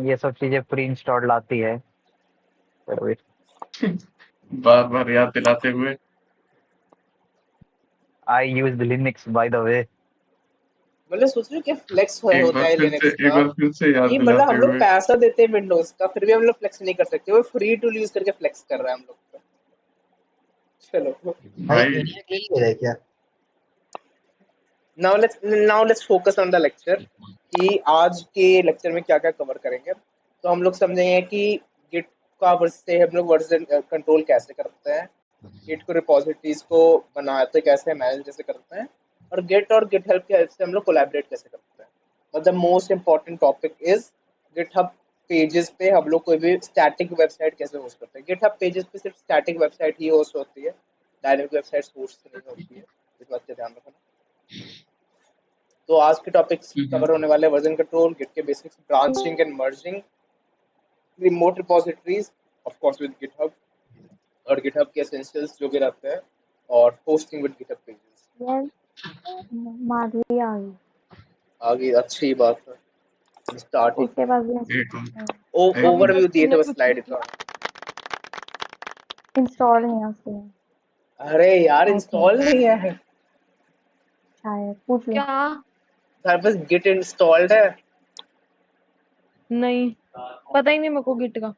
ये सब चीजें प्री इंस्टॉल्ड लाती है। बार बार याद दिलाते हुए। I use Linux by the way. मतलब सोच रहे हो क्या फ्लेक्स होता है लिनक्स एक का, बार फिर से याद कि मतलब दिलाते हम लोग हुए। पैसा देते हैं विंडोज का, फिर भी हम लोग फ्लेक्स नहीं कर सकते, वो फ्री टूल यूज करके फ्लेक्स कर रहा है हम लोग का। चलो, भाई भाई इंडिया के लिए है क्या? Now let's focus on the lecture, कि आज के लेक्चर में क्या क्या कवर करेंगे। तो हम लोग समझेंगे कि गिट का से हम लोग वर्जन कंट्रोल कैसे करते हैं, गिट को रिपोजिटरीज को बनाते कैसे, मैनेज कैसे करते हैं, और गिट और गिट हेल्प की हेल्प से हम लोग कोलैबोरेट कैसे करते हैं। But the most important topic is GitHub pages पे हम लोग कोई भी स्टैटिक वेबसाइट कैसे होस्ट करते हैं। गिटहब पेजेस पे सिर्फ स्टैटिक वेबसाइट ही होस्ट होती है, डायनेमिक वेबसाइट होस्ट नहीं होती है, इस बात का ध्यान रखना। तो आज के टॉपिक्स कवर होने वाले वर्जन कंट्रोल, गिट के basics, branching and merging, remote repositories of course with GitHub, और गिटहब के एसेंशियल्स जो भी रहते हैं, और होस्टिंग विद गिटहब पेजेस। माधुरी आ गई। आगे अच्छी बात है, स्टार्टिंग उसके पास भी ओवरव्यू दिए थे बस स्लाइड का। इंस्टॉल नहीं है उसके में, अरे यार आई थिंक इंस्टॉल नहीं है, शायद। पूछ लो। क्या? तुम्हारे पास गिट इंस्टॉल्ड है? नहीं, पता ही नहीं मेरे को गिट का।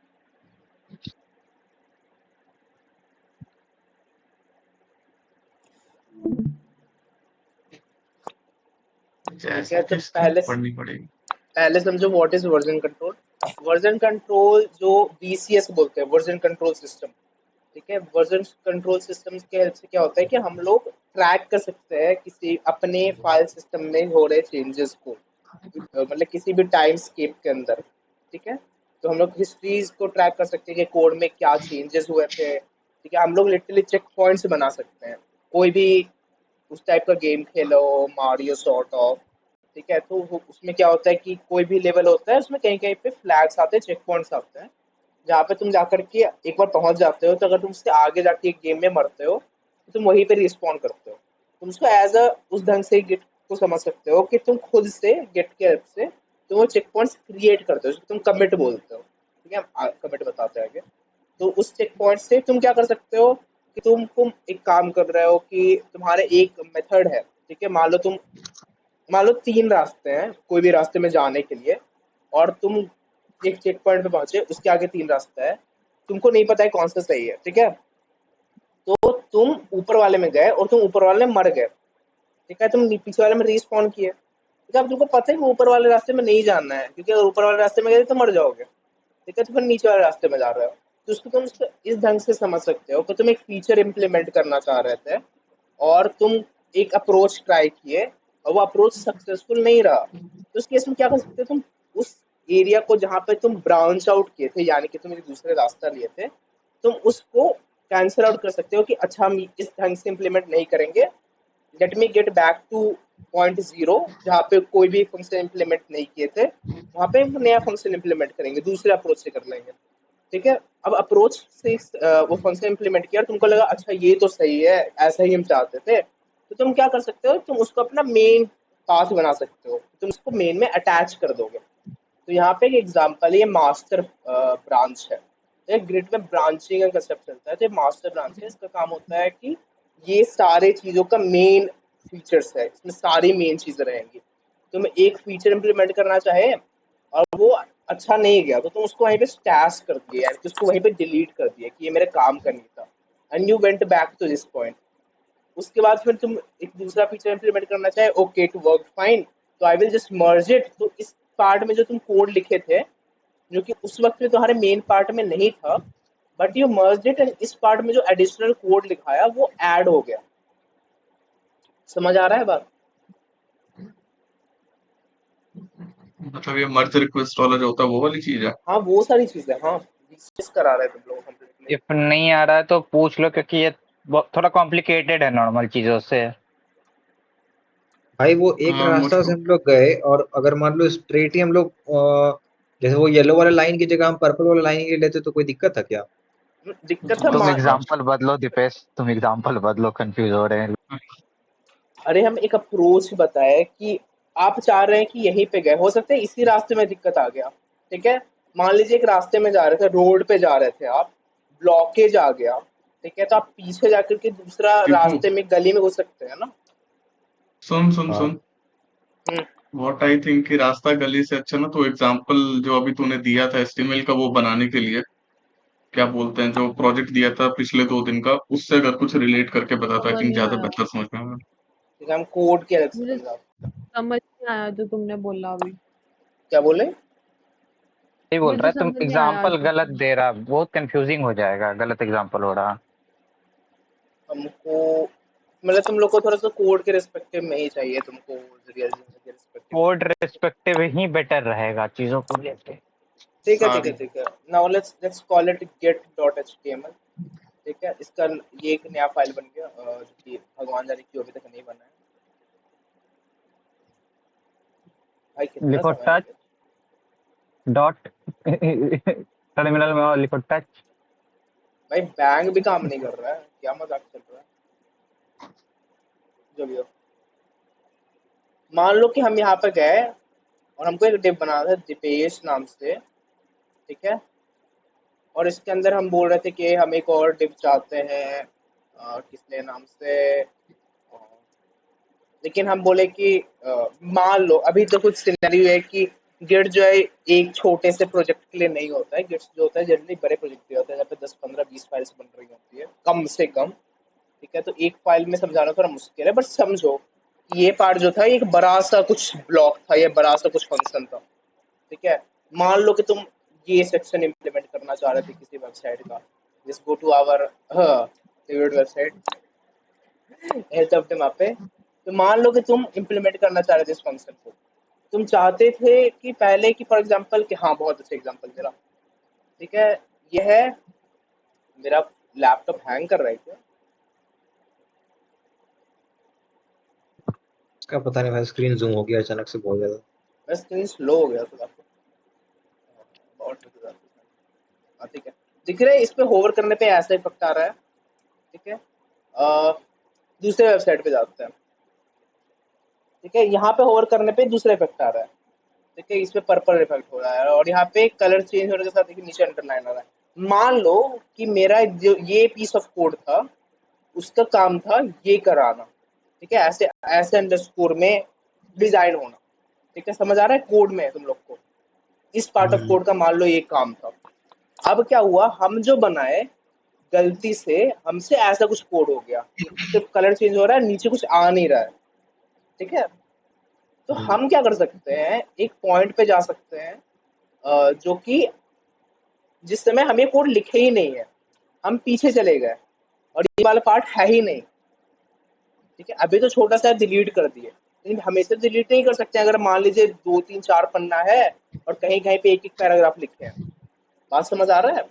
ठीक है, तो पहले पढ़नी पड़ेगी। समझो what is version control. Version control जो वीसीएस बोलते हैं, वर्जन कंट्रोल सिस्टम। ठीक है, वर्जन कंट्रोल सिस्टम के हेल्प से क्या होता है कि हम लोग ट्रैक कर सकते हैं किसी अपने फाइल सिस्टम में हो रहे चेंजेस को, मतलब किसी भी टाइम स्केप के अंदर। ठीक है, तो हम लोग हिस्ट्रीज को ट्रैक कर सकते हैं कि कोड में क्या चेंजेस हुए थे। ठीक है, हम लोग लिटरली चेक पॉइंट्स बना सकते हैं। कोई भी उस टाइप का game Khelo, Mario sort of, ठीक है, तो उसमें क्या होता है कि कोई भी लेवल होता है उसमें कहीं कहीं पे फ्लैग्स आते हैं, चेक पॉइंट्स आते हैं, जहाँ पे तुम जाकर के एक बार पहुंच जाते हो, तो अगर तुम उससे आगे जाके एक गेम में मरते हो तो तुम वहीं पे रिस्पॉन करते हो। तुम उसको एज अ उस ढंग से गिट को समझ सकते हो कि तुम खुद से गिट के हेल्प से तुम वो चेक पॉइंट्स क्रिएट करते हो, तुम कमिट बोलते हो। ठीक है, कमिट बताते हैं आगे। तो उस चेक पॉइंट से तुम क्या कर सकते हो कि तुम एक काम कर रहे हो कि तुम्हारे एक मेथड है। ठीक है, मान लो 3 रास्ते हैं कोई भी रास्ते में जाने के लिए, और तुम एक चेक पॉइंट पे पहुंचे, उसके आगे 3 रास्ता है, तुमको नहीं पता है कौन सा सही है। ठीक है, तो तुम ऊपर वाले में गए और तुम ऊपर वाले में मर गए। ठीक है, तुम पीछे वाले में रिस्पॉन किए। ठीक है, अब तुमको पता है कि ऊपर वाले रास्ते में नहीं जाना है, क्योंकि अगर ऊपर वाले रास्ते में गए तो मर जाओगे। ठीक है, तो फिर नीचे वाले रास्ते में जा रहे हो। तो उसको इस ढंग से समझ सकते हो कि तुम एक फीचर इम्प्लीमेंट करना चाह रहे थे, और तुम एक अप्रोच ट्राई किए, और वो अप्रोच सक्सेसफुल नहीं रहा। तो उस केस में क्या कर सकते हो, तुम उस एरिया को जहाँ पे तुम ब्रांच आउट किए थे, यानी कि तुम एक दूसरे रास्ता लिए थे, तुम उसको कैंसिल आउट कर सकते हो कि अच्छा हम इस ढंग से इम्प्लीमेंट नहीं करेंगे, let me get back two point zero, जहाँ पे कोई भी फंक्शन इम्प्लीमेंट नहीं किए थे, वहाँ पे एक नया फंक्शन इम्प्लीमेंट करेंगे, दूसरे अप्रोच से कर लेंगे। ठीक है, अब अप्रोच से वो फंक्शन इम्प्लीमेंट किया, तुमको लगा अच्छा ये तो सही है, ऐसा ही हम चाहते थे, तो तुम क्या कर सकते हो, तुम उसको अपना मेन पाथ बना सकते हो, तुम उसको मेन में अटैच कर दोगे। तो यहाँ पे एक एग्जांपल है, ये मास्टर ब्रांच है। तो ग्रिड में ब्रांचिंग का कंसेप्ट चलता है, तो मास्टर ब्रांच है, इसका काम होता है कि ये सारे चीज़ों का मेन फीचर्स है, इसमें सारी मेन चीज़ें रहेंगी। तुम एक फीचर इम्प्लीमेंट करना चाहे और वो अच्छा नहीं गया, तो तुम उसको वहीं पे स्टैश कर दिया, यानी कि उसको वहीं पे डिलीट कर दिया कि ये मेरे काम का नहीं था, and you went back to this point. उसके बाद फिर तुम एक दूसरा फीचर इम्प्लीमेंट करना चाहे, ओके टू वर्क फाइन, तो I will just merge it. तो इस पार्ट में जो तुम कोड लिखे थे, जो कि उस वक्त में तुम्हारे मेन पार्ट में नहीं था, but you merge it, and इस पार्ट में जो एडिशनल कोड लिखाया वो ऐड हो गया। समझ आ रहा है बात? मतलब ये मर्ज रिक्वेस्ट वाला जो होता है वो वाली चीज है। हाँ, वो सारी चीजें, हाँ डिस्कस करा रहे तुम लोग कंप्लीटली। इफ नहीं आ रहा है तो पूछ लो, क्योंकि ये थोड़ा कॉम्प्लिकेटेड है नॉर्मल चीजों से। भाई वो एक हाँ रास्ता से मुझको हम लोग गए, और अगर मान लो स्ट्रेट ही हम लोग जैसे वो येलो वाला लाइन की जगह हम पर्पल वाला लाइन ही लेते तो कोई दिक्कत था क्या? दिक्कत है तुम हाँ, एग्जाम्पल बदलो दीपेश, तुम एग्जाम्पल बदलो, कंफ्यूज हो रहे हैं। अरे हम एक अप्रोच बताए कि आप चाह रहे हैं कि यहीं पे गए, हो सकता है इसी रास्ते में दिक्कत आ गया, ठीक है, मान लीजिए एक रास्ते में जा रहे थे, रोड पे जा रहे थे आप, ब्लॉकेज आ गया, ठीक है, तो आप पीछे जाकर के दूसरा दीपू रास्ते में गली में घुस सकते हैं ना। सुन सुन हाँ सुन हम्म, व्हाट आई थिंक कि रास्ता गली से अच्छा ना, तो एग्जाम्पल जो अभी तूने दिया था एचटीएमएल का वो बनाने के लिए, क्या बोलते हैं, जो प्रोजेक्ट दिया था पिछले 2 दिन का, उससे अगर कुछ रिलेट करके बताता, आई समझ थिंक नहीं ज्यादा आया, बेहतर समझ में आएगा। ठीक है, हम कोड के अलग से मुझे समझा। समझ नहीं आया जो तुमने बोला अभी। क्या बोले? सही बोल रहा मुझे है, तुम समझ नहीं आया एग्जाम्पल जो गलत तुम दे रहा, बहुत कंफ्यूजिंग हो जाएगा, गलत एग्जाम्पल हो रहा। हमको मतलब तुम लोग को थोड़ा सा कोड के रिस्पेक्टिव में ही चाहिए, तुमको रियल के रिस्पेक्टिव में कोड नहीं। रिस्पेक्टिव ही बेटर रहेगा चीजों को लेके। ठीक है ठीक है सारी ठीक है, now let's call it get.html। ठीक है, इसका ये एक नया फाइल बन गया, जो कि भगवान जाने क्यों अभी तक नहीं बना है। भाई कितना लिखो समय टच लगे? डॉट टर्मिनल में लिखो टच। भाई बैंग भी काम नहीं कर रहा है, क्या मजाक चल रहा है? जो भी हो, मान लो कि हम यहाँ पे गए और हमको एक डिप बनाना था दीपेश नाम से, ठीक है, और इसके अंदर हम बोल रहे थे कि हम एक और डिप चाहते हैं, किसने नाम से, लेकिन हम बोले कि मान लो अभी तो कुछ सिनेरियो है कि गिट जो है एक छोटे से प्रोजेक्ट के लिए नहीं होता है, गिट जो होता है जनरली बड़े प्रोजेक्ट के लिए होता है, जहाँ पे 10 15 20 फाइल्स बन रही होती है कम से कम। ठीक है, तो एक फाइल में समझाना थोड़ा मुश्किल है, बट समझो कि ये पार्ट जो था ये एक बड़ा सा कुछ ब्लॉक था, ये बड़ा सा कुछ फंक्शन था। ठीक है, मान लो कि तुम ये सेक्शन इम्प्लीमेंट करना चाह रहे थे किसी वेबसाइट का, just go to our favourite website पे। तो मान लो कि तुम इम्प्लीमेंट करना चाह रहे थे इस फंक्शन को, तुम चाहते थे कि पहले कि फॉर एग्जांपल कि हाँ बहुत अच्छा एग्जांपल मेरा, ठीक है, ये है मेरा लैपटॉप हैंग कर रहा है क्या? इसका पता नहीं भाई, स्क्रीन जूम हो गया अचानक से बहुत ज्यादा। मैं स्क्रीन स्लो हो गया थोड़ा, बहुत हाँ, ठीक है, दिख रहा है, इस पे होवर करने पे ऐसा इफेक्ट आ रहा है। ठीक है, दूसरे वेबसाइट पे जाते हैं। ठीक है, यहाँ पे होवर करने पे दूसरा इफेक्ट आ रहा है। ठीक है, इसमें पर्पल इफेक्ट हो रहा है, और यहाँ पे कलर चेंज होने के साथ देखिए नीचे अंडरलाइन आ रहा है। मान लो कि मेरा जो ये पीस ऑफ कोड था उसका काम था ये कराना। ठीक है, ऐसे ऐसे अंडरस्कोर में डिजाइन होना। ठीक है, समझ आ रहा है कोड में तुम लोग को? इस पार्ट ऑफ कोड का मान लो ये काम था। अब क्या हुआ, हम जो बनाए गलती से हमसे ऐसा कुछ कोड हो गया, सिर्फ कलर चेंज हो रहा है, नीचे कुछ आ नहीं रहा है। ठीक है, तो हम क्या कर सकते हैं, एक पॉइंट पे जा सकते हैं जो कि जिस समय हम ये कोड लिखे ही नहीं है, हम पीछे चले गए और ये वाला पार्ट है ही नहीं। ठीक है, अभी तो छोटा सा डिलीट कर दिए, लेकिन हमेशा डिलीट नहीं कर सकते। अगर मान लीजिए 2 3 4 पन्ना है और कहीं कहीं पे एक एक पैराग्राफ लिखे हैं, बात समझ आ रहा है?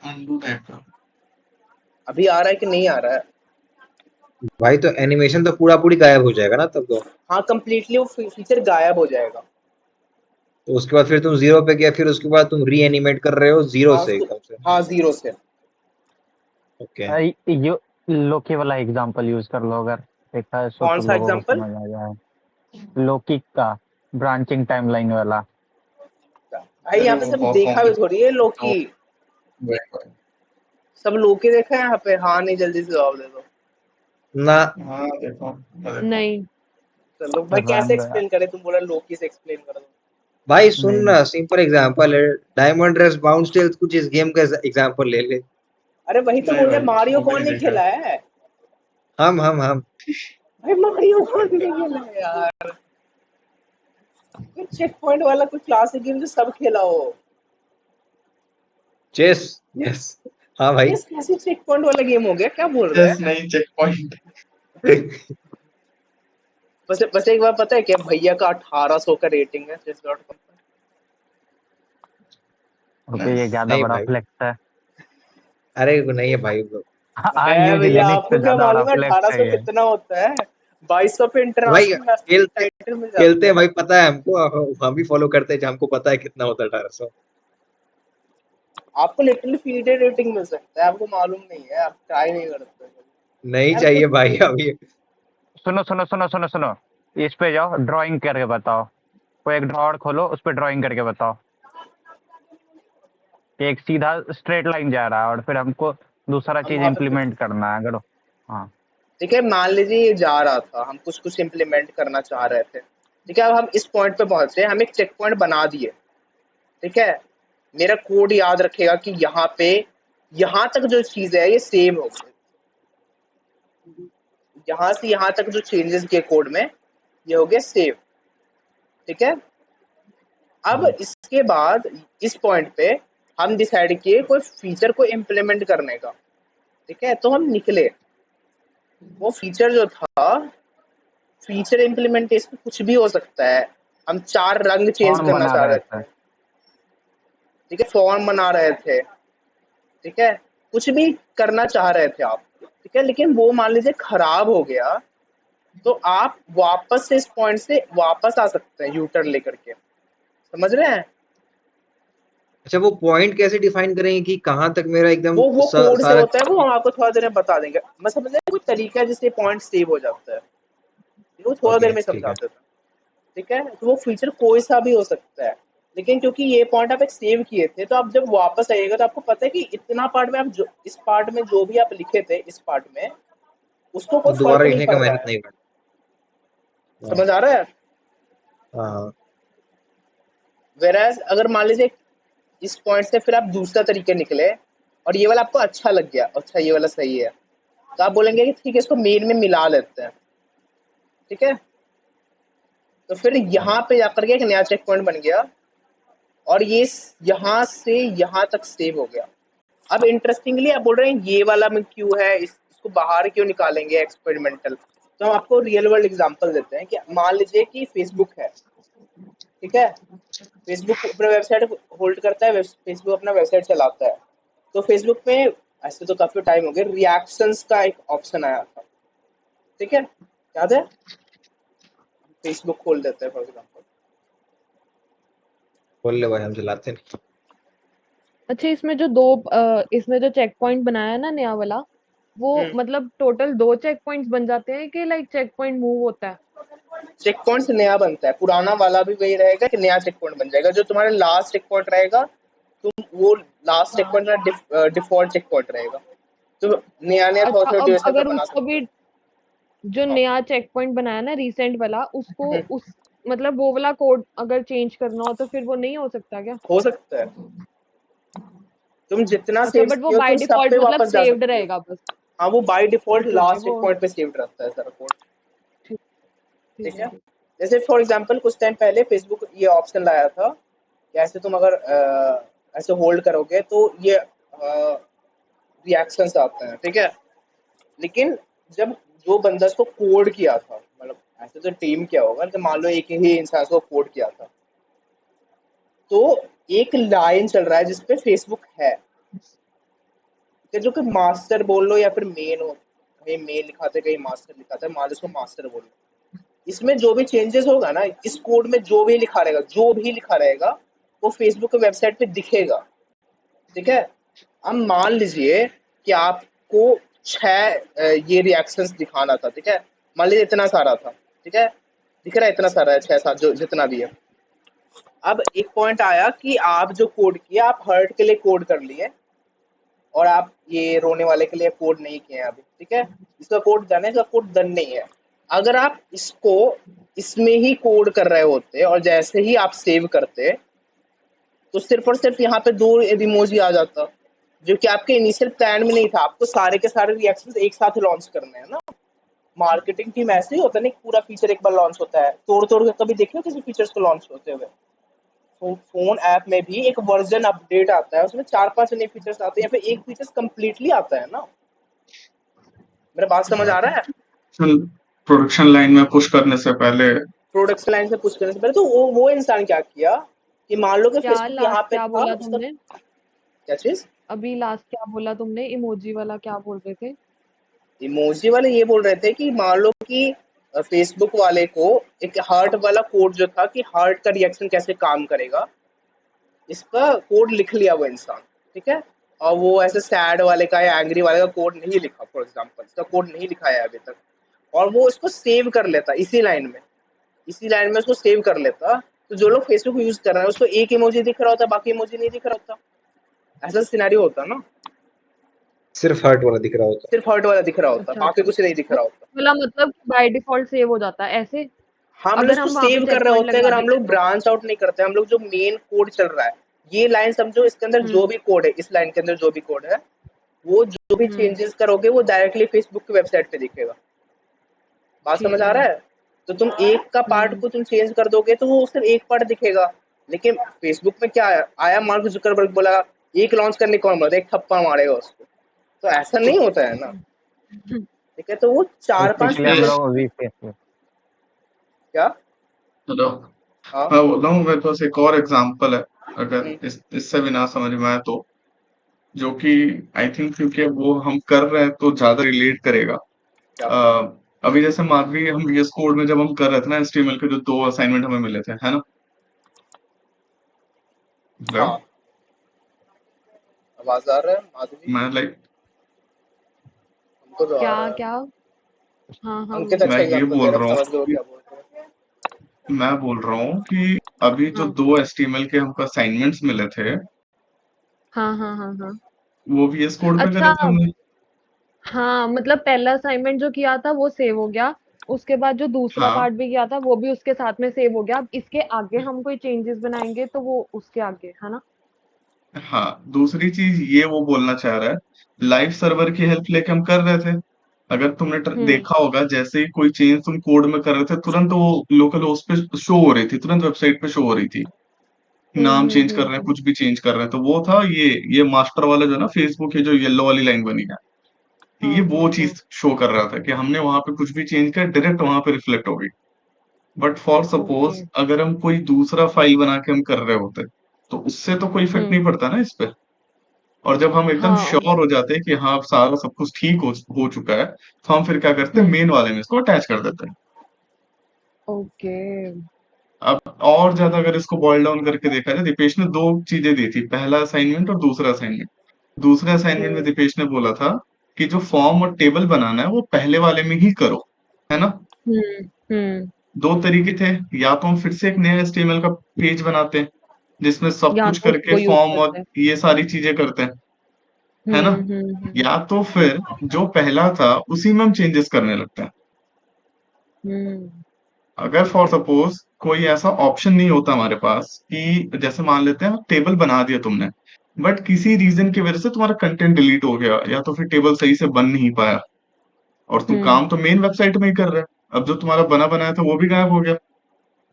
अनडू टाइप का। अभी आ रहा है कि नहीं आ रहा है? भाई तो एनिमेशन तो पूरा पूरी गायब हो जाएगा ना तब तो। हाँ, कंप्लीटली वो फीचर गायब हो जाएगा। तो उसके बाद फिर तुम जीरो पे गया, फिर उसके बाद तुम री एनिमेट कर रहे हो जीरो हाँ से उसको, एकदम से। हाँ जीरो से। ओके। यो लोकी वाला एग्जांपल यूज कर लो, अगर देखा है सो कौन तुम सा लोगों को एग्जांपल? समझ आ जाए। लोकी का ब्रांचिंग टाइमलाइन वाला। भाई अरे यहाँ पे वो सब बहुत देखा भी थोड़ी है कॉम्प्लिकेटेड। लोकी, सब लोकी देखा है यहाँ पे? हाँ नहीं, जल्दी से जवाब दे दो। ना। हाँ देखो देखो। नहीं। चलो भाई, कैसे रहने दो यार। एक्सप्लेन करें? तुम बोला लोकी से एक्सप्लेन कर दो। भाई सुन नहीं ना, सिंपल एग्जांपल है, डायमंड रेस बाउंस टेल्स, कुछ इस गेम का एग्जांपल ले ले। अरे वही तो नहीं बोल रहे, भाई मारियो वो भी कौन नहीं नहीं देखा है। खेला है? हम भाई मारियो कौन नहीं खेला है यार? कोई चेक पॉइंट वाला कोई क्लासिक गेम जो सब खेला हो। चेस। यस। हाँ भाई। चेस कैसे चेक पॉइंट वाला गेम हो गया? क्या बोल रहे चेस हैं? नहीं, चेक पॉइंट। बस एक बार पता है क्या, भैया का 1800 का रेटिंग है chess.com पर। ओके, ये ज्यादा नहीं बड़ा भाई, फ्लेक्स है। अरे नहीं है भाई। आई है यूज भैया, लिनक्स आपको से क्या ज्यादा बड़ा मालूम है फ्लेक्स है 1800 ये। कितना होता है? 2200 पे भाई इंटरनेशनल नेशनल खेलते टाइटल मिल खेलते जाता हैं है। भाई, पता है हमको, हम भी फॉलो करते हैं, हमको पता है कितना होता है 1800। आपको लिटरली फीडेड रेटिंग मिल सकता है, आपको मालूम नहीं है, आप ट्राई नहीं करते नहीं यार चाहिए कुछ। भाई अभी। सुनो सुनो सुनो सुनो सुनो, इस पे जाओ, ड्राइंग करके बताओ कोई एक ड्रॉअर खोलो, उस पे ड्राइंग करके बताओ कि एक सीधा स्ट्रेट लाइन जा रहा है और फिर हमको दूसरा हम चीज़ वहाँ पे इम्प्लीमेंट करना है। अगर हाँ, ठीक है, मान लीजिए ये जा रहा था, हम कुछ कुछ इम्प्लीमेंट करना चाह रहे थे, ठीक है। अब हम इस पॉइंट पे पहुंचे, हम एक चेक पॉइंट बना दिए, ठीक है। मेरा कोड याद रखेगा कि यहाँ पे यहाँ तक जो चीज है ये सेव हो गई, यहाँ से यहाँ तक जो चेंजेस किए कोड में ये हो गया सेव, ठीक है। अब इसके बाद इस पॉइंट पे हम डिसाइड किए कोई फीचर को इम्प्लीमेंट करने का, ठीक है। तो हम निकले, वो फीचर जो था, फीचर इम्प्लीमेंटेशन कुछ भी हो सकता है। हम 4 रंग चेंज फॉर्म करना बना चाह रहे रहे थे। थे, ठीक है, फॉर्म बना रहे थे, ठीक है, कुछ भी करना चाह रहे थे आप, ठीक है। लेकिन वो मान लीजिए खराब हो गया, तो आप वापस से इस पॉइंट से वापस आ सकते हैं यू टर्न लेकर के, समझ रहे हैं। अच्छा, वो पॉइंट कैसे डिफाइन करेंगे कि कहाँ तक मेरा एकदम वो कोड से सारा? होता है, वो हम आपको थोड़ा देर में बता देंगे। मैं समझ रहे कोई तरीका है जिससे पॉइंट सेव हो जाता है, वो थोड़ा देर ओके, में ठीक है। समझाते थे, ठीक है। तो वो फीचर कोई सा भी हो सकता है, लेकिन क्योंकि ये पॉइंट आप एक सेव किए थे, तो आप जब वापस आइएगा तो आपको पता है कि इतना पार्ट में आप जो इस पार्ट में जो भी आप लिखे थे इस पार्ट में, उसको वो कोई फर्क दोबारा नहीं लिखने का पड़ रहा मेहनत है। नहीं करना। समझ आ रहा है। हाँ। वेराज अगर मान लीजिए इस पॉइंट से फिर आप दूसरा तरीके निकले और ये वाला आपको अच्छा लग गया, अच्छा ये वाला सही है, तो आप बोलेंगे कि ठीक है इसको मेन में मिला लेते हैं, ठीक है। तो फिर यहाँ पे जाकर के एक नया चेक पॉइंट बन गया और ये यहाँ से यहाँ तक सेव हो गया। अब इंटरेस्टिंगली आप बोल रहे हैं ये वाला में क्यों है, इसको बाहर क्यों निकालेंगे एक्सपेरिमेंटल। तो हम आपको रियल वर्ल्ड एग्जांपल देते हैं कि मान लीजिए कि फेसबुक है, ठीक है। फेसबुक अपना वेबसाइट होल्ड करता है, फेसबुक अपना वेबसाइट चलाता है। तो फेसबुक में ऐसे तो काफी टाइम हो गया, रिएक्शंस का एक ऑप्शन आया था, ठीक है, याद है। फेसबुक खोल देते हैं फॉर एग्जांपल, बोल ले भाई, हम चलाते नहीं। अच्छा, इसमें जो चेक पॉइंट बनाया है ना नया वाला, वो मतलब टोटल 2 चेक पॉइंट्स बन जाते हैं कि लाइक चेक पॉइंट मूव होता है? चेक पॉइंट से नया बनता है, पुराना वाला भी वही रहेगा कि नया चेक पॉइंट बन जाएगा। जो तुम्हारा लास्ट चेक पॉइंट रहेगा, तुम वो last checkpoint default checkpoint रहेगा। तो नया नया थोड़ा अच्छा, थोड़ा अब ड्यूरेशन पे अगर बना उसको सकते भी जो हो। नया चेक पॉइंट बनाया ना रिसेंट वाला, उसको हाँ, उस मतलब वो वाला कोड अगर चेंज करना हो तो फिर वो नहीं हो सकता क्या? हो सकता है। तुम जितना अच्छा, सेव बट वो किए हो बाय तुम सब डिफॉल्ट पे मतलब वापस जा सेव्ड सकते हो। रहेगा बस? हाँ, वो by default okay, okay, last check वो पॉइंट पे सेव्ड रहता है सारा कोड, ठीक ठीक ठीक है, है। ठीक। जैसे फॉर एग्जांपल कुछ टाइम पहले फेसबुक ये ऑप्शन लाया था कि ऐसे तुम अगर ऐसे होल्ड करोगे तो ये रिएक्शंस आते हैं, ठीक है। लेकिन जब जो बंदा इसको कोड किया था, मतलब ऐसे तो टीम क्या होगा, तो मान लो एक ही इंसान को कोड किया था, तो एक लाइन चल रहा है जिसपे फेसबुक है, कि जो कि मास्टर बोल लो या फिर मेन हो, कहीं मेन लिखा था कहीं मास्टर लिखा था, मान लो इसको मास्टर बोल लो। इसमें जो भी चेंजेस होगा ना, इस कोड में जो भी लिखा रहेगा, जो भी लिखा रहेगा, वो फेसबुक के वेबसाइट पे दिखेगा, ठीक है। अब मान लीजिए कि आपको 6 ये रिएक्शंस दिखाना था, ठीक है। मान लीजिए इतना सारा था, ठीक है, दिख रहा है इतना सारा है, 6 7 जो जितना भी है। अब एक पॉइंट आया कि आप जो कोड किया, आप हर्ट के लिए कोड कर लिए और आप ये रोने वाले के लिए कोड नहीं किए हैं अभी, ठीक है। इसका कोड डन है, इसका कोड डन नहीं है। अगर आप इसको इसमें ही कोड कर रहे होते और जैसे ही आप सेव करते, तो सिर्फ और सिर्फ यहाँ पे 2 इमोजी आ जाता, जो कि आपके इनिशियल प्लान में नहीं था। आपको सारे के सारे रिएक्शंस एक साथ लॉन्च करने हैं ना। मार्केटिंग टीम ऐसे ही होता है, नहीं पूरा फीचर एक बार लॉन्च होता है, तोड़ तोड़ के कभी देखिए किसी फीचर्स को लॉन्च होते हुए। तो फोन ऐप में भी एक वर्जन अपडेट आता है, उसमें 4 5 नए फीचर्स आते हैं या फिर एक फीचर कंप्लीटली आता है ना। मेरा बात समझ आ रहा है। प्रोडक्शन लाइन में पुश करने से पहले। प्रोडक्शन लाइन से पूछ करने से पहले तो वो इंसान क्या किया कि मान लो कि क्या फेसबुक यहाँ लास्ट पे क्या था, बोला उसका तुमने? क्या चीज। अभी लास्ट क्या बोला तुमने? इमोजी वाला क्या बोल रहे थे? इमोजी वाले ये बोल रहे थे कि मान लो कि फेसबुक वाले को एक हार्ट वाला कोड जो था कि हार्ट का रिएक्शन कैसे काम करेगा, इसका कोड लिख लिया वो इंसान, ठीक है। और वो ऐसे सैड वाले का या एंग्री वाले का कोड नहीं लिखा, फॉर एग्जांपल इसका कोड नहीं लिखा है अभी तक, और वो इसको सेव कर लेता इसी लाइन में, इसी लाइन में उसको सेव कर लेता तो जो लोग फेसबुक यूज कर रहे हैं उसको एक इमोजी दिख रहा होता है, बाकी इमोजी नहीं दिख रहा होता। ऐसा सिनेरियो होता ना, सिर्फ हार्ट वाला दिख रहा होता। सिर्फ हर्ट वाला दिख रहा होता, अच्छा बाकी अच्छा, कुछ नहीं दिख वो रहा होता। वाला मतलब बाय डिफॉल्ट सेव हो जाता है ऐसे, हम लोग अगर उसको हम वहां पे सेव कर चेक रहे पॉइंट होते हैं, लगा अगर हम देते लोग हैं तो। ब्रांच आउट नहीं करते, हम लोग जो मेन कोड चल रहा है, ये लाइन समझो, इसके अंदर जो भी कोड है, इस लाइन के अंदर जो भी कोड है, वो जो भी हम्म, चेंजेस करोगे वो डायरेक्टली फेसबुक की वेबसाइट पे दिखेगा। बात समझ ठीक आ है। रहा है? तो तुम एक का पार्ट हम्म को तुम चेंज कर दोगे तो वो सिर्फ एक पार्ट दिखेगा। लेकिन फेसबुक में क्या आया, मार्क जुकरबर्ग बोला एक लॉन्च करने कौन बोलता है, एक थप्पा मारेगा उसको। तो ऐसा नहीं होता है ना, हम्म, ठीक है? तो वो चार पांच स्पेशली हम पेज लोग वीपीएस पे। क्या। हेलो, हाँ। मैं बोल रहा हूँ मेरे पास एक और एग्जांपल है, अगर हम्म, इससे भी ना समझ में आए तो, जो कि आई थिंक क्योंकि वो हम कर रहे हैं तो ज्यादा रिलेट करेगा। क्या। अभी जैसे मान ली हम VS कोड में जब हम कर रहे थे ना HTML के जो 2 असाइनमेंट हमें मिले थे, है ना? हेलो, हाँ, आवाज आ रहा है माधुरी? मैं लाइक हमको तो आ क्या रहा है। क्या? हाँ हाँ अंकित बोलो। अच्छा मैं ये एग्जांपल दे बोल रहा रहा है, हूँ समझ लो कि क्या बोल रहे हैं। मैं बोल रहा हूँ कि अभी जो हाँ 2 HTML के हमको असाइनमेंट्स मिले थे, हाँ हाँ हाँ हाँ। वो VS कोड पे अच्छा, करे थे हमने। हाँ मतलब पहला असाइनमेंट जो किया था वो सेव हो गया, उसके बाद जो दूसरा हाँ पार्ट भी किया था वो भी उसके साथ में सेव हो गया। अब इसके आगे हम कोई चेंजेस बनाएंगे तो वो उसके आगे है ना। हाँ, दूसरी चीज ये वो बोलना चाह रहा है, लाइव सर्वर की हेल्प लेके हम कर रहे थे। अगर तुमने हम्म देखा होगा, जैसे ही कोई चेंज तुम कोड में कर रहे थे, तुरंत वो लोकल होस्ट पे शो हो रही थी, तुरंत वेबसाइट पे शो हो रही थी। नाम चेंज कर रहे हैं, हम्म। कुछ भी चेंज कर रहे हैं, तो वो था ये मास्टर वाला जो है ना फेसबुक की जो येलो वाली लाइन बनी है, ये हाँ वो हाँ हाँ। चीज शो कर रहा था कि हमने वहां पे कुछ भी चेंज किया, डायरेक्ट वहां पे रिफ्लेक्ट हो गई। But for okay. सपोज अगर हम कोई दूसरा फाइल बना के हम कर रहे होते, तो उससे तो कोई इफेक्ट हम्म। नहीं पड़ता ना इस पे। और जब हम एकदम हाँ। श्योर हो जाते हैं कि हाँ अब सारा सब कुछ ठीक हो चुका है, तो हम फिर क्या करते हैं, हम्म। मेन वाले में इसको अटैच कर देते हैं। ओके। अब और ज्यादा अगर इसको बॉयल डाउन करके देखा जाए, दीपेश ने 2 चीजें दी थी, पहला असाइनमेंट और दूसरा असाइनमेंट। दूसरे असाइनमेंट में हम्म दीपेश ने बोला था कि जो फॉर्म और टेबल बनाना है वो पहले वाले में ही करो, है ना? हम्म। 2 तरीके थे, या तो हम फिर से एक नया HTML का पेज बनाते हैं जिसमें सब या कुछ तो करके उसको यूज फॉर्म और करते हैं। ये सारी चीजें करते हैं, है ना? हम्म। या तो फिर जो पहला था उसी में हम चेंजेस करने लगते हैं। हम्म। अगर फॉर सपोज कोई ऐसा ऑप्शन नहीं होता हमारे पास कि जैसे मान लेते हैं टेबल बना दिया तुमने, बट किसी रीजन की वजह से तुम्हारा कंटेंट डिलीट हो गया, या तो फिर टेबल सही से बन नहीं पाया, और तुम हम्म काम तो मेन वेबसाइट में ही कर रहे हो, अब जो तुम्हारा बना बनाया था वो भी गायब हो गया,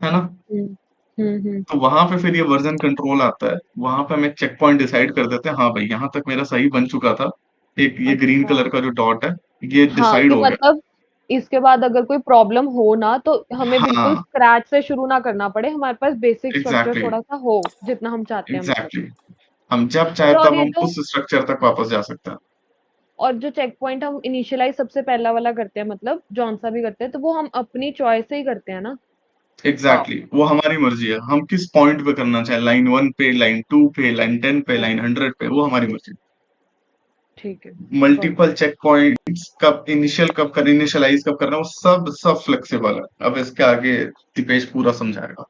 है ना? हम्म हम्म। तो वहां पे फिर ये वर्जन कंट्रोल आता है, वहां पे हम एक चेक पॉइंट डिसाइड कर देते हैं, हाँ भाई यहाँ तक मेरा सही बन चुका था, एक ये ग्रीन अच्छा, कलर का जो डॉट है, ये हाँ डिसाइड कि हो गया। मतलब इसके बाद अगर कोई प्रॉब्लम हो ना तो हमें बिल्कुल हाँ, स्क्रैच से शुरू ना करना पड़े, हमारे पास बेसिक स्ट्रक्चर एग्जैक्टली थोड़ा सा हो जितना हम चाहते हैं मतलब। एग्जैक्टली, हम जब चाहे अच्छा, और तब ये हम जो उस स्ट्रक्चर तक वापस जा सकते हैं। चेक पॉइंट हम इनिशियलाइज सबसे पहला वाला करते हैं, मतलब जौन सा भी करते हैं तो वो हम अपनी चॉइस से ही करते हैं ना। हाँ, एग्जैक्टली वो हमारी मर्जी है, हम किस पॉइंट पे करना चाहे, लाइन 1 पे, लाइन 2 पे, लाइन 10 पे, लाइन हम्म 100 पे, वो हमारी मर्जी। ठीक है, got multiple it. Checkpoints कब इनिशियलाइज कब करना है, वो सब फ्लेक्सिबल है। अब इसके आगे दीपेश पूरा समझाएगा।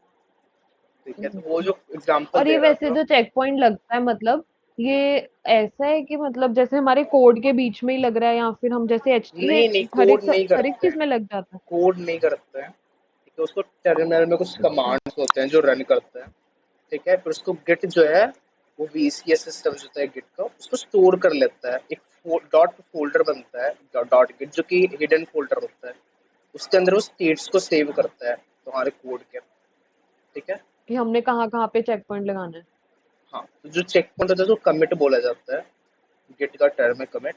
ठीक है। तो वो जो एग्जांपल और ये दे रहा वैसे था। जो चेक पॉइंट लगता है मतलब ये ऐसा है कि मतलब जैसे हमारे कोड के बीच में ही लग रहा है, या फिर हम जैसे एच ये नहीं नहीं, कोड नहीं हर एक करते चीज हैं, में लग जाता है। कोड नहीं करते हैं। ठीक है, उसको टर्मिनल में कुछ अच्छा। कमांड्स होते हैं जो रन करते हैं। ठीक है, फिर उसको गिट जो है, वो VCS सिस्टम जो होता है गिट का, उसको स्टोर कर लेता है। एक डॉट फोल्डर बनता है, डॉट गिट, जो कि हिडन फोल्डर होता है। उसके अंदर वो स्टेट्स को सेव करता है तुम्हारे कोड के। ठीक है। कि हमने कहाँ कहाँ पे चेक पॉइंट लगाना है। हाँ, तो जो चेक पॉइंट होता है उसको कमिट बोला जाता है, गिट का टर्म है कमिट।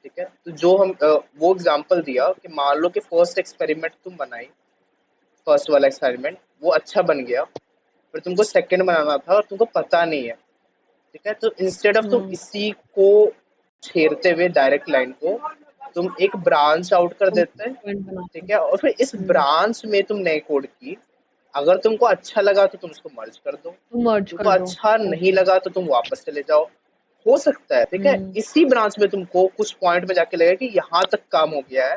ठीक है, तो जो हम वो एग्जांपल दिया कि मान लो कि फर्स्ट एक्सपेरिमेंट तुम बनाई, फर्स्ट वाला एक्सपेरिमेंट वो अच्छा बन गया, फिर तुमको सेकंड बनाना था और तुमको पता नहीं है। ठीक है, तो इंस्टेड ऑफ तुम हम्म इसी को छेड़ते हुए डायरेक्ट लाइन को, तुम एक ब्रांच आउट कर तुम देते हैं। पॉइंट बनाते ठीक हो। है, और फिर इस ब्रांच में तुम नए कोड की, अगर तुमको अच्छा लगा तो तुम उसको मर्ज कर दो, तुम मर्ज तुमको कर दो। अच्छा नहीं ओके। लगा तो तुम वापस चले जाओ। हो सकता है, ठीक है, हम्म इसी ब्रांच में तुमको कुछ पॉइंट में जाके लगेगा कि यहाँ तक काम हो गया है,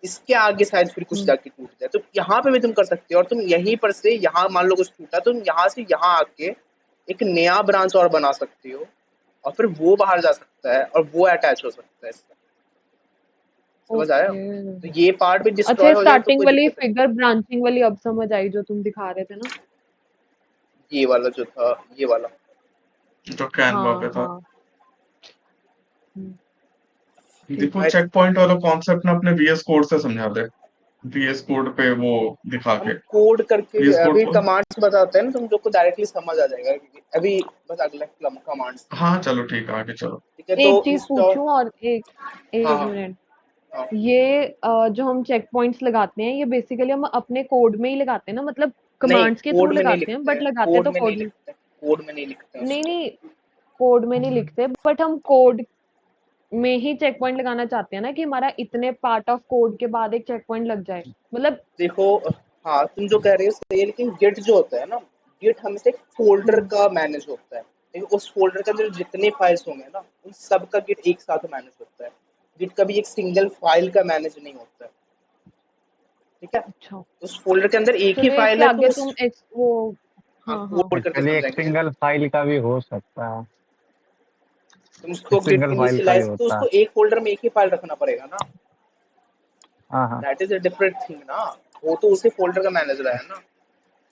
इसके आगे शायद फिर कुछ जाके टूट जाए, तो यहाँ पे भी तुम कर सकते हो। और तुम यहीं पर से यहाँ मान लो कुछ टूटा, तुम यहाँ से यहाँ आके एक नया ब्रांच और बना सकते हो, और फिर वो बाहर जा सकता है और वो अटैच हो सकता है इससे। समझ आया? ओके। तो ये पार्ट भी अच्छा, डिस्ट्रॉय हो जाए तो स्टार्टिंग कोई वाली दिक्कत नहीं। फिगर ब्रांचिंग वाली अब समझ आई जो तुम दिखा रहे थे ना। ये वाला जो था, ये वाला जो कैनवा पे हाँ था। हाँ। ठीक देखो है। भाई, चेक पॉइंट वाला कॉन्सेप्ट ना अपने VS कोड से समझा दे, VS कोड पे वो दिखा हम के। कोड करके VS कोड अभी को कमांड्स बताते हैं ना, तुम लोग को डायरेक्टली समझ आ जाएगा, क्योंकि अभी बस अगला कमांड्स। हाँ चलो ठीक है, आगे चलो। ठीक है, एक तो चीज इंस्टॉल। पूछूं और एक हाँ एक हाँ मिनट। हाँ। ये जो हम चेक पॉइंट्स लगाते हैं ये बेसिकली हम अपने कोड में ही लगाते हैं ना, मतलब नहीं, कमांड्स के थ्रू कोड में नहीं लगाते हैं, लिखते बट हैं, लगाते कोड तो में नहीं कोड में। लिखते, कोड में नहीं लिखते हैं नहीं उसको। नहीं, कोड में नहीं लिखते, बट हम कोड में ही चेक पॉइंट लगाना चाहते हैं ना कि हमारा इतने पार्ट ऑफ कोड के बाद एक चेक पॉइंट लग जाए, मतलब। देखो, हाँ तुम जो कह रहे हो सही है, लेकिन गिट जो होता है ना, गिट हमेशा एक फोल्डर हम्म, का मैनेज होता है। लेकिन उस फोल्डर के अंदर जितने फाइल्स होंगे ना, उन सब का गिट एक साथ मैनेज होता है। गिट कभी एक सिंगल फाइल का मैनेज नहीं होता है। ठीक है, अच्छा। उस फोल्डर के अंदर एक ही चलो फाइल इसके है, तो आगे उस। तुम वो। हाँ, हाँ हाँ। कोड करके एक्चुअली एक समझाएंगे। सिंगल फाइल का भी हो सकता है, तुम उसको गिट सिंगल फाइल का भी इनिशियलाइज तो होता उसको है। एक फोल्डर में एक ही फाइल रखना पड़ेगा ना। हाँ हाँ। That is a different thing ना। वो तो उसी फोल्डर का मैनेजर है ना।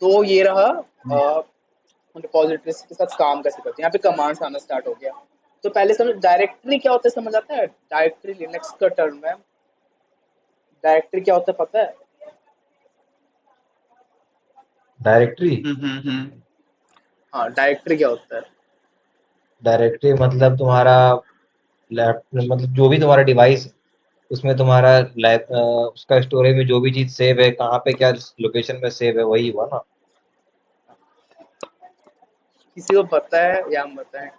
तो ये रहा रिपोजिटरीज के साथ काम कैसे करते हैं। यहाँ पे कमांड्स आना स्टार्ट हो गया। तो पहले समझ डायरेक्टरी क्या होता है, समझ आता है? डायरेक्टरी लिनक्स का टर्म है। डायरेक्टरी क्या होता है पता है? डायरेक्टरी। हम्म। हाँ, डायरेक्टरी क्या होता है? डायरेक्टरी मतलब तुम्हारा मतलब जो भी तुम्हारा डिवाइस है उसमें तुम्हारा उसका स्टोरेज में जो भी चीज सेव है, कहाँ पे क्या लोकेशन में सेव है, वही हुआ ना। किसी को पता है या हम बताएं?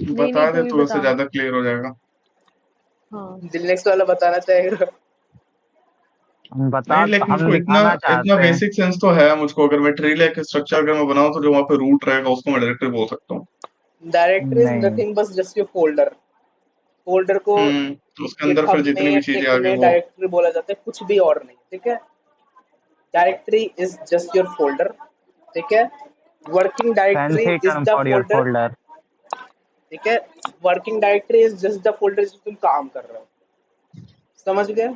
नहीं बता नहीं, दे तू ही तो वैसे बता। ज्यादा क्लियर हो जाएगा। हाँ। लिनक्स वाला बताना चाहेगा? हम नहीं बता, लाइक हम मुझको इतना दिखाना इतना चाहते हैं। बेसिक सेंस तो है मुझको। अगर मैं ट्री लाइक स्ट्रक्चर अगर मैं बनाऊं तो जो वहाँ पे रूट रहेगा उसको मैं डायरेक्टरी बोल सकता हूँ। डायरेक्टरी इज नहीं, नथिंग बस जस्ट योर फोल्डर। फोल्डर को तो उसके अंदर फिर गिटहब जितनी भी में, चीजें गिट आ गई में वो। डायरेक्टरी बोला जाता है, कुछ भी और नहीं। ठीक है, directory is just your folder. ठीक है, working directory fancy is term the for your folder. Folder. ठीक है, working directory is just the folder जिसमें तुम काम कर रहे हो। समझ गए?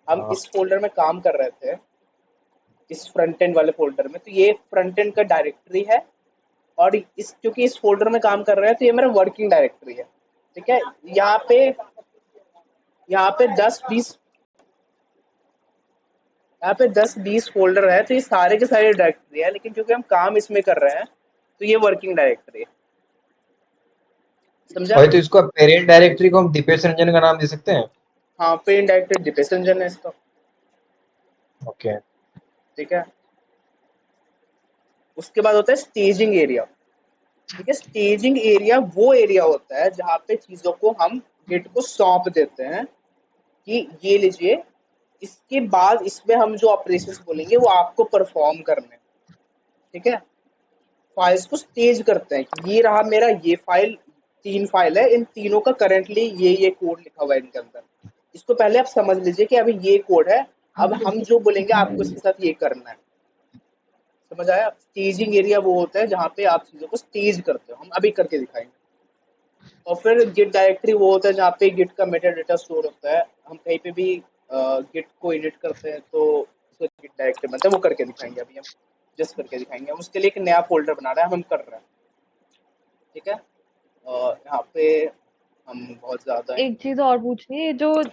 हम हाँ। इस फोल्डर में काम कर रहे थे, इस फ्रंट एंड वाले फोल्डर में, तो ये फ्रंट एंड का डायरेक्टरी है। और इस क्योंकि इस फोल्डर में काम कर रहे हैं, तो ये मेरा वर्किंग डायरेक्टरी है। ठीक है, यहाँ पे यहाँ पे 10-20 यहाँ पे 10-20 फोल्डर है, तो ये सारे के सारे डायरेक्टरी है, लेकिन क्योंकि हम काम इसमें कर रहे हैं, तो ये वर्किंग डायरेक्टरी है। समझा? भाई तो इसको पेरेंट डायरेक्टरी को हम दीपेश रंजन का नाम दे सकते हैं। हाँ, पेन डायरेक्टरी डिपेंडेंट इंजन है इसका। ओके। ठीक है, उसके बाद होता है स्टेजिंग एरिया। ठीक है, स्टेजिंग एरिया वो एरिया होता है जहाँ पे चीजों को हम गिट को सौंप देते हैं कि ये लीजिए, इसके बाद इसमें हम जो ऑपरेशंस बोलेंगे वो आपको परफॉर्म करने हैं। ठीक है, फाइल्स को स्टेज करते हैं कि ये रहा मेरा, ये फाइल, 3 फाइल है, इन तीनों का करंटली ये कोड लिखा हुआ है इनके अंदर। इसको पहले आप समझ लीजिए कि अभी ये कोड है, अब हम जो बोलेंगे आपको इसके साथ ये करना है। समझ आया? स्टेजिंग एरिया वो होता है जहाँ पे आप चीजों को स्टेज करते हो। हम अभी करके दिखाएंगे। और फिर गिट डायरेक्टरी वो होता है जहाँ पे गिट का मेटा डेटा स्टोर होता है। हम कहीं पे भी गिट को एडिट करते हैं तो उसको गिट डायरेक्टरी बनता है, वो करके दिखाएंगे। अभी हम जस्ट करके दिखाएंगे। हम उसके लिए एक नया फोल्डर बना रहे हैं, हम कर रहे हैं। ठीक है, यहाँ पे हम बहुत ज्यादा हैं। एक चीज और पूछनी है, जो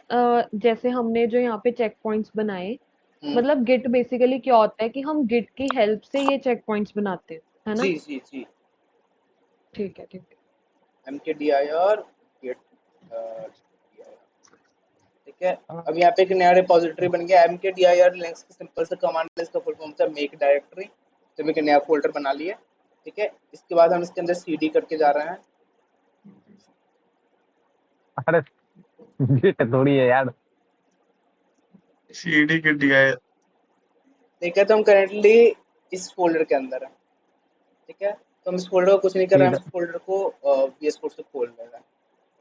जैसे हमने जो यहाँ पे चेक पॉइंट्स बनाए, हम्म, मतलब गिट बेसिकली क्या होता है कि हम गिट की हेल्प से ये चेक पॉइंट्स बनाते हैं, है ना। जी जी जी। ठीक है ठीक है। mkdir git ठीक है। अब यहाँ पे एक नया रिपोजिटरी बन गया mkdir लिनक्स की सिंपल से कमांड है। इसका फुल फॉर्म होता है मेक डायरेक्टरी। तो हम एक नया फोल्डर बना लिए। ठीक है, इसके बाद हम इसके अंदर cd करके जा रहे हैं। अरे ये थोड़ी है यार। CD के DI। ठीक है, तो हम करेंटली इस फोल्डर के अंदर है। ठीक है, तो हम इस फोल्डर को कुछ नहीं कर रहे हैं, हम इस फोल्डर को VS कोड से खोल रहे हैं।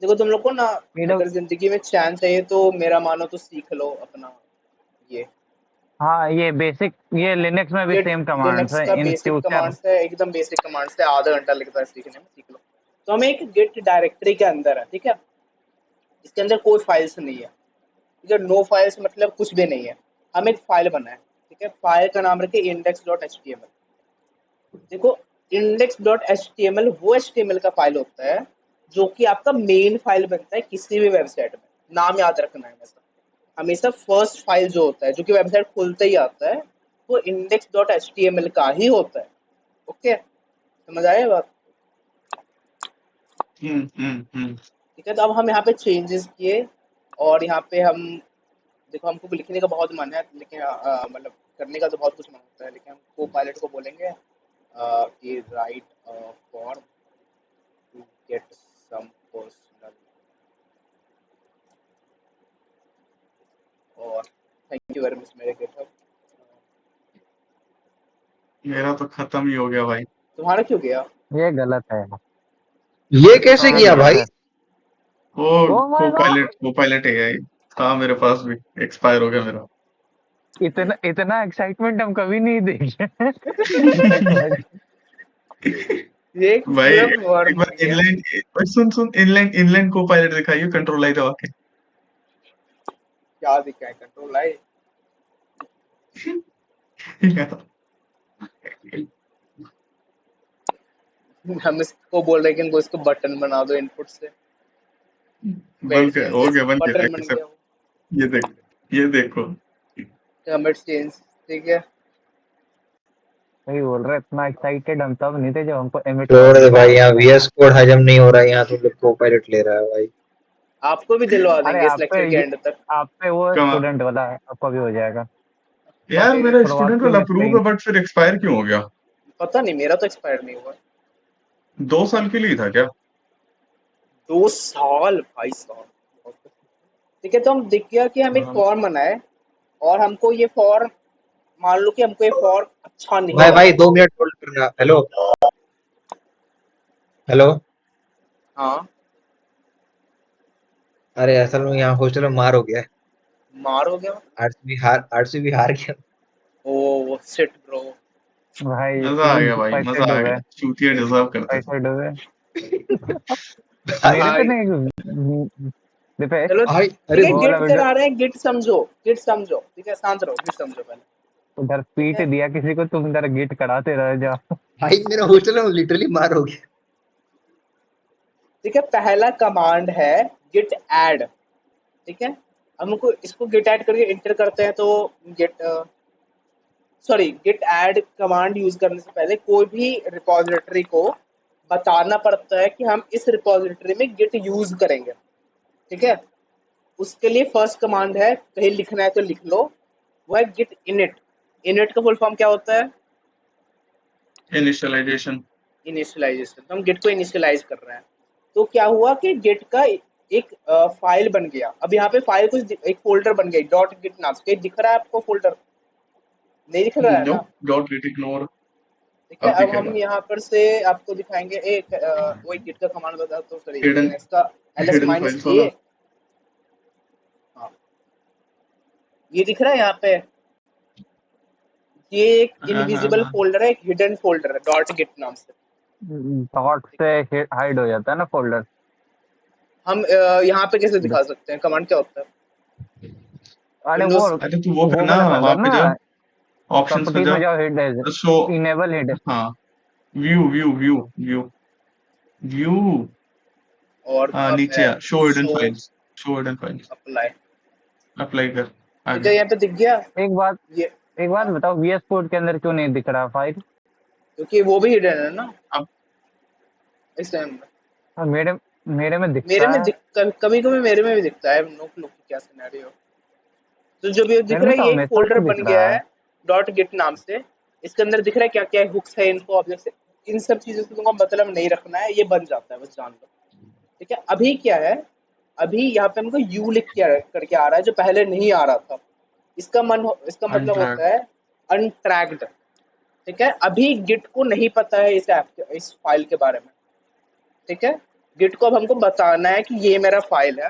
देखो तुम लोग को ना PW अगर जिंदगी में चैन चाहिए तो मेरा मानो तो सीख लो अपना ये हाँ, ये बेसिक, ये लिनक्स में भी ये सेम कमांड्स लिनक्स है, का इन बेसिक फ्यूचर। कमांड्स है, एकदम बेसिक कमांड्स है, आधा घंटा लगता है सीखने में, सीख लो। तो हम एक गिट डायरेक्टरी के अंदर है, ठीक है, इसके अंदर कोई फाइल्स नहीं है, ठीक है, नो फाइल्स मतलब कुछ भी नहीं है। हम एक फाइल बनाए, ठीक है, फाइल का नाम रखे index.html। देखो index.html वो HTML का फाइल होता है जो कि आपका मेन फाइल बनता है किसी भी वेबसाइट में। नाम याद रखना है हमेशा, हमेशा फर्स्ट फाइल जो होता है जो कि वेबसाइट खुलते ही आता है वो index.html का ही होता है। ओके, समझ आया बात? ठीक है, तो अब हम यहाँ पे चेंजेस किए और यहाँ पे हम देखो हमको लिखने का बहुत मन है, लेकिन मतलब करने का तो बहुत कुछ मन होता है, लेकिन हम को पायलट को बोलेंगे कि write form to get some personal और थैंक यू वेरी मच मेरे गिटहब। मेरा तो खत्म ही हो गया भाई। तुम्हारा क्यों गया? ये गलत है, ये कैसे ये किया गलत भाई? है। वो ओ माय गॉड, को पायलट एआई था मेरे पास भी, एक्सपायर हो गया मेरा। इतना इतना एक्साइटमेंट हम कभी नहीं देखे। ये एक भाई पूरा एक वर्म बार बन गया। इनलाइन, सुन इनलाइन इनलाइन को पायलट दिखाइए, कंट्रोल आई दबा के। क्या दिखा है? Control I? हम इसको बोल रहे हैं कि इनको इसको बटन बना दो इनपुट से। बन वेट के हो गया, बन गया बटन बन कैसे? गया वो। ये देख, ये देखो। कमेंट चेंज, ठीक है। वही बोल रहे, इतना एक्साइटेड हम तब नहीं थे जब हमको एमिट छोड़ वर्ड दे भाई, दिखाया यहाँ था। VS कोड हजम नहीं हो रहा है, यहाँ तुम लोग को पायलट ले रहा है भाई। आपको भी दिलवा अरे देंगे इस लेक्चर के एंड तक। आप पे वो कमा स्टूडेंट वाला है, आपका भी हो जाएगा। यार, मेरे मेरा शुरुआत स्टूडेंट की वाला नेक्स्ट अप्रूव लाइन। है, बट फिर एक्सपायर क्यों हो गया? पता नहीं, मेरा तो एक्सपायर नहीं हुआ। 2 साल के लिए था क्या? 2 साल भाई साहब। ठीक है, तो हम देख गया कि हम एक हाँ। फॉर्म बनाए और हमको ये फॉर्म, मान लो कि हमको ये फॉर्म अच्छा नहीं भाई लगा। 2 मिनट होल्ड करना। Hello hello. हाँ, अरे असल में यहाँ हॉस्टल में मार हो गया है। मार हो गया। आरसीबी हार गया। Oh shit bro. भाई मजा आ गया भाई, पैसे मजा आ डूबे, गया, चूतिया डिजर्व करते थे। पैसे डूबे। भाई मेरे पे भाई नहीं, दीपेश, चलो, भाई ठीक अरे है, वो वाला गिट वीडियो, करा रहे हैं, गिट समझो, गिट समझो, ठीक है, शांत रहो, गिट समझो पहले। उधर ठीक पीट है, दिया किसी को, तुम इधर गिट कराते रह जाओ। भाई मेरा हॉस्टल में लिटरली मार हो गया। ठीक है, पहला कमांड है गिट ऐड। ठीक है, हमको इसको गिट ऐड करके इंटर करते हैं तो git git add command use करने से पहले कोई भी रिपॉजिटरी को बताना पड़ता है कि हम इस रिपॉजिटरी में गिट यूज करेंगे। ठीक है, उसके लिए फर्स्ट कमांड है, कहीं लिखना है तो लिख लो, वो है गिट इनिट। इनिट का फुल फॉर्म क्या होता है? इनिशियलाइजेशन। इनिशियलाइजेशन। तो हम गिट को इनिशियलाइज कर रहे हैं। तो क्या हुआ कि गिट का एक फाइल बन गया। अब यहाँ पे फाइल कुछ एक फोल्डर बन गई डॉट गिट नाम से। दिख रहा है आपको फोल्डर? नहीं दिख रहा है नो, ना? Dot gate ignore. ठीक है, अब अब हम दिखेगा। यहाँ पर से आपको दिखाएंगे एक वही गिट का कमांड बता तो सॉरी हिडन, लिनक्स का ls हिडन माइनस फाइल्स ए। वाला। हाँ, ये दिख रहा है यहाँ पे, ये एक हाँ हाँ इनविजिबल हाँ। फोल्डर है, एक हिडन फोल्डर है डॉट गिट नाम से। डॉट ठीक से है, हाइड हो जाता है ना फोल्डर। हम यहाँ पे कैसे दिखा सकते हैं? कमांड क्या होता है? अरे विंडोज। अरे तू वो वो करना, वाला वहां फोल्डर पे ना, जा, ऑप्शंस में प्रॉपर्टीज जा, में जाओ, हिड, शो। Enable hide. हाँ, view view view view view. और हाँ, अब नीचे है आ, show hidden show files, show hidden files. Apply. Apply कर, आ ठीक गया। है, यहाँ पे दिख गया एक बात ये। एक बात हाँ, बताओ, VS कोड के अंदर क्यों नहीं दिख रहा फाइल? क्योंकि वो भी हिडन है ना अब इस टाइम में। और मेरे में मेरे दिखता में है। दिख कभी कभी मेरे में भी दिखता है, नो क्लू क्या सिनेरियो। तो जो भी दिख मेरे रहा में है तो ये एक हमेशा फोल्डर से दिख बन गया रहा है है। डॉट गिट नाम से। इसके अंदर दिख रहा है क्या क्या हुक्स है, इनको ऑब्जेक्ट से, इन सब चीजों से तुमको मतलब नहीं रखना है, ये बन जाता है, बस जान लो। ठीक है, अभी क्या है, अभी यहाँ पे हमको यू लिख के करके आ रहा है जो पहले नहीं आ रहा था। इसका मतलब अनट्रैक। होता है अनट्रैक्ड। ठीक है, अभी गिट को नहीं पता है इस ऐप के, इस फाइल के बारे में। ठीक है, गिट को अब हमको बताना है कि ये मेरा फाइल है,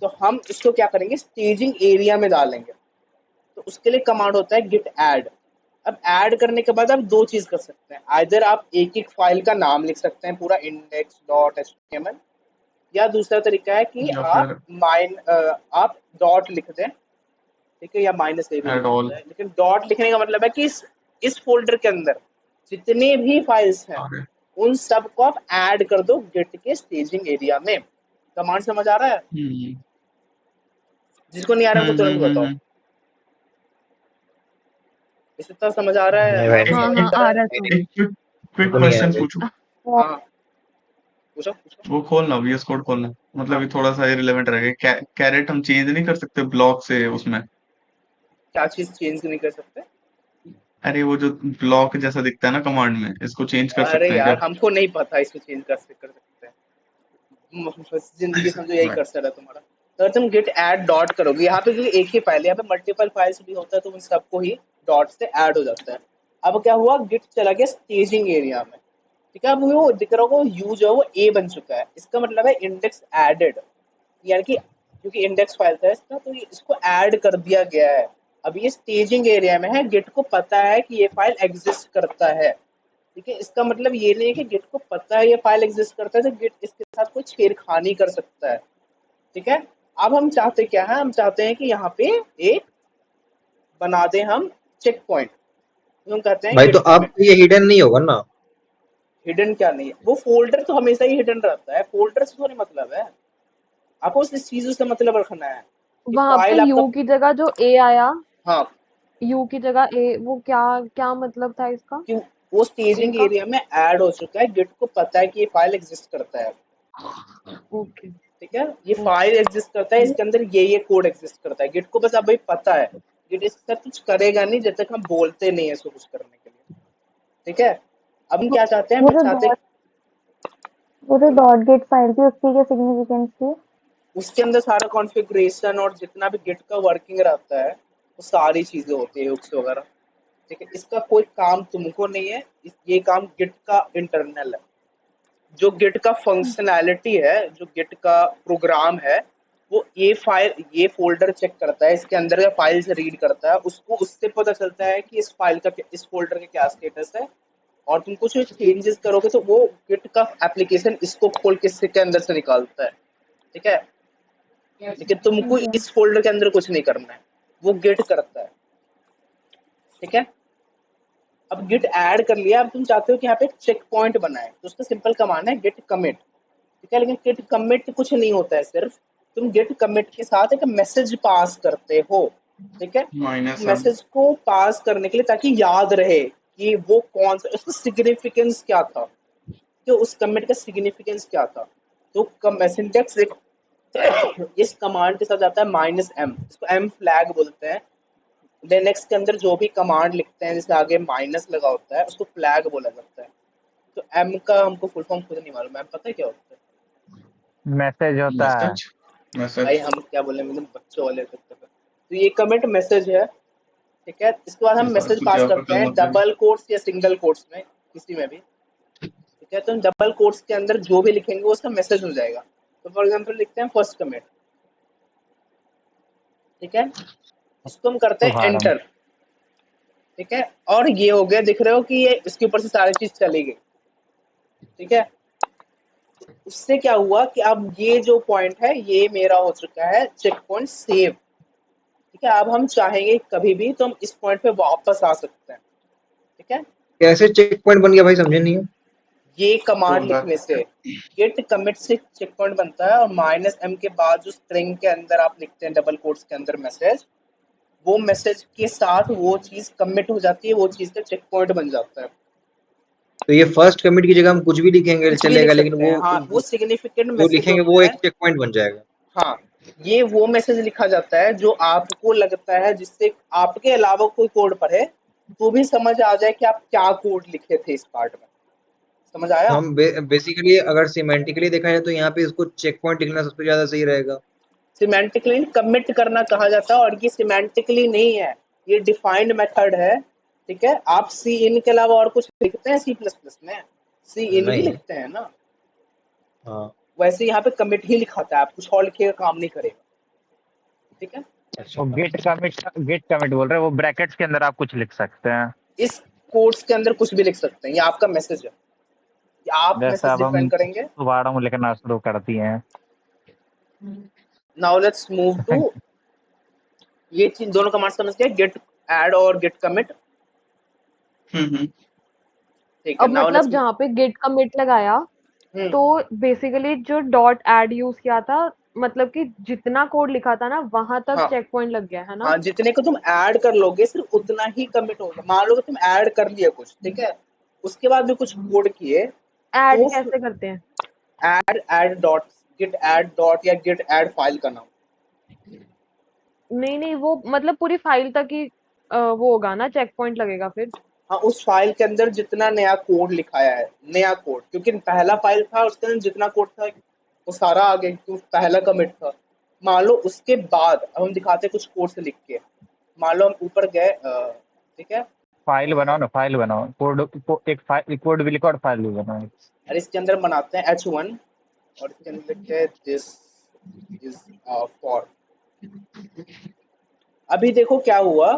तो हम इसको क्या करेंगे, स्टेजिंग एरिया में डालेंगे। तो उसके लिए कमांड होता है गिट ऐड। अब ऐड करने के बाद आप दो चीज कर सकते हैं, आइदर आप एक एक फाइल का नाम लिख सकते हैं पूरा index.html, या दूसरा तरीका है कि या आप फिर आप डॉट लिख दें, ठीक है, या माइनस ए भी लिख एट ऑल। सकते हैं। लेकिन डॉट लिखने का मतलब है कि इस फोल्डर के अंदर जितने भी फाइल्स हैं ओके। उन सब को आप ऐड कर दो गिट के स्टेजिंग एरिया में। कमांड समझ आ रहा है? हम्म जिसको नहीं आ रहा हमको तुरंत बताओ। हम्म। इस तक समझ आ रहा है? नहीं भाई, आपको हाँ समझ हाँ आ रहा आ है? रहा है नहीं समझ। नहीं, एक क्विक क्विक हमको नहीं आया क्वेश्चन भाई। पूछूं? हाँ, पूछो पूछो। वो खोलना, VS कोड खोलना, मतलब हाँ, ये थोड़ा सा इरेलेवेंट रहेगा। कैरेट हम चेंज नहीं कर सकते ब्लॉक से उसमें? क्या चीज चेंज नहीं कर सकते? अरे वो जो ब्लॉक जैसा दिखता है ना कमांड में, इसको चेंज कर अरे सकते हैं यार क्या? हमको नहीं पता इसको चेंज कर सकते हैं। बस जिंदगी समझो यही Right. कर्सर है तुम्हारा। तो अगर तुम गिट ऐड डॉट करोगे यहाँ पे, क्योंकि एक ही फाइल है, यहाँ पे मल्टीपल फाइल्स भी होता है, तो उन सबको ही डॉट से ऐड हो जाता है। अब क्या हुआ, गिट चला गया स्टेजिंग एरिया में, ठीक है। अब वो दिख रहा होगा यू जो है वो ए बन चुका है, इसका मतलब है इंडेक्स एडेड, यानी कि क्योंकि इंडेक्स फाइल था इसका, तो इसको ऐड कर दिया गया है। अब ये स्टेजिंग एरिया में है, गिट को पता है कि ये फाइल एग्जिस्ट करता है, ठीक है। इसका मतलब ये नहीं है कि गिट को पता है ये फाइल एग्जिस्ट करता है तो गिट इसके साथ कोई छेड़खानी कर सकता है, ठीक है। अब हम चाहते क्या है, हम चाहते हैं कि यहाँ पे एक बना दें हम चेक पॉइंट, हम कहते हैं भाई तो गिट अब कमिट। ये हिडन नहीं होगा ना? हिडन क्या नहीं है, वो फोल्डर तो हमेशा ही हिडन रहता है, फोल्डर से थोड़ी मतलब है, आपको उस चीजों से मतलब रखना है कि वहां पे फाइल आपका। यू की जगह जो ए आया, हाँ, यू की जगह ए, वो क्या क्या मतलब था इसका, कि वो ए स्टेजिंग का? एरिया में ऐड हो चुका है, गिट को पता है कि ये फाइल एग्जिस्ट करता है, ओके ठीक है। ये ओके। फाइल एग्जिस्ट करता है, इसके अंदर ये कोड एग्जिस्ट करता है, गिट को बस अभी पता है। गिट इसके साथ कुछ करेगा नहीं जब तक हम बोलते नहीं है इसको कुछ करने के लिए, ठीक है। अब हम क्या चाहते हैं, वो हम जो चाहते हैं डॉट वो जो डॉट गेट फाइल थी उसकी क्या सिग्निफिकेंस थी? उसके अंदर सारा कॉन्फ़िगरेशन और जितना भी गिट का वर्किंग रहता है वो सारी चीजें होती है, हुक्स वगैरह, ठीक है। इसका कोई काम तुमको नहीं है, ये काम गिट का इंटरनल है। जो गिट का फंक्शनैलिटी है, जो गिट का प्रोग्राम है, वो ये फोल्डर चेक करता है, इसके अंदर का फाइल से रीड करता है, उसको उससे पता चलता है कि इस फोल्डर का क्या स्टेटस है। और तुम कुछ चेंजेस करोगे तो वो गिट का एप्लीकेशन इसको खोल के इसके अंदर से निकालता है, ठीक है। लेकिन तुमको ओके। इस फोल्डर के अंदर कुछ नहीं करना है, वो गिट करता है, ठीक है। अब गिट ऐड कर लिया, अब तुम चाहते हो कि यहाँ पे एक चेक पॉइंट बनाए, तो उसका सिंपल कमांड है गिट कमिट, ठीक है। लेकिन गिट कमिट कुछ नहीं होता है, सिर्फ तुम गिट कमिट के साथ एक मैसेज पास करते हो, ठीक है। -m। मैसेज को पास करने के लिए, ताकि याद रहे कि वो कौन सा, उसका सिग्निफिकेंस क्या था, तो उस कमिट का सिग्निफिकेंस क्या था। तो सिंटेक्स एक इस कमांड के साथ आता है -m, इसको m फ्लैग बोलते हैं। लिनक्स के अंदर जो भी कमांड लिखते हैं जिसके आगे माइनस लगा होता है उसको फ्लैग बोला जाता है। तो m का हमको फुल फॉर्म खुद नहीं मालूम, m पता है क्या होता है? मैसेज होता है। मैसेज भाई मैसेज। हम क्या बोले, एकदम बच्चों वाले तरीके पे। तो ये कमेंट मैसेज है, ठीक है। इसके बाद हम मैसेज तो पास क्या करते पता हैं होता है? डबल कोट्स या सिंगल कोट्स में, किसी में भी, ठीक है। तो हम डबल कोट्स के अंदर जो भी लिखेंगे वो उसका मैसेज हो जाएगा। तो फॉर एग्जांपल लिखते हैं फर्स्ट कमेंट, ठीक है। इसको हम करते हैं शुभारंभ। एंटर, ठीक है। और ये हो गया, दिख रहे हो कि ये इसके ऊपर से सारी चीज चली गई, ठीक है। उससे क्या हुआ कि अब ये जो पॉइंट है ये मेरा हो चुका है चेक पॉइंट सेव, ठीक है। अब हम चाहेंगे कभी भी तो हम इस पॉइंट पे वापस आ सकते हैं, ठीक है। कैसे चेक पॉइंट बन गया भाई, समझे नहीं है। ये कमांड रोल लिखने बैक। से गेट कमिट से चेक पॉइंट बनता है, और -m के बाद जो स्ट्रिंग के अंदर आप लिखते हैं डबल कोट्स के अंदर मैसेज, वो मैसेज के साथ वो चीज कमिट हो जाती है, वो चीज का चेक पॉइंट बन जाता है। तो ये फर्स्ट कमिट की जगह हम कुछ भी लिखेंगे कुछ भी लिख चलेगा, लेकिन सकते हैं, हाँ, वो सिग्निफिकेंट वो मैसेज लिखेंगे वो होता है। एक चेक पॉइंट बन जाएगा। हाँ, ये वो मैसेज लिखा जाता है जो आपको लगता है, जिससे आपके अलावा कोई कोड पढ़े तो भी समझ आ जाए कि आप क्या कोड लिखे थे इस पार्ट में। समझ तो आया? हम बेसिकली अगर सिमेंटिकली देखा जाए तो यहाँ पे इसको चेक पॉइंट लिखना सबसे ज्यादा सही रहेगा। सिमेंटिकली कमिट करना कहा जाता है, और ये सिमेंटिकली नहीं है, ये डिफाइंड मेथड है, ठीक है। आप सी इन के अलावा और कुछ लिखते हैं C++ में? सी इन भी नहीं। लिखते हैं ना, हाँ वैसे यहाँ पे कमिट ही लिखाता है, आप कुछ और लिखिएगा काम नहीं करेगा, ठीक है। वो गेट कमिट बोल रहे हैं, वो ब्रैकेट्स के अंदर आप कुछ लिख सकते हैं। इस कोड्स के अंदर कुछ भी लिख सकते हैं, ये आपका मैसेज है, ये आप जैसे मैसेज अब डिफाइन हम करेंगे। सुबाड़ों में लिखना शुरू कर दिए हैं। नाउ लेट्स मूव टू, ये चीज दोनों कमांड समझ गए, गेट ऐड और गेट कमिट, हम्म। ठीक है। अब नाउ मतलब लेट्स, जहाँ पे गेट कमिट लगाया तो बेसिकली जो डॉट ऐड यूज किया था, मतलब कि जितना कोड लिखा था ना वहां तक हाँ चेक पॉइंट लग गया है ना। हाँ, जितने को तुम ऐड कर लोगे सिर्फ उतना ही कमिट होगा। मान लो कि तुम ऐड कर लिया कुछ, ठीक है, उसके बाद भी कुछ कोड किए, ऐड तो कैसे करते हैं? Add dot, git add dot या गेट ऐड फाइल का नाम। नहीं नहीं, वो मतलब पूरी फाइल तक ही वो होगा ना, चेक पॉइंट लगेगा फिर। हाँ, उस फाइल के अंदर जितना नया कोड लिखाया है, नया कोड, क्योंकि पहला फाइल था उसके अंदर जितना कोड था वो सारा आ गया, क्योंकि पहला कमिट था। मान लो उसके बाद अब हम दिखाते हैं कुछ कोड से लिख के, मान लो हम ऊपर गए, ठीक है, फाइल बनाओ ना, फाइल बनाओ, एक फाइल, कोड भी लिखो और फाइल भी बनाओ। और इसके अंदर बनाते हैं h1 और इसके अंदर लिखते हैं दिस इज फॉर। अभी देखो क्या हुआ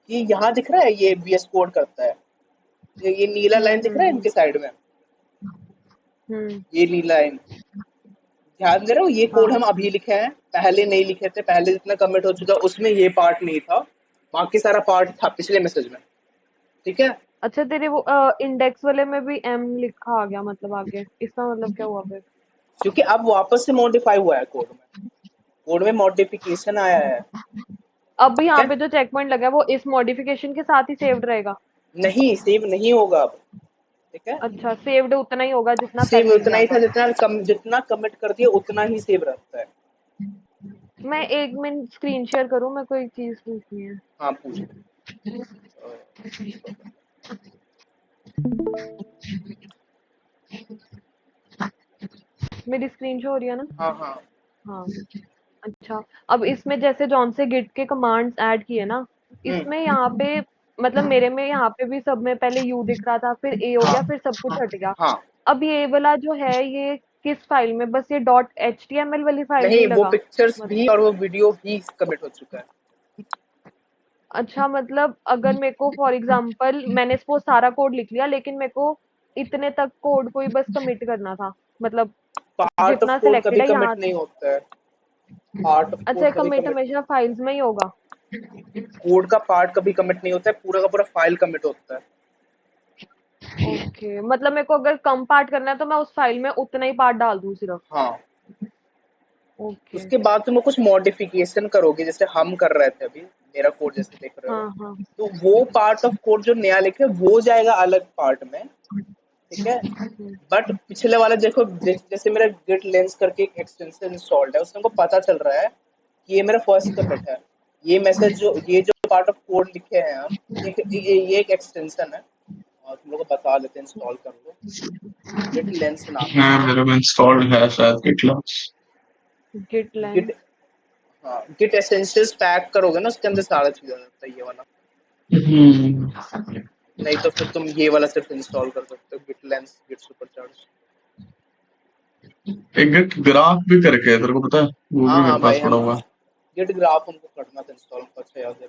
कि यहाँ दिख रहा है ये VS कोड करता है, ये नीला लाइन दिख रहा है हम्म। इनके साइड में, हम्म। ये नीला लाइन, ध्यान दे रहे हो, ये कोड हाँ। हम अभी लिखे हैं, पहले नहीं लिखे थे। पहले जितना कमिट हो चुका उसमें ये पार्ट नहीं था, बाकी सारा पार्ट था पिछले मैसेज में, ठीक है। अच्छा, तेरे वो इंडेक्स वाले में भी एम लिखा आ गया मतलब आगे, इसका मतलब क्या हुआ फिर? क्योंकि अब वापस से मॉडिफाई हुआ है कोड में, कोड में मॉडिफिकेशन आया है, अब ठीक यहाँ है। पे जो चेक पॉइंट लगा है वो इस मॉडिफिकेशन के साथ ही सेव्ड रहेगा? नहीं, सेव नहीं होगा अब, ठीक है। अच्छा, सेव्ड उतना ही होगा जितना सेव पहले उतना किया ही था, था। जितना कमिट कर दिया उतना ही सेव रहता है। मैं 1 मिनट स्क्रीन शेयर करूँ, मेरे को एक चीज पूछनी है। हाँ, पूछ लो। मेरी स्क्रीन शो हो रही है ना? हाँ हाँ। हाँ। अच्छा, अब इसमें जैसे जॉन से गिट के कमांड्स ऐड किए ना, इसमें यहाँ पे मतलब मेरे में यहाँ पे भी सब में पहले यू दिख रहा था, फिर ए हो हाँ गया, फिर सब कुछ हट गया। हाँ, अब ये वाला जो है ये किस फाइल में, बस ये डॉट HTML वाली फाइल में नहीं ही वो लगा? पिक्चर्स मत, भी और वो वीडियो भी कमिट हो चुका है। अच्छा मतलब अगर मेरे को फॉर एग्जांपल मैंने इसको सारा कोड लिख लिया, लेकिन मेरे को इतने तक कोड को ही बस कमिट करना था, मतलब पार्ट ऑफ जितना कोड कभी सिलेक्टेड है कमिट यहाँ। नहीं होता है, पार्ट ऑफ अच्छा, कोड कभी कमिट कमिट, हमेशा फाइल्स में ही होगा? कोड का पार्ट कभी कमिट नहीं होता है, पूरा का पूरा फाइल कमिट होता है। ओके, मतलब मेरे को अगर कम पार्ट करना है तो मैं उस फाइल में उतना ही पार्ट डाल दूं सिर्फ? हाँ, ओके। उसके बाद तुम कुछ मॉडिफिकेशन करोगे, जैसे हम कर रहे थे अभी, मेरा कोड जैसे देख रहे हो, हाँ हाँ। तो वो पार्ट ऑफ कोड जो नया लिखे वो जाएगा अलग पार्ट में, ठीक है। बट पिछले वाला देखो, जैसे मेरा गिट लेंस करके एक एक्सटेंशन इंस्टॉल्ड है, उसमें हमको पता चल रहा है कि ये मेरा फर्स्ट कमिट है, ये मैसेज जो, ये जो पार्ट ऑफ कोड लिखे हैं हम, ये एक एक्सटेंशन है, और तुम लोग को बता देते हैं, इंस्टॉल कर लो, गिट लेंस नाम है हाँ, इसका। मेरे में इंस्टॉल्ड है शायद GitLab। Git lens. गिट, हाँ, गिट एसेंशियल्स पैक करोगे ना, उसके अंदर सारा चीज आ जाता है, ये वाला। हम्म। नहीं तो फिर तुम ये वाला सिर्फ इंस्टॉल कर सकते हो, गिट लेंस, गिट सुपरचार्ज। एक Git ग्राफ भी करके है, तेरे को पता है? वो हाँ भी मेरे हाँ भाई, पास पड़ा हम हुआ है। गिट ग्राफ हमको करना था इंस्टॉल, हमको अच्छा याद है,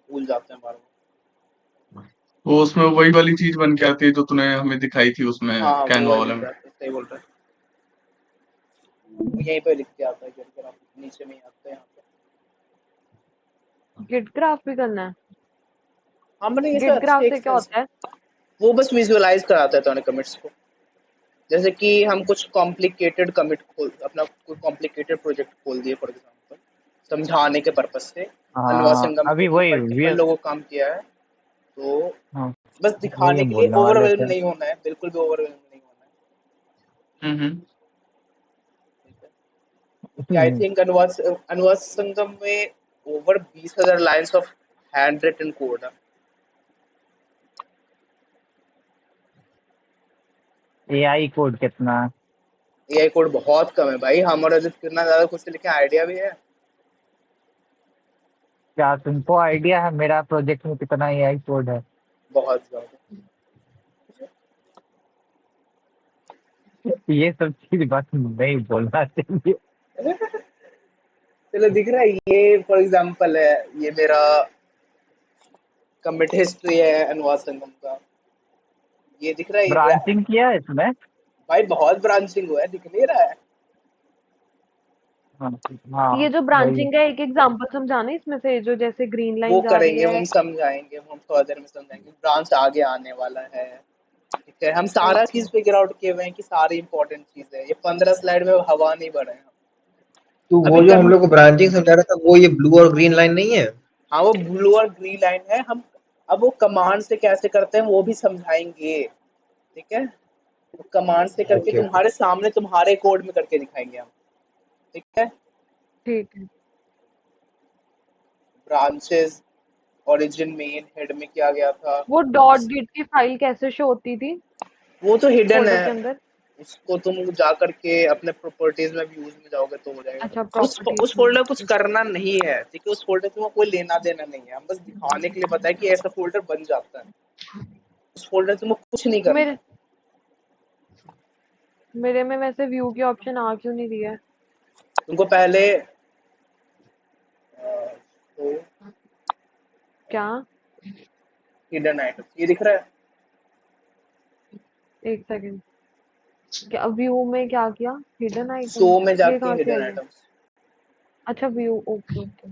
भूल जाते हैं बार बार। वो उसमें वही वाली चीज बन के आती है जो तूने हमें दिखाई थी उसमें, हाँ, वो कैनवा है, वाले लिख में। जाता है, सही बोल रहा है, वो यहीं पे लिख के आता है, गिट ग्राफ नीचे में ही आता है यहाँ पे। गिट ग्राफ भी करना है? हाँ, मतलब ये सब गिट अच्छे ग्राफ से क्या एक्सटेंशन, होता है? वो बस विजुअलाइज कराता है तुम्हारे कमिट्स को। जैसे कि हम कुछ कॉम्प्लिकेटेड कमिट खोल, अपना कोई कॉम्प्लिकेटेड प्रोजेक्ट खोल दिए फॉर एग्जांपल, समझाने के पर्पज से, अनवा हाँ, संगम पे अभी भी वही मल्टीपल लोगों को काम किया है, तो हाँ, बस वही दिखाने हम के लिए बोलने वाले ओवरवेल्म थे। नहीं होना है, बिल्कुल भी ओवरवेल्म नहीं होना है, हम्म। ठीक है। क्योंकि आई थिंक अनवा संगम में over 20,000 lines of hand written code है। AI कोड कितना? एआई कोड बहुत कम है भाई, हमारा जो कितना ज्यादा खुद से लिखे आइडिया भी है। क्या तुमको आइडिया है मेरा प्रोजेक्ट में कितना AI कोड है? बहुत ज्यादा। ये सब चीज बस नहीं बोलना चाहिए। चलो दिख रहा है, ये फॉर एग्जांपल है, ये मेरा कमिट हिस्ट्री है अनुवाद संगम का, ये दिख रहा है ये ब्रांचिंग किया है इसमें। भाई बहुत ब्रांचिंग हुआ है, दिख नहीं रहा है। हाँ ये हाँ, जो वही। ब्रांचिंग है एक एग्जांपल समझाना इसमें से, जो जैसे ग्रीन वो लाइन जा रही करेंगे, है। हम समझाएंगे, हम थोड़ा देर में समझाएंगे, ब्रांच आगे आने वाला है। ठीक है, हम सारा ओके। चीज फिगर आउट किए हुए हैं कि सारी इंपॉर्टेंट चीज है, ये 15 स्लाइड में हवा नहीं भरे हैं तो अभी वो जो हम कम। लोग को ब्रांचिंग समझा रहा था, वो ये ब्लू और ग्रीन लाइन नहीं है? हाँ वो ब्लू और ग्रीन लाइन है, हम अब वो कमांड से कैसे करते हैं वो भी समझाएंगे। ठीक है, कमांड से करके ओके ओके। तुम्हारे सामने तुम्हारे कोड में करके दिखाएंगे हम। ठीक है, ठीक है। ब्रांचेस, ओरिजिन, मेन, हेड में किया गया था। वो डॉट गिट की फाइल कैसे शो होती थी वो तो हिडन फोल्डर है, के अंदर? उसको तुम जा करके अपने प्रॉपर्टीज में व्यूज में जाओगे तो हो जाएगा। अच्छा, उस प्रॉपर्टीज में। फोल्डर कुछ करना नहीं है, ठीक है, उस फोल्डर से कोई लेना देना नहीं है, हम बस दिखाने के लिए बताया कि ऐसा फोल्डर बन जाता है। उस फोल्डर से तुमको कुछ नहीं करना मेरे है। मेरे में वैसे व्यू की ऑप्शन आ क्यों नहीं रही है? तुमको पहले तो क्या? हिडन आइटम ये दिख रहा है। एक सेकंड। क्या व्यू में क्या किया? Hidden item? शो में ये जाके कहाँ से हिडन आई है? आइटम्स, अच्छा, व्यू। Okay okay.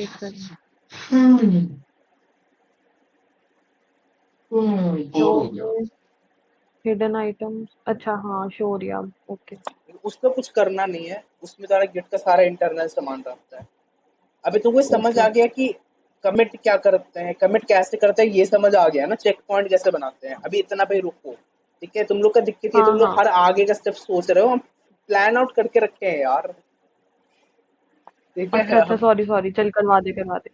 एक सेकंड। शो बोर हो गया। में हिडन आइटम्स। अच्छा हाँ, शो हो रही है अब। ओके। उसका कुछ करना नहीं है, उसमें सारा गिट का सारा इंटरनल सामान रहता है। अभी तुमको समझ ओके। आ गया कि कमिट क्या करते हैं, कमिट कैसे करते हैं, ये समझ आ गया ना, चेक पॉइंट कैसे बनाते हैं। अभी इतना पे रुको। ठीक है, तुम लोग का दिक्कत ये, हाँ तुम लोग हाँ। हर आगे का स्टेप सोच रहे हो, हम प्लान आउट करके रखे हैं यार। ठीक अच्छा है अच्छा, सॉरी सॉरी, चल करवा दे करवा दे।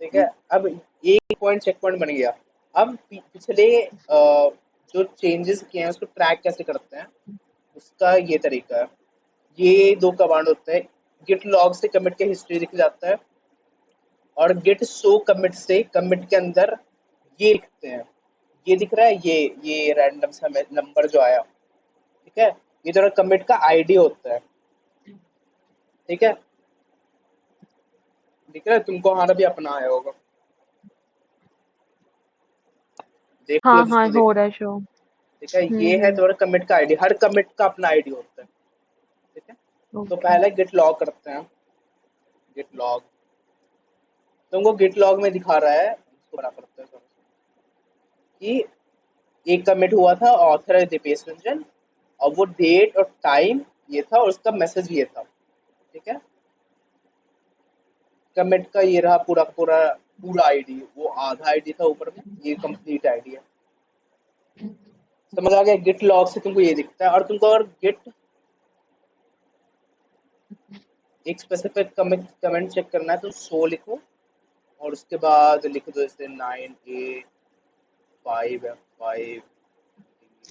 ठीक है, अब एक पॉइंट चेक पॉइंट बन गया। अब पिछले जो चेंजेस किए हैं उसको ट्रैक कैसे करते हैं, उसका ये तरीका है। ये दो कमांड होते हैं, गिट लॉग से कमिट की हिस्ट्री दिख जाता है, और गेट शो कमिट से कमिट के अंदर ये लिखते हैं। ये दिख रहा है, ये रैंडम सा नंबर जो आया। ठीक है, ये जो कमिट का आईडी होता है। ठीक है, दिख रहा है तुमको, हाँ भी अपना आया होगा, देख लो हाँ हाँ, जिसको हो देखना। रहा है शो। ठीक है, ये है तुम्हारा कमिट का आईडी, हर कमिट का अपना आईडी होता है। ठीक है, तो ओके। पहले गिट लॉग करते हैं। गिट लॉग तुमको गिट लॉग में दिखा रहा है, इसको बड़ा करते हैं थोड़ा सा, कि एक कमिट हुआ था, ऑथर है दीपेश रंजन, और वो डेट और टाइम ये था, और उसका मैसेज ये था। ठीक है, कमिट का ये रहा पूरा पूरा पूरा आईडी, वो आधा आईडी था ऊपर में, ये कंप्लीट आईडी है। समझ आ गया, गिट लॉग से तुमको ये दिखता है। और तुमको अगर गिट एक स्पेसिफिक कमेंट चेक करना है तो शो लिखो, और उसके बाद लिख दो जैसे 9A5F5।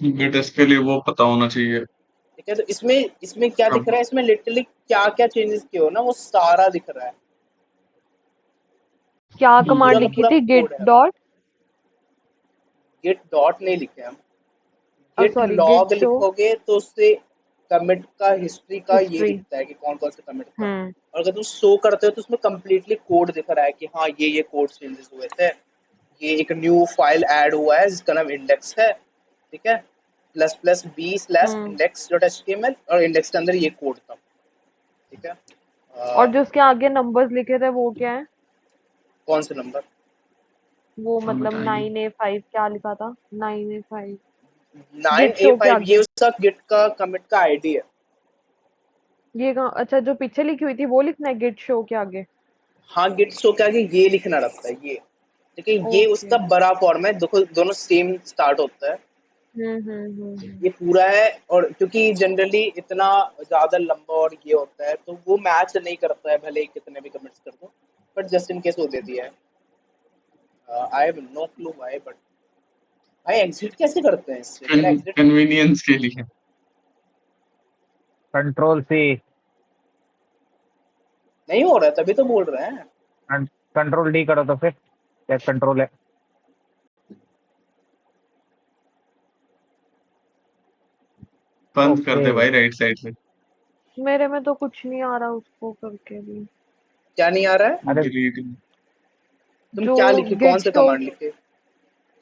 बट इसके लिए वो पता होना चाहिए। ठीक है, तो इसमें इसमें क्या दिख अब रहा है, इसमें लिटरली क्या क्या चेंजेस किए हो ना वो सारा दिख रहा है, क्या कमांड पूरा का लिखी पूरा थी? गिट कोड है। डॉट। गिट डॉट नहीं लिखे हम, git sorry, git log show लिखोगे तो उससे कमिट का हिस्ट्री का ये हिस्ट्री। दिखता है कि कौन कौन से कमिट था। हम्म। और अगर तुम शो करते हो तो उसमें कम्प्लीटली कोड दिख रहा है कि हाँ ये कोड चेंजेस हुए थे, ये एक न्यू फाइल ऐड हुआ है जिसका नाम इंडेक्स है। ठीक है, हम्म। ++b/index.html, और इंडेक्स के अंदर ये कोड था। ठीक है, और जो उसके आगे नंबर्स लिखे थे वो क्या है? कौन से नंबर? वो हम मतलब बताएंगे। 9A5 क्या लिखा था? 9A5। नाइन गिट ए शो के फाइव ये आगे। उसका गिट का कमिट का आईडी है। ये कहाँ? अच्छा, जो पीछे लिखी हुई थी वो लिखना है गिट शो के आगे? हाँ, गिट शो के आगे ये लिखना रहता है, ये। ठीक है, ये ओके। उसका बड़ा फॉर्म है, देखो दोनों सेम स्टार्ट होता है। हम्म। ये पूरा है, और क्योंकि जनरली इतना ज्यादा लंबा और ये होता है तो वो मैच नहीं करता है, भले ही कितने भी कमेंट्स कर दो, बट जस्ट इन केस वो दे दिया है। I have no clue why, but भाई एग्जिट कैसे करते हैं इससे, मेरा एग्जिट कन्वीनियंस के लिए। Control C। नहीं हो रहा है, तभी तो बोल रहे हैं। कंट्रोल D करो तो फिर क्या कंट्रोल है। बंद कर ओके दे भाई राइट साइड से। मेरे में तो कुछ नहीं आ रहा उसको करके भी। क्या नहीं आ रहा है? अरे डिलीट। तुम जो क्या लिखे, कौन गिट से शो, कमांड लिखे?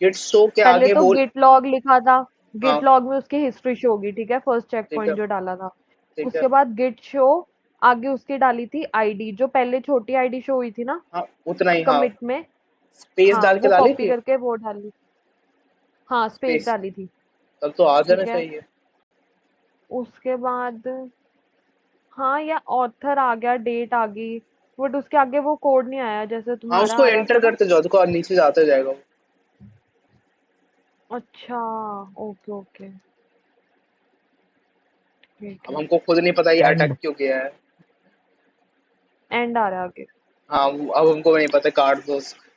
गिट शो के पहले आगे तो बोल। गिट लॉग लिखा था, गिट हाँ लॉग में उसकी हिस्ट्री शो होगी, ठीक है, फर्स्ट चेक ठीक है पॉइंट जो डाला था। ठीक है। उसके बाद गिट शो, आगे उसकी डाली थी आईडी, जो पहले छोटी आईडी शो हुई थी ना हाँ उतना ही, हाँ। कमिट में। स्पेस हाँ डाल के वो डाली कॉपी थी। करके वो डाली, हाँ स्पेस स्पेस, डाली थी। तब तो आ जाना ठीक है, चाहिए। उसके बाद हाँ या ऑथर आ गया, डेट आ गई, बट उसके आगे वो कोड नहीं आया जैसे हाँ तुम्हारा उसको आ रहा था एंटर ना। करते जाओ, देखो नीचे जाते जाएगा वो। अच्छा, ओके ओके, ठीक अब है। हमको खुद नहीं पता ये अटैक एंड क्यों किया है। एंड आ रहा है आगे। हाँ अब हमको नहीं पता, काट दो उसको।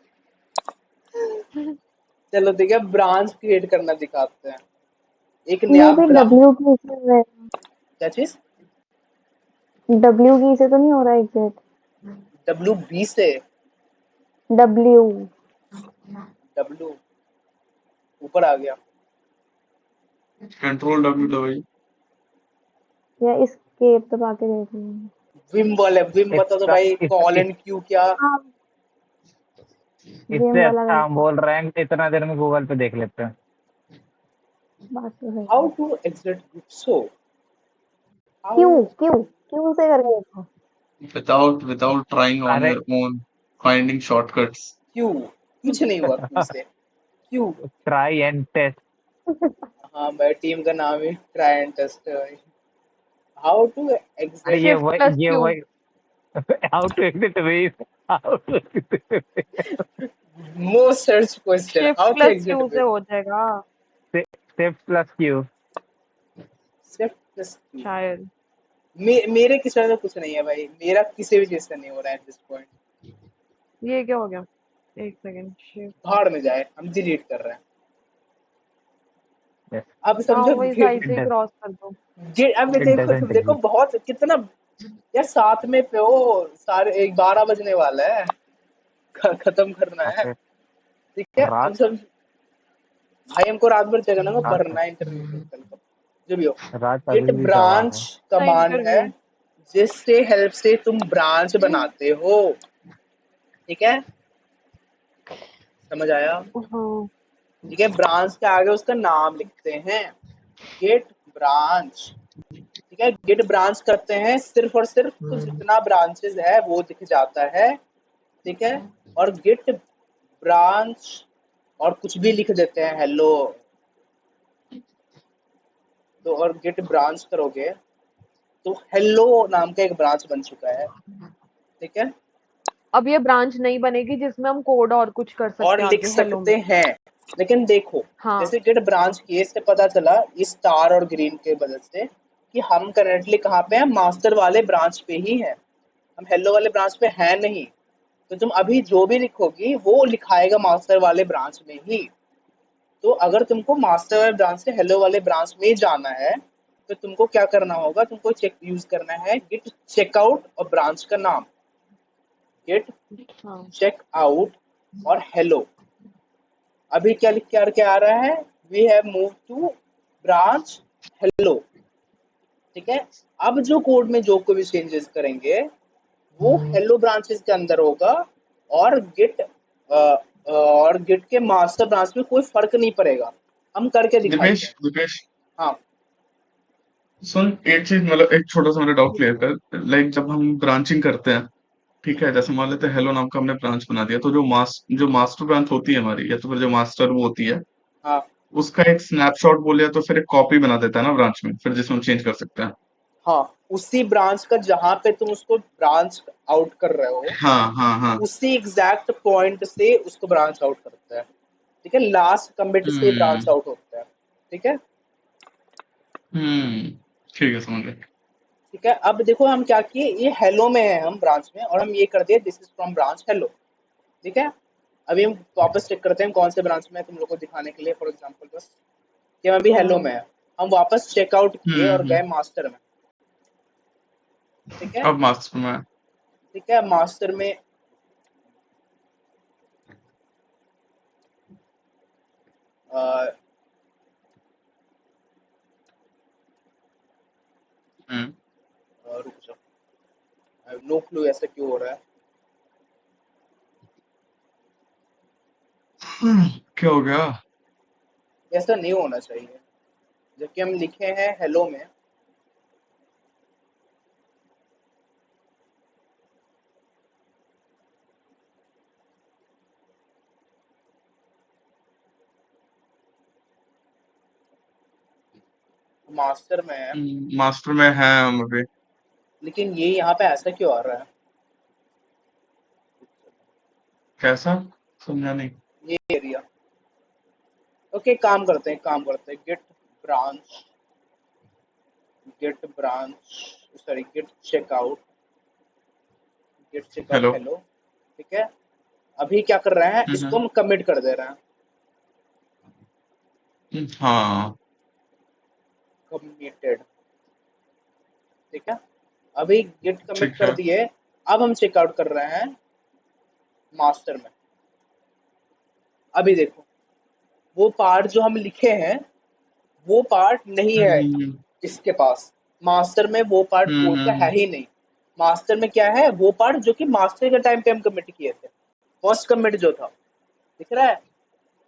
चलो ठीक है, ब्रांच क्रिएट करना दिखाते हैं। एक ये नया भी डब्ल्यू की से है, क्या चीज? डब्ल्यू की से तो नहीं हो रहा एग्जैक्ट। WB से? डब्ल्यू W ऊपर आ गया। कंट्रोल W दबाइए। या एस्केप दबा के देख लेंगे। विम वाले, विम बता दो इसका भाई, कॉल एंड क्यू क्या? हाँ गेम इससे वाला अच्छा वैसे हम बोल रहे हैं कि इतना देर में गूगल पे देख लेते हैं। बात तो है। हाउ टू एग्जिट गुप्सो? हाउ? क्यों क्यों क्यों से करके देखो। Without trying on अरे your own, finding shortcuts. Q? कुछ नहीं हुआ क्यू से। क्यू? Try and test. हाँ भाई, टीम का नाम ही ट्राई एंड टेस्ट है भाई। हाउ टू अरे एग्जिट? ये शिफ्ट प्लस वही ये क्यू, वही how to exit ways, how to most search question, shift how to plus exit Q से विद? हो जाएगा शिफ्ट प्लस क्यू। सिर्फ प्लस क्यू। शायद। मेरे किसी में कुछ नहीं है भाई, मेरा किसी भी चीज से नहीं हो रहा है एट दिस पॉइंट। ये क्या हो गया, एक सेकेंड, शिफ्ट। भाड़ में जाए, हम डिलीट कर रहे हैं। यस, अब हाँ समझो वही गिट, साइड से ही क्रॉस कर दो। अब इट देखो, तुम डजंट देखो एग्जिस्ट। बहुत कितना यार, साथ में पे हो सारे, 12 बजने वाला है। खत्म करना है। ओके। ठीक है, अब रात सब भाई, हमको रात भर जगना है, रात भरना है इंटरव्यू के कल को, जो भी हो। रात गिट अभी भी गवाह ब्रांच है। ना कमांड है, इंटरव्यू। जिससे हेल्प से तुम ब्रांच बनाते हो। ठीक है, समझ आया? हाँ ठीक है, ब्रांच के आगे उसका नाम लिखते हैं, गेट ब्रांच। ठीक है, गेट ब्रांच करते हैं, सिर्फ और सिर्फ तो जितना ब्रांचेस है वो दिख जाता है। ठीक है, और गेट ब्रांच और कुछ भी लिख देते हैं, हेलो। तो और गेट ब्रांच करोगे तो हेलो नाम का एक ब्रांच बन चुका है। ठीक है, अब ये ब्रांच नहीं बनेगी जिसमें हम कोड और कुछ कर और सकते हैं लिख आगे हेलो में। सकते हैं। लेकिन देखो, हाँ जैसे गेट ब्रांच केस से पता चला इस स्टार और ग्रीन के वजह से कि हम करेंटली कहाँ पे हैं, मास्टर वाले ब्रांच पे ही हैं, हम हेलो वाले ब्रांच पे हैं नहीं। तो तुम अभी जो भी लिखोगी वो लिखाएगा मास्टर वाले ब्रांच में ही। तो अगर तुमको मास्टर वाले ब्रांच से हेलो वाले ब्रांच में जाना है, तो तुमको क्या करना होगा, तुमको चेक यूज करना है गिट चेकआउट और ब्रांच का नाम, गिट हाँ चेकआउट और हेलो। अभी क्या लिख के आ रहा है, we have move to branch hello. ठीक है, अब जो कोड में जो कोई भी चेंजेस करेंगे वो हेलो ब्रांचेस के अंदर होगा, और गिट के मास्टर ब्रांच में कोई फर्क नहीं पड़ेगा। हम करके दिखाते दिपेश हैं। दिपेश हाँ सुन, एक चीज मतलब एक छोटा सा मेरा डाउट क्लियर कर। लाइक जब हम ब्रांचिंग करते हैं, ठीक है, जैसे मान लेते हैं हेलो नाम का हमने ब्रांच बना दिया, तो जो मास्टर ब्रांच होती है हमारी, या तो फिर जो मास्टर वो होती है, हाँ उसका एक स्नैपशॉट बोले तो फिर एक कॉपी बना देता है ना ब्रांच में, फिर जिसमें हम चेंज कर सकते हैं। हाँ, उसी ब्रांच का जहां पे तुम उसको ब्रांच आउट कर रहे हो, हाँ हाँ हाँ। उसी एग्जैक्ट पॉइंट से उसको ब्रांच आउट करता है। ठीक है, लास्ट कमिट से ब्रांच हम्म आउट होता है। ठीक है। हम्म ठीक है, समझ गए। ठीक है, अब देखो हम क्या किए, ये हेलो में है हम ब्रांच में, और हम ये कर दिए this is from branch hello. ठीक है, अभी हम वापस चेक करते हैं कौन से ब्रांच में है, तुम लोग को दिखाने के लिए फॉर एग्जांपल बस कि हम अभी हेलो हाँ में है। हम वापस चेकआउट किए और गए मास्टर में। ठीक है, अब मास्टर में। ठीक है, मास्टर में रुक जाओ, आई हैव नो क्लू ऐसा क्यों हो रहा है। क्या हो गया? ऐसा नहीं होना चाहिए, जबकि हम लिखे हैं हेलो में। मास्टर में है, मास्टर में है हम अभी। लेकिन ये यहाँ पे ऐसा क्यों आ रहा है? कैसा? समझा नहीं। ये एरिया, ओके काम करते हैं, git branch sorry git checkout hello. Hello, ठीक है। अभी क्या कर रहे हैं, इसको हम कमिट कर दे रहे हैं, हाँ कमिटेड, ठीक है। अभी गेट कमिट ठीक कर है। दिए, अब हम चेकआउट कर रहे हैं मास्टर में। अभी देखो, वो पार्ट जो हम लिखे हैं वो पार्ट नहीं है हम्म इसके पास, मास्टर में वो पार्ट कोड का है ही नहीं। मास्टर में क्या है, वो पार्ट जो कि मास्टर के टाइम पे हम कमिट किए थे, फर्स्ट कमिट जो था, दिख रहा है?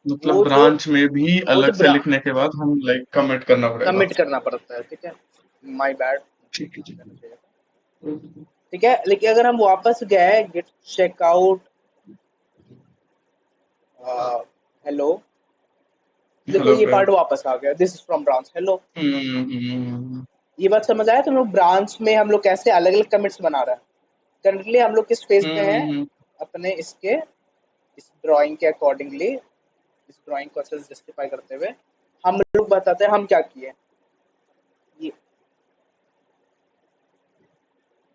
मतलब वो जो ब्रांच में भी वो अलग जो से लिखने के बाद हम लाइक कमिट करना पड़ेगा। कमिट करना पड़ता है, ठीक है। माय बैड, ठीक है ठीक है। ठीक है। लेकिन अगर हम वापस गए गेट चेकआउट हेलो, देखो हेलो ये पे। पार्ट वापस आ गया, this is from branch hello. ये बात समझ आया तुम लोग? ब्रांच में हम लोग कैसे अलग अलग कमिट्स बना रहे हैं। करंटली हम लोग किस फेज पे हैं अपने इसके, इस ड्राइंग के अकॉर्डिंगली, इस ड्राइंग को अच्छे से जस्टिफाई करते हुए हम लोग बताते हैं हम क्या किए। ये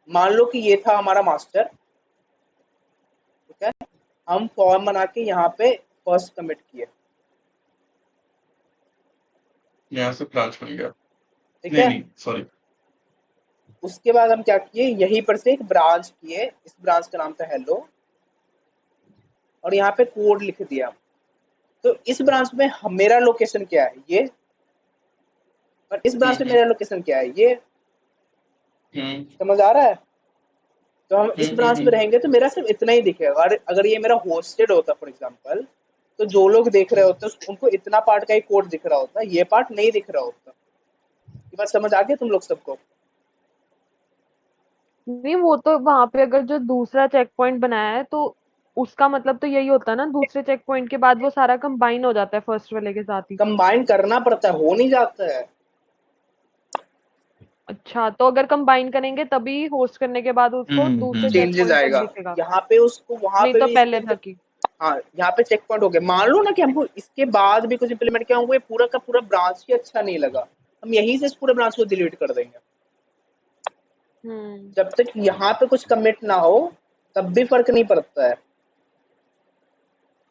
मान लो कि ये था हमारा मास्टर, ठीक है। हम फॉर्म बना के यहाँ पे फर्स्ट कमिट किए, यहाँ से ब्रांच बन गया। ठीक नहीं है। नहीं सॉरी। उसके बाद हम क्या किए, यहीं पर से एक ब्रांच किए, इस ब्रांच का नाम था हेलो, और यहाँ पे कोड लिख दिया। तो इस ब्रांच में मेरा लोकेशन क्या है ये, और इस ब्रांच में मेरा लोकेशन क्या है ये, समझ आ रहा है? तो हम इस ब्रांच में रहेंगे तो मेरा सिर्फ इतना ही दिखेगा। अगर ये मेरा होस्टेड होता फॉर एग्जांपल, तो जो लोग देख रहे होते उनको इतना पार्ट का ही कोड दिख रहा होता, ये पार्ट नहीं दिख रहा होता। ये बात समझ आ गई तुम लोग सबको? नहीं, वो तो वहां पे अगर जो दूसरा चेक पॉइंट बनाया है तो उसका मतलब तो यही होता है ना, दूसरे चेक पॉइंट के बाद वो सारा कंबाइन हो जाता है फर्स्ट वाले के साथ ही। कंबाइन करना पड़ता है, हो नहीं जाता है। अच्छा, तो अगर कंबाइन करेंगे तभी होस्ट करने के बाद उसको दूसरे चेक चेंजेस पॉइंट तक आएगा दिखेगा, यहाँ पे, उसको वहां नहीं पे तो भी पहले इसके, तक ही। हाँ यहाँ पे चेक पॉइंट हो गया। मान लो ना कि हमको इसके बाद भी कुछ इंप्लीमेंट किया, हमको ये पूरा का पूरा ब्रांच ही अच्छा नहीं लगा, हम यहीं से इस पूरे ब्रांच को डिलीट कर देंगे। हम्म। जब तक यहाँ पे कुछ कमिट ना हो तब भी फर्क नहीं पड़ता है,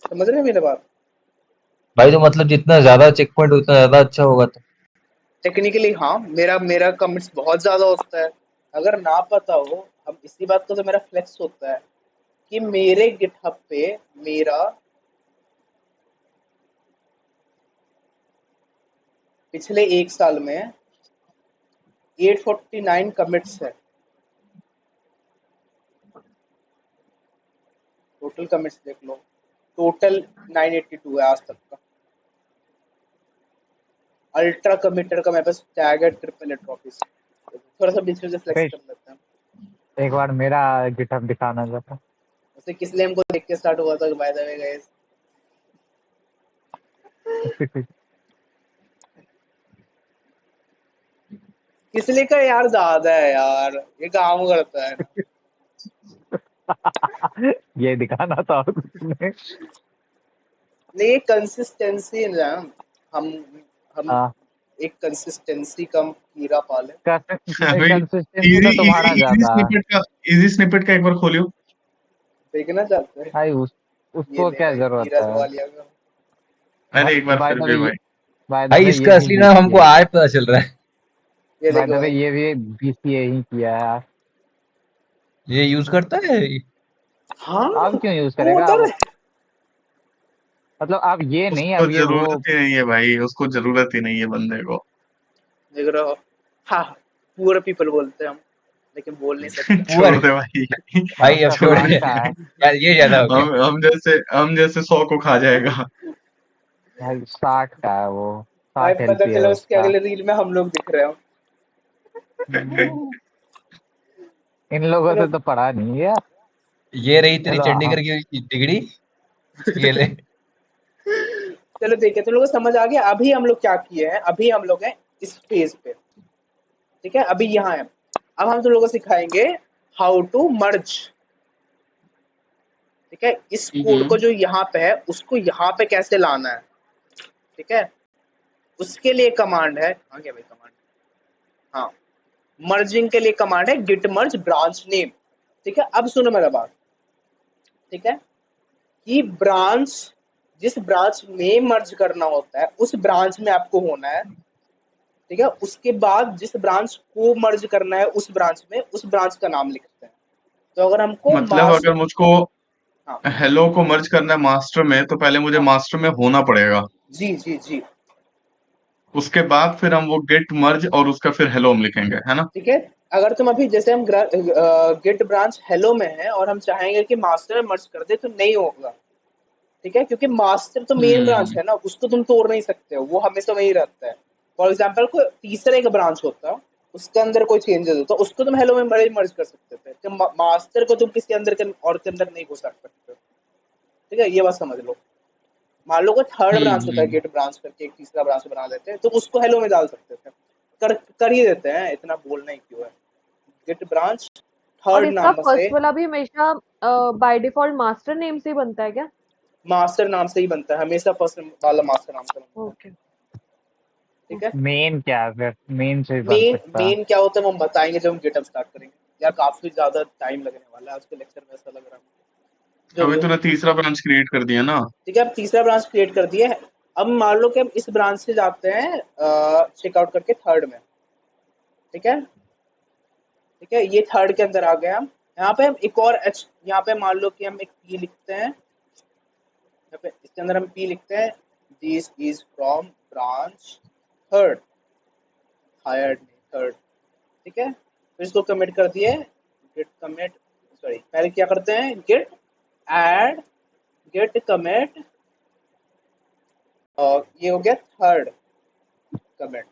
समझ रहे हैं मेरी बात? भाई तो मतलब जितना ज्यादा चेक पॉइंट उतना ज्यादा अच्छा होगा। तो टेक्निकली हाँ, मेरा मेरा कमिट्स बहुत ज्यादा होता है। अगर ना पता हो, अब इसी बात का तो मेरा फ्लेक्स होता है कि मेरे गिटहब पे मेरा पिछले एक साल में 849 कमिट्स है, टोटल कमिट्स देख लो, टोटल 982 है आज तक का। अल्ट्रा कमिटेड का मेरे पास टैग है ट्रिपल ए ट्रॉफीज। थोड़ा सा बीच में से फ्लेक्स फिर कर लेते हैं। एक बार मेरा गिटहब दिखाना जरा। वैसे किस लिए हमको देख के स्टार्ट हुआ था बाय द वे गाइस? किस लिए का यार ज्यादा है यार, ये काम करता है ना। ये दिखाना था और कुछ नहीं। नहीं, ये कंसिस्टेंसी है ना, हम हम हाँ, एक कंसिस्टेंसी का कीड़ा पाले। भाई कंसिस्टेंसी इजी तो तुम्हारा इजी इजी ज्यादा है स्निपेट का इजी स्निपेट का एक बार खोलियो। देखना चाहते हैं? भाई। ये उसको ले क्या भाई, जरूरत कीड़ा है? सवालिया का। अरे एक बार बाय फिर द भी वे, भाई। बाय द भाई वे ये इसका भी असली नाम हमको बीसीए ही, आज पता चल रहा है। ये बाय द देखो वे भाई, ये भी बीसीए ही किया है यार। ये यूज करता है। हाँ अब क्यों यूज करेगा कोडर अब? मतलब अब ये नहीं, उसको अब ये वो। जरूरत ही नहीं है भाई, उसको जरूरत ही नहीं है बंदे को। देख रहे हो? हाँ, पुअर पीपल बोलते हैं हम, लेकिन बोल नहीं सकते। छोड़ दे भाई। भाई अब सबका छोड़ स्टार्ट का है यार ये ज्यादा हो गया। हम जैसे 100 को खा जाएगा। भाई, 60 का है वो, भाई 60 पता एलपी है चला उसके उसका। अगले रील में हम लोग दिख रहे हो। इन लोगों चलो से तो पढ़ा नहीं है। ये रही तेरी चलो चंडीगढ़ की डिग्री, ये ले। चलो देखिए, तुम लोगों को समझ आ गया। अभी हम लोग क्या किए हैं, अभी हम लोग हैं इस फेज पे, ठीक है, अभी यहाँ है। अब हम तुम लोगों को सिखाएंगे हाउ टू मर्ज, ठीक है। इस कोड को जो यहाँ पे है उसको यहाँ पे कैसे लाना है, ठीक है। उसके लिए कमांड है, हाँ क्या भाई कमांड, हाँ, मर्जिंग के लिए कमांड है गिट मर्ज ब्रांच नेम, ठीक है। अब सुनो मेरा बात, ठीक है, कि ब्रांच, जिस ब्रांच में मर्ज करना होता है उस ब्रांच में आपको होना है, ठीक है। उसके बाद जिस ब्रांच को मर्ज करना है उस ब्रांच में, उस ब्रांच का नाम लिखते हैं। तो अगर हमको मतलब अगर मुझको हाँ हेलो को मर्ज करना है मास्टर में, तो पहले मुझे हाँ मास्टर में होना पड़ेगा। जी जी जी, उसके बाद फिर हम वो गेट मर्ज और उसका फिर हेलो हम लिखेंगे, है ना? ठीक है। अगर तुम अभी जैसे हम गेट ब्रांच हेलो में है और हम चाहेंगे कि मास्टर में मर्ज कर दे तो नहीं होगा, ठीक है, क्योंकि मास्टर तो मेन ब्रांच है ना, उसको तुम तोड़ नहीं सकते हो, वो हमेशा वही रहता है। फॉर एग्जाम्पल कोई तीसरे का ब्रांच होता, उसके अंदर कोई चेंजेस होता, उसको तुम हेलो में मर्ज कर सकते थे, तो मास्टर को तुम किसी अंदर के और के अंदर नहीं घुसा सकते, ठीक है। ये बात समझ लो। मान लो कोई थर्ड ब्रांच होता है, गेट ब्रांच करके एक तीसरा ब्रांच बना लेते हैं, तो उसको हेलो में डाल सकते थे, कर ही देते हैं, इतना बोलना ही क्यों है। गेट ब्रांच और थर्ड इसका नाम से, फर्स्ट वाला भी हमेशा बाय डिफॉल्ट मास्टर नेम से ही बनता है क्या? मास्टर नाम से ही बनता है हमेशा, फर्स्ट वाला मास्टर नाम से बनता है, ओके। ठीक है। मेन क्या है फिर? मेन से ही बन मेन सकता है। मेन क्या होता है वो हम बताएंगे जब हम गेटअप स्टार्ट करेंगे। यार काफी ज्यादा टाइम लगने वाला है आज के लेक्चर में, ऐसा लग रहा है। जो अभी भी हो, तूने तीसरा ब्रांच क्रिएट कर दिया ना? ठीक है। अब तीसरा ब्रांच क्रिएट कर दिया है। अब मान लो कि हम इस ब्रांच से जाते हैं चेकआउट करके थर्ड में, ठीक है, ठीक है। ये थर्ड के अंदर आ गए हम। यहाँ पे हम एक और एच, यहाँ पे मान लो कि हम एक पी लिखते हैं, यहाँ पे इसके अंदर हम पी लिखते हैं, this is from branch third, hired third, ठीक है। फिर इसको कमिट कर दिए, गेट कमिट, सॉरी पहले क्या करते हैं, गेट ऐड गेट कमिट, और ये हो गया थर्ड कमिट,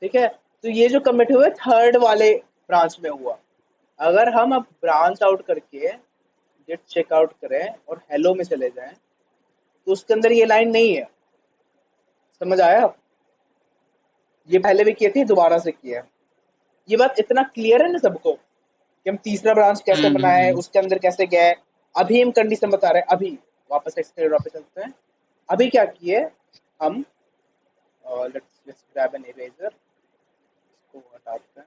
ठीक है। तो ये जो कमिट हुए थर्ड वाले ब्रांच में हुआ। अगर हम अब ब्रांच आउट करके गेट चेकआउट करें और हेलो में चले जाएं तो उसके अंदर ये लाइन नहीं है, समझ आया? ये पहले भी किए थे, दोबारा से किया है। ये बात इतना क्लियर है ना सबको कि हम तीसरा ब्रांच कैसे बनाए, उसके अंदर कैसे गए। अभी हम कंडीशन बता रहे हैं। अभी वापस एक्सटेंड पे चलते हैं। अभी क्या किए हम, लेट्स ग्रैब एन इरेजर, इसको हटाते हैं,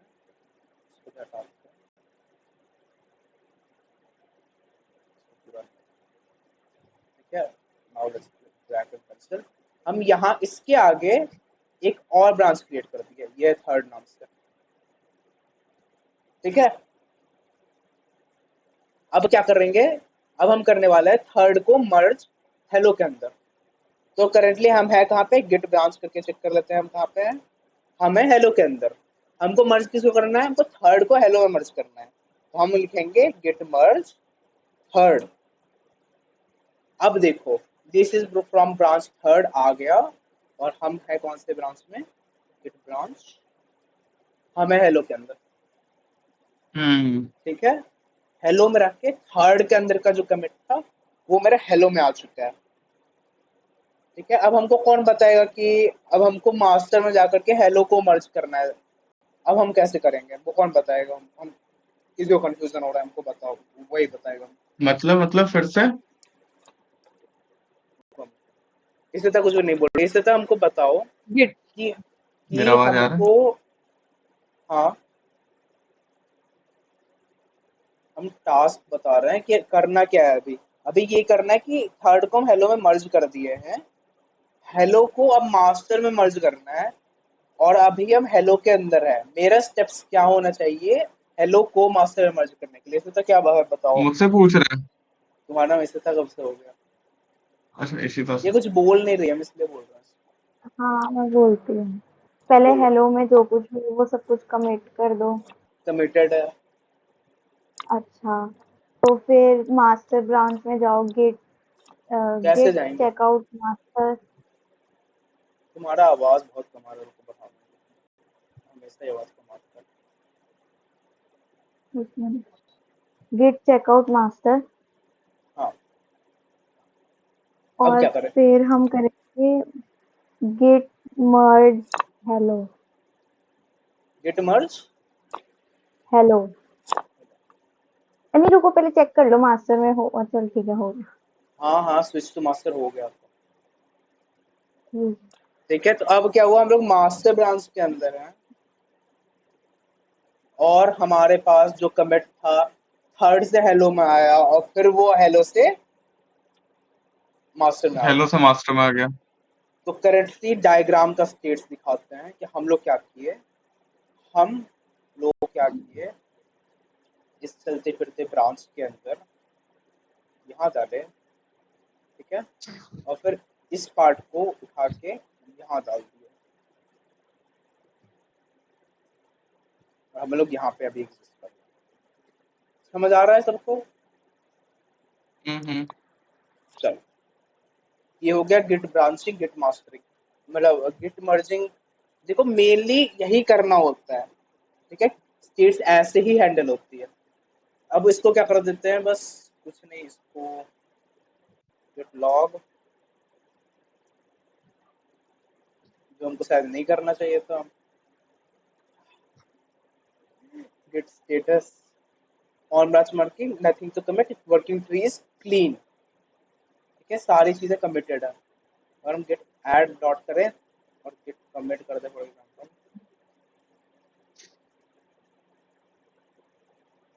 इसको हटाते हैं, इसको पूरा, ठीक है। Now let's drag and pencil. हम यहाँ इसके आगे एक और ब्रांच क्रिएट कर दिए, ये थर्ड नाम से, ठीक है। अब क्या करेंगे, अब हम करने वाले हैं थर्ड को मर्ज हेलो के अंदर। तो करेंटली हम है कहाँ पे, गेट ब्रांच करके चेक कर लेते हैं हम कहाँ पे हैं। हम है हेलो के अंदर। हमको मर्ज किसको करना है, हमको थर्ड को हेलो में मर्ज करना है, तो हम लिखेंगे गेट मर्ज थर्ड। अब देखो, this is from branch third आ गया, और हम है कौन से ब्रांच में, गेट ब्रांच, हम है हेलो के अंदर, ठीक है। हेलो में रख के थर्ड के अंदर का जो कमिट था वो मेरा हेलो में आ चुका है, ठीक है। अब हमको कौन बताएगा कि अब हमको मास्टर में जाकर के हेलो को मर्ज करना है, अब हम कैसे करेंगे, वो कौन बताएगा? हम किसी को कंफ्यूजन हो रहा है, हमको बताओ, वही बताएगा मतलब फिर से? हमको। इससे तक कुछ भी नहीं बोल रही, इससे तक हमको बताओ गिट मेरा कि आवाज आ रहा है? हमको, हाँ, हम टास्क बता रहे हैं कि करना क्या है। अभी अभी ये करना है कि थर्ड को हम हेलो में मर्ज कर दिए हैं, हेलो को अब मास्टर में मर्ज करना है, और अभी हम हेलो के अंदर है। मेरा स्टेप्स क्या होना चाहिए हेलो को मास्टर में मर्ज करने के लिए, इससे तक क्या बताओ। मुझसे पूछ रहे हैं? तुम्हारा इससे तक कब से हो गया? अच्छा, इसी तरह ये से। कुछ बोल नहीं रही, हम इसलिए बोल रहे हैं। हाँ मैं बोलती हूँ। पहले तो हेलो में जो कुछ भी वो सब कुछ कमिट कर दो। कमिटेड है। अच्छा, तो फिर मास्टर ब्रांच में जाओ, गिट कैसे गिट जाएंगे? Checkout master. तुम्हारा आवाज बहुत कम आ रहा है, रुको बताओ, हमेशा ही आवाज कम आता है। गिट चेकआउट मास्टर, हाँ, अब और क्या करें? फिर हम करेंगे गिट मर्ज हेलो। गिट मर्ज। हेलो नहीं, रुको पहले चेक कर लो मास्टर में हो। चल ठीक है, हो गया। हाँ हाँ, स्विच टू मास्टर हो गया आपका। हम्म, ठीक है, तो अब क्या हुआ, हम लोग मास्टर ब्रांच के अंदर हैं और हमारे पास जो कमिट था थर्ड से हेलो में आया और फिर वो हेलो से मास्टर में आ हेलो गया। से मास्टर में आ गया। तो करेंटली डायग्राम का स्टेट्स दिखाते हैं कि हम लोग क्या किए। हम लोग क्या किए, इस चलते फिरते ब्रांच के अंदर यहाँ डाले, ठीक है, और फिर इस पार्ट को उठा के यहाँ डाल दिया और हम लोग यहाँ पे अभी एग्जिस्ट कर रहे हैं। समझ आ रहा है सबको? हम्म। चलो, ये हो गया गिट ब्रांचिंग, गिट मास्टरिंग, मतलब गिट मर्जिंग। देखो मेनली यही करना होता है, ठीक है, स्टेट्स ऐसे ही हैंडल होती है। अब इसको क्या कर देते हैं, बस कुछ नहीं, इसको गिट लॉग, जो हमको शायद नहीं करना चाहिए था, git status on branch marking, nothing to commit, working tree is clean. ठीक है, सारी चीजें कमिटेड है। और हम गिट ऐड डॉट करें और गिट कमिट कर दे, फॉर एग्जांपल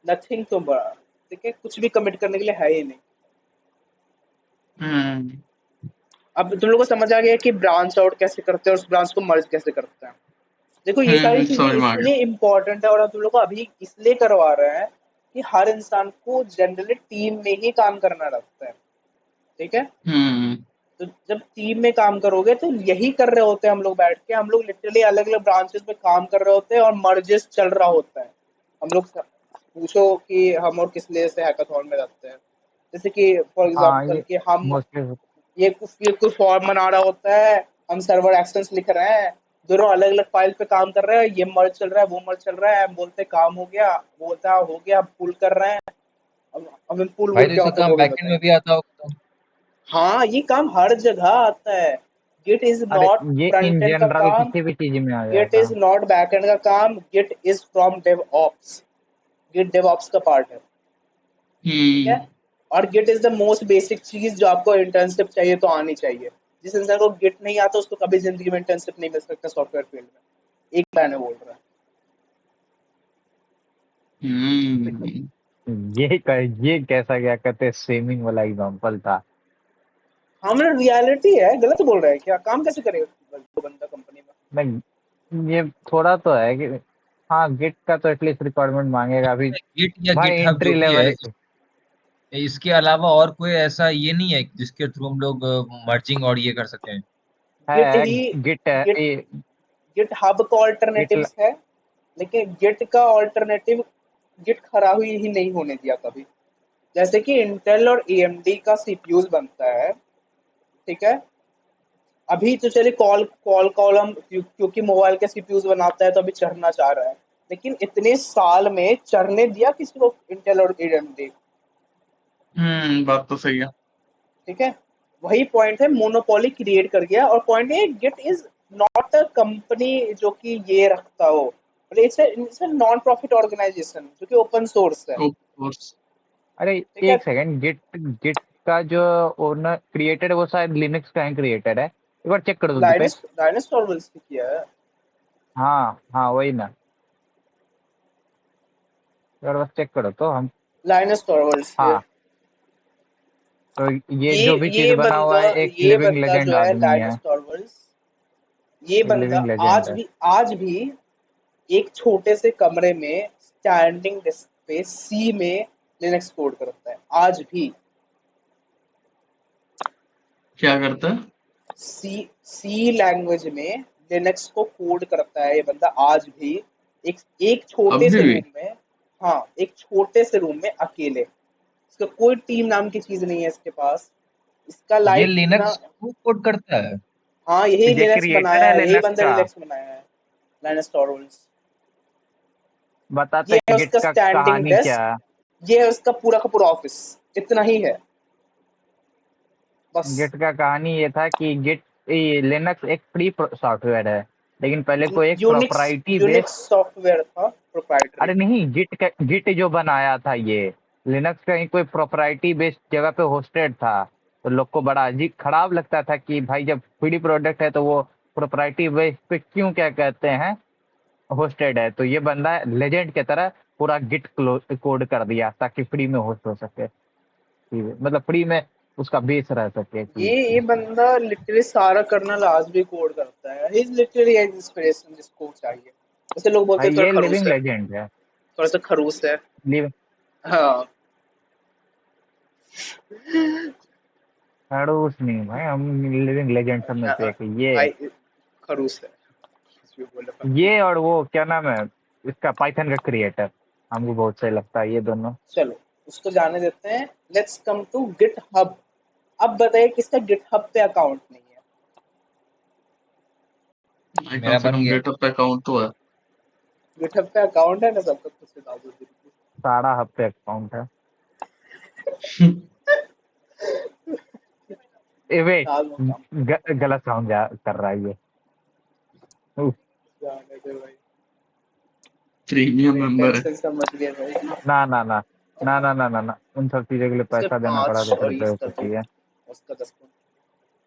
नथिंग टू, ठीक है, कुछ भी कमिट करने के लिए है ही नहीं। हम्म। अब तुम लोग को समझ आ गया कि ब्रांच आउट कैसे करते हैं और उस ब्रांच को मर्ज कैसे करते हैं। देखो ये सारी चीजें समझ में आ गया। इसलिए इम्पोर्टेंट है और हम तुम लोग को अभी इसलिए करवा रहे हैं कि हर इंसान को जनरली टीम में ही काम करना रहता है। ठीक है, हम्म। तो जब टीम में काम करोगे तो यही कर रहे होते हैं हम लोग बैठ के, हम लोग लिटरली अलग अलग ब्रांचेस में काम कर रहे होते हैं और मर्जेस चल रहा होता है। हम लोग पूछो कि हम और किस लिए से हैकाथॉन में रहते हैं, जैसे कि फॉर हाँ एग्जांपल ये कि हम मोस्टली ये कुछ फॉर्म बना रहा होता है, हम सर्वर एक्शंस लिख रहे हैं, दोनों अलग अलग फाइल पे काम कर रहे हैं, ये मर्ज चल रहा है, वो मर्ज चल रहा है, हम बोलते हैं काम हो गया, वो बोलता है हो गया, पुल कर रहे हैं। अब हमें पुल भाई वुल तो क्या इसका होता है काम वो भी बैकएंड में बताएंगे। भी आता होगा तो। हाँ, ये काम हर जगह आता है। गिट इज अरे नॉट ये फ्रंट इन एंड का जनरल काम, किसी भी चीज में आ गिट इज जाएगा। नॉट बैक एंड का काम, git is from DevOps. Git DevOps का पार्ट है। ठीक है, हम्म। और git is the most basic चीज जो आपको इंटर्नशिप चाहिए तो आनी चाहिए। जिस इंसान को गिट नहीं आता उसको कभी जिंदगी में इंटर्नशिप नहीं मिल सकता सॉफ्टवेयर फील्ड में, एक मैंने बोल रहा है। हम्म। ये कैसा क्या कहते हैं स्विमिंग वाला एग्जांपल था। हाँ मतलब रियलिटी है, गलत बोल रहा है क्या? काम कैसे करेगा वो बंदा कंपनी में? नहीं ये थोड़ा तो है कि हाँ गिट का तो एटलीस्ट रिक्वायरमेंट मांगेगा अभी। गिट या भाई गिटहब एंट्री जो भी है, लेवल इसके अलावा और कोई ऐसा ये नहीं है जिसके थ्रू हम लोग मर्जिंग और ये कर सकें। गिट है। ही, गिट है गिट गिट हब का गिट ऑल्टरनेटिव्स है, लेकिन गिट का ऑल्टरनेटिव गिट खड़ा हुई ही नहीं होने दिया कभी। जैसे कि इंटेल और एएमडी का सीपीयूज बनता है, ठीक है, अभी तो चलिए कॉल कॉल कॉलम क्योंकि मोबाइल के सीपीयूज बनाता है तो अभी चढ़ना चाह रहा है, लेकिन इतने साल में चढ़ने दिया किसी को इंटेल और एएमडी? बात तो सही है। ठीक है, वही पॉइंट है, मोनोपोली क्रिएट कर गया। और पॉइंट है git is not a company जो कि ये रखता हो, it's a non profit organisation जो कि ओपन सोर्स है। Of course. अरे ठीक है, एक सेकंड गिट गिट का जो ओनर क्रिएटेड है वो शायद लिनक्स का क्रिएटेड है। एक बार चेक कर दो पे। लाइनस लाइनस टॉर्वल्ड्स ने किया है। हाँ हाँ वही ना। एक बार बस चेक करो तो हम। लाइनस टॉर्वल्ड्स ने, हाँ तो ये ये जो भी चीज ये बना हुआ बंदा है एक ये लिविंग बंदा लेजेंड जो है आदमी है। लाइनस टॉर्वल्ड्स, ये एक बंदा लिविंग लेजेंड है। आज भी एक छोटे से कमरे में स्टैंडिंग डेस्क पे सी में लिनक्स कोड करता है आज भी। क्या करता है? सी लैंग्वेज में लिनक्स को कोड करता है ये बंदा आज भी, एक छोटे अभी से भी रूम में। हाँ, एक छोटे से रूम में अकेले। इसका कोई टीम नाम की चीज नहीं है इसके पास। इसका ये लाइफ इतना। लिनक्स को कोड करता है? हाँ, यही ये लिनक्स क्रिएटर बनाया है है, यही लिनक्स बंदा का? लिनक्स बनाया है, लाइनस टॉरवल्ड्स। बताते ये है हैं गिट उसका का स्टैंडिंग कहानी क्या डेस्क, है? ये है उसका पूरा का पूरा ऑफिस, इतना ही है बस। गिट का कहानी ये था कि गिट लिनक्स एक फ्री सॉफ्टवेयर है, लेकिन पहले कोई एक Unix proprietary based. Unix software था, प्रोप्राइटरी। अरे नहीं, गिट जो बनाया था ये लिनक्स कहीं कोई प्रोप्राइटरी बेस्ड जगह पे होस्टेड था। तो लोग को बड़ा अजीब खराब लगता था कि भाई जब फ्री प्रोडक्ट है तो वो प्रोप्राइटरी बेस्ड पे क्यों क्या कहते हैं होस्टेड है। तो ये बंदा लेजेंड की तरह पूरा गिट कोड कर दिया ताकि फ्री में होस्ट हो सके, मतलब फ्री में उसका बेस रह सके ये कि बंदा लिटरली सारा कर्नल आज भी कोड करता है। ही इज लिटरली इंस्पिरेशन जिसको चाहिए। जैसे लोग बोलते भाई हैं थोड़ा ये खड़ूस लिविंग है, लेजेंड है। थोड़ा सा खड़ूस है। लिव हाँ, खड़ूस नहीं भाई, हम लिविंग लेजेंड सब में से एक है। भाई खड़ूस है, कुछ भी बोले पर। ये और वो क्या नाम है इसका, पाइथन का क्रिएटर, हमको बहुत सही लगता है ये दोनों। चलो, उसको जाने देते हैं। Let's come to GitHub. अब बताइए किसका गिट हब पे अकाउंट नहीं है? भाई कम मेरा से बन कम गया। गेटअप पे अकाउंट तो है। गिट हब पे अकाउंट है ना सबका, कुछ बता दो। सारा हफ्ते अकाउंट है। ए वेट, नाम काम गलत साउंड कर रहा है ये। उफ, जाने दे भाई, प्रीमियम मेंबर है। टेंशन समझ गया भाई। ना ना ना ना ना ना ना ना, उन सब चीजों के लिए उसके पैसा देना 5 पड़ा तो फिर सॉरी, इसका 2, बेवकूफ़ी है। उसका 10 पॉइंट।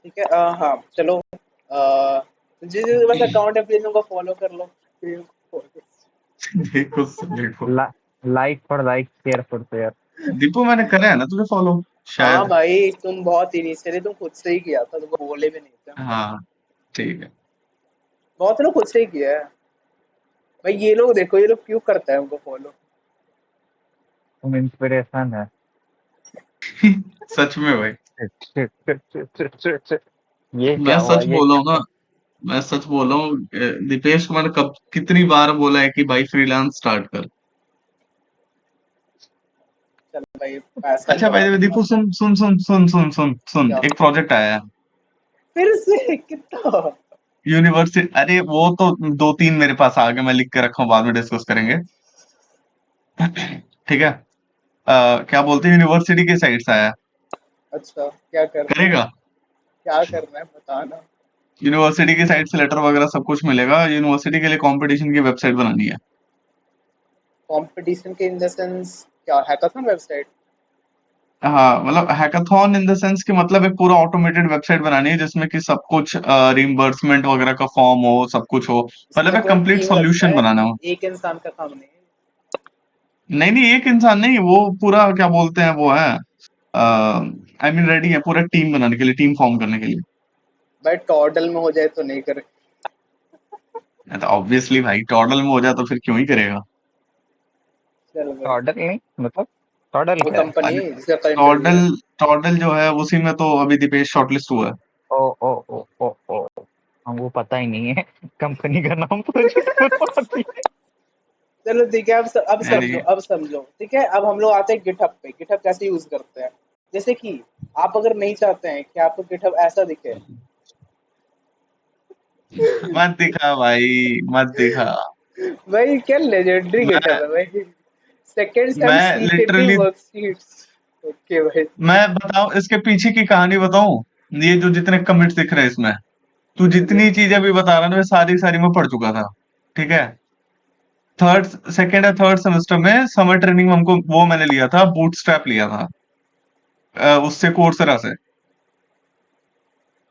ठीक है, हाँ चलो। जिस बस अकाउंट है प्लीज उनको फॉलो कर लो। देखो देखो, like for like, share for share. Deepu मैंने करा है ना तुझे फॉलो हाँ शायद। भाई, तुम बहुत इनिशियली तुम खुद से ही किया था, तुमको बोले भी नहीं थे। हाँ ठीक है। बहुत लोग खुद से ही किया है भाई। ये लोग देखो, ये लोग क्यों करता है उनको फॉलो। तुम इंस्पिरेशन है। सच में भाई, ये मैं क्या हुआ, सच ये बोल रहा क्या हूँ ना, मैं सच बोल रहा हूँ। दीपेश को मैंने कब कितनी बार बोला है कि भाई फ्रीलांस स्टार्ट कर। चल भाई, पैसा अच्छा भाई कमाने दीपू, वाला सुन क्या? एक प्रोजेक्ट आया है फिर से कितना? यूनिवर्सिटी। अरे वो तो दो तीन मेरे पास आ गए, मैं लिख के रखा हूँ, बाद में डिस्कस करेंगे। ठीक है। क्या बोलते हैं, यूनिवर्सिटी के साइड से आया है। अच्छा, क्या करना है? करेगा? क्या करना है बताना। यूनिवर्सिटी की साइड से लेटर वगैरह सब कुछ मिलेगा। यूनिवर्सिटी के लिए कंपटीशन की वेबसाइट बनानी है। कंपटीशन के इन द सेंस क्या, हैकाथन वेबसाइट? हाँ मतलब हैकाथॉन इन द सेंस कि मतलब एक पूरा ऑटोमेटेड वेबसाइट बनानी है जिसमें कि सब कुछ रिइंबर्समेंट वगैरह का फॉर्म हो, सब कुछ हो। इसमें मतलब तो एक पूरा कंप्लीट टीम लगता सॉल्यूशन है, बनाना हो। एक इंसान का काम नहीं है। नहीं नहीं, एक इंसान नहीं, वो पूरा क्या बोलते हैं वो है, आई मीन रेडी है पूरा टीम बनाने के लिए, टीम फॉर्म करने के लिए। भाई टॉर्डल में हो जाए तो नहीं करे। तो ऑब्वियसली भाई टॉर्डल में हो जाए तो फिर क्यों ही करेगा। चल भाई, टॉडल नहीं मतलब, टॉडल वो क्या है? कंपनी अरे जिसका का इंटरव्यू टॉर्डल, है। टॉर्डल जो है उसी में तो अभी दीपेश शॉर्टलिस्ट हुआ है। ओ ओ ओ ओ ओ, हमको पता ही नहीं है कंपनी का नाम, प्रोजेक्ट बताती है। चलो ठीक है, अब अरे समझो, अब समझो। ठीक है, अब हम लोग आते हैं गिटहब पे। गिटहब कैसे यूज करते हैं? जैसे कि आप अगर नहीं चाहते हैं कि आपको गिटहब ऐसा दिखे। मत दिखा भाई, मत दिखा। भाई क्या लेजेंडरी मैं गिटहब है भाई। सेकंड सेम मैं सीक्रेटिव लिटरली, वर्कशीट्स। ओके भाई। मैं बताऊं इसके पीछे की कहानी बताऊं। ये जो जितने कमिट्स दिख रहे हैं इसमें, तू मुझे जितनी चीजें अभी बता रहा है ना, मैं सारी सारी मैं पढ़ चुका था। ठीक है। थर्ड, सेकेंड या थर्ड सेमेस्टर में समर ट्रेनिंग में हमको वो मैंने लिया था, बूटस्ट्रैप लिया था, उससे कोर्सेरा से।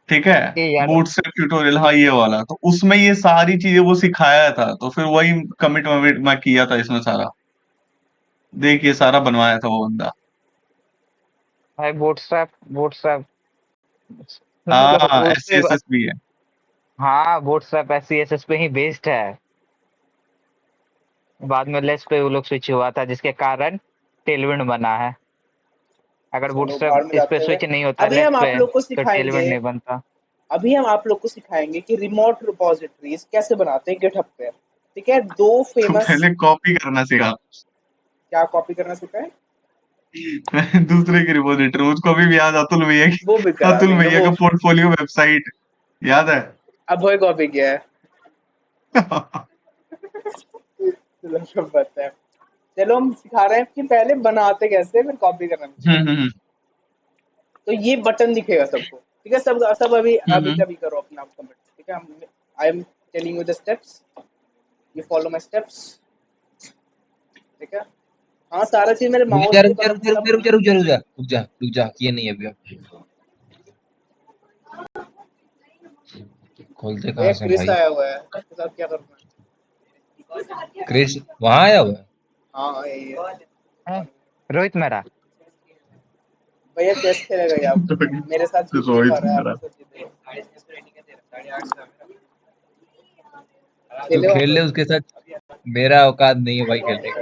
ठीक है। ये यार, बूटस्ट्रैप ट्यूटोरियल, हाँ ये वाला, तो उसमें ये सारी चीजें वो सिखाया था, तो फिर वही कमिट वमिट मैं किया था इसमें सारा। देख ये सारा बनवाया था वो बंदा। भाई बूटस्ट्रैप, बूटस्ट्रैप मतलब हाँ उस एस सी पे एस एस भी है। हाँ, बूटस्ट्रैप एससीएसएस पे ही बेस्ड है। बाद में लेस पे वो लोग स्विच हुआ था जिसके कारण टेलविंड बना है। अगर चलो बूटस्ट्रैप भाड़ में इस पे जाते हुए, स्विच नहीं होता अभी लेस हम आप पे लोग को तो सिखाएंगे। टेलविंड नहीं बनता। अभी हम आप लोग को सिखाएंगे कि रिमोट रिपोजिटरीज कैसे बनाते हैं गिटहब पे। ठीक है, दो तो फेमस। पहले कॉपी करना सिखा। क्या कॉपी करना सिखाए? दूसरे की रिपोजिटरी, मुझको अभी भी याद अतुल भैया की, वो भी करा अतुल देंगे भैया वो। का पोर्टफोलियो वेबसाइट याद है? अब वही कॉपी किया है। चलो सब पता है। चलो हम सिखा रहे हैं कि पहले बनाते कैसे, फिर कॉपी करना भी सिखा रहे हैं। हम्म। तो ये बटन दिखेगा सबको, ठीक है? सब सब अभी अभी हम्म। अभी करो अपना कमेंट, ठीक है? I am telling you the steps, you follow my steps, ठीक है? हाँ, सारा चीज मेरे रुक माउस जा पे रुक जा बटन रुक जा रुक सब। जा रुक जा रुक जा रुक जा रुक जा रुक जा, ये नहीं अभी खोलते भैया कहाँ से क्रिस भाई? आया हुआ है, उसके साथ क्या करना है? क्रिस वहां आया हुआ है? हाँ हाँ, यही है। हैं? रोहित मेरा भैया चेस खेलेगा या मेरे साथ जीत नहीं पा रोहित रहा है, मेरा। आपके साथ जीतेगा। तू खेले खेल ले वापस? उसके साथ, मेरा औकात नहीं है भाई खेलने का।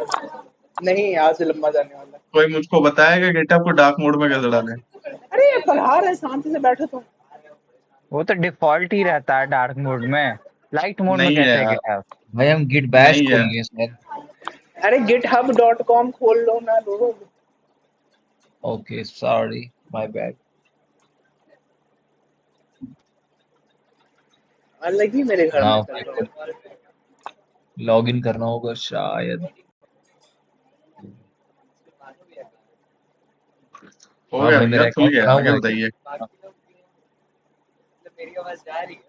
नहीं, यहाँ से लंबा जाने वाला कोई मुझको बताएगा गेटअप को डार्क मोड में कैसे डालें? है। अरे ये पढ़ा रहे, शांति से बैठो तुम। वो तो डिफॉल्ट ही रहता है डार्क मोड में। लाइट मोड में नहीं है कैसे है यार, गिटार? भाई हम गिट बैश नहीं है। खोलेंगे शायद। अरे github.com खोल लो ना लोग। Okay sorry, my bad. अलग ही मेरे घर में हाँ चल रहा है। लॉग इन करना होगा शायद। हो हाँ गया भाई भैया, मेरा खुल अकाउंट गया, बना आगे हुआ है क्या? बताइए। हाँ, मेरी आवाज जा रही है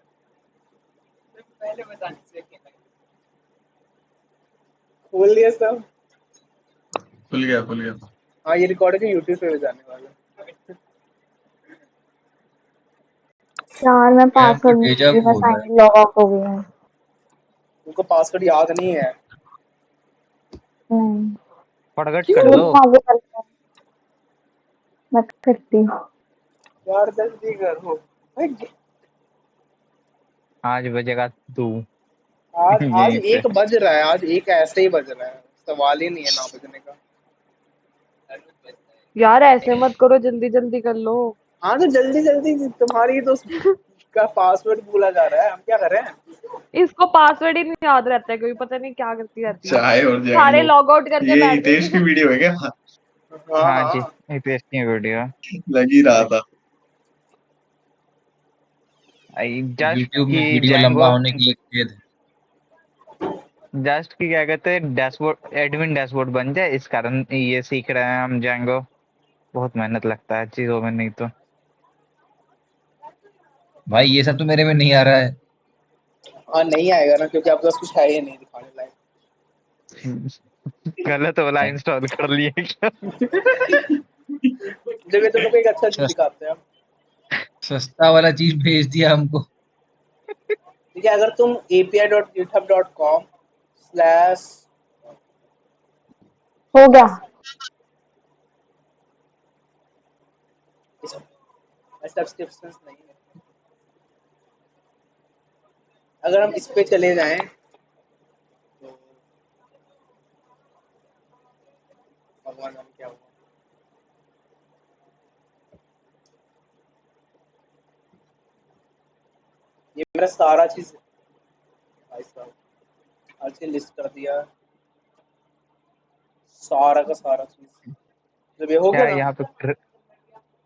पहले बताने से। खोल लिया सब। खुल गया खुल गया। हाँ, ये रिकॉर्ड के यूट्यूब पे भी जाने वाला है। यार मैं मैं हमको पासवर्ड डेजा मैं vu हो रहा है। साइन लॉग आउट हो गई हूँ। उनको पासवर्ड याद नहीं है। नहीं, फटगट कर क्यों? दो। चलो आगे चलते हैं, मैं करती हूँ। यार जल्दी करो भाई। आज बजेगा तू आज आज यहीं से। एक बज रहा है, आज एक ऐसे ही बज रहा है, सवाल ही नहीं है 9 बजने का। यार ऐसे मत करो, जल्दी जल्दी कर लो। हाँ तो जल्दी जल्दी, तुम्हारी तो का पासवर्ड भूला जा रहा है, हम क्या करें? इसको पासवर्ड ही नहीं याद रहता है, कोई पता नहीं क्या करती रहती है। चाय और सारे जैंगो। लॉग आउट करके ये बैठ गए हितेश की थे। वीडियो है क्या? हाँ हाँ जी, हाँ। Interesting video. लग ही रहा था। जस्ट यूट्यूब में कि वीडियो लंबा जैंगो, होने की एक खेद है। जस्ट कि क्या कहते हैं, डैशबोर्ड एडमिन डैशबोर्ड बन जाए, इस कारण ये सीख रहे हैं हम जैंगो। बहुत मेहनत लगता है चीजों में, नहीं तो भाई ये सब तो मेरे में नहीं आ रहा है। हाँ नहीं आएगा ना, क्योंकि आपके पास कुछ है ही नहीं दिखाने लायक। गलत वाला इंस्टॉल कर लिए क्या? जब ये तुम लोग को एक अच्छा चीज सस, दिखाते हैं हम। सस्ता वाला चीज भेज दिया हमको। ठीक है, अगर तुम api.github.com/ हो गया। सब्सक्रिप्शंस नहीं है। अगर हम इस पे चले जाएं तो भगवान जाने क्या होगा। ये मेरा सारा चीज भाई साहब, हर चीज लिस्ट कर दिया, सारा का सारा चीज। जब ये हो क्या गया है ना, यहाँ पे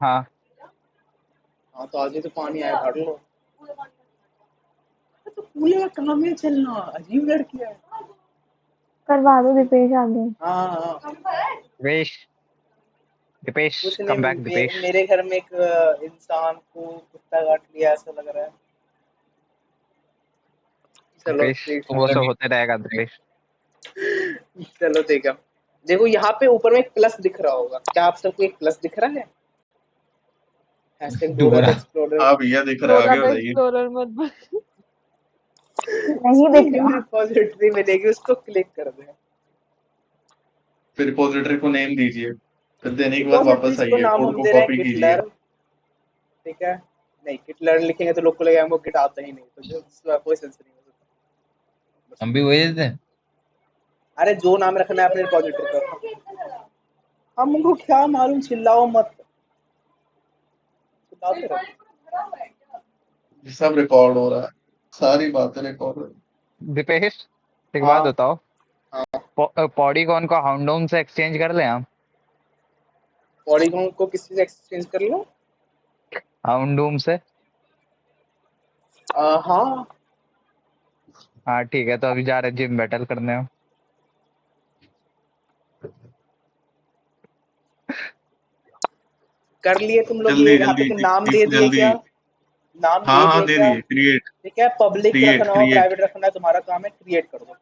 हाँ, हाँ तो आज ही तो पानी आया, भर लो। तो कूले का काम है चलना, अजीब लड़की है। करवा दो, दीपेश आ गए। हाँ हाँ हाँ। दिपेश, दिपेश कुछ नहीं, कम बैक दिपेश। मेरे घर में एक इंसान को कुत्ता काट लिया ऐसा लग रहा है। चलो दिपेश ठीक तो वो बोला सब होते रहेगा नहीं। दिपेश। है। चलो ठीक है। देखो यहाँ पे ऊपर में एक प्लस दिख रहा होगा, क्या आप सबको एक प्लस दिख रहा है? हैशटैग डोरा द डोरा। एक्सप्लोरर। हाँ भैया दिख रहा है, डोरा आगे द बताइए। एक्सप्लोरर मत बन। नहीं दिख रहा। रिपॉजिटरी मिलेगी, उसको क्लिक कर दें। फिर रिपोजिटरी को नेम दीजिए, फिर देने के बाद वापस रिपॉजिटरीज को आइए, नाम कोड हम को दे रहे हैं कॉपी गिट कीजिए। लर्न, ठीक है? नहीं, गिट लर्न लिखेंगे तो लोग को लगेगा हमको गिट आता ही नहीं, तो जो इसका कोई सेंस नहीं हो सकता। हम भी वही देते हैं। अरे जो नाम रखना है अपने रिपॉजिटरी का, हमको क्या मालूम, चिल्लाओ मत, चिल्लाते रहो। सब रिकॉर्ड हो रहा है, सारी बातें रिकॉर्ड हो रही दीपेश, एक बात हाँ बताओ, हाँ। पॉलीगॉन को हाउंडोम से एक्सचेंज कर लें हम? पॉलीगॉन को किसी से एक्सचेंज कर लो। हाउंडोम से? हाँ हाँ ठीक है, तो अभी जा रहे जिम बैटल करने हम। कर लिए तुम लोग, ये जल्दी यहाँ जल्दी पे नाम दे दिए जल्दी। क्या? नाम हाँ दे हाँ दिए दे क्या? दिए, क्रिएट ठीक है, पब्लिक क्रिएट रखना हो क्रिएट। प्राइवेट रखना है तुम्हारा काम है, क्रिएट कर दो।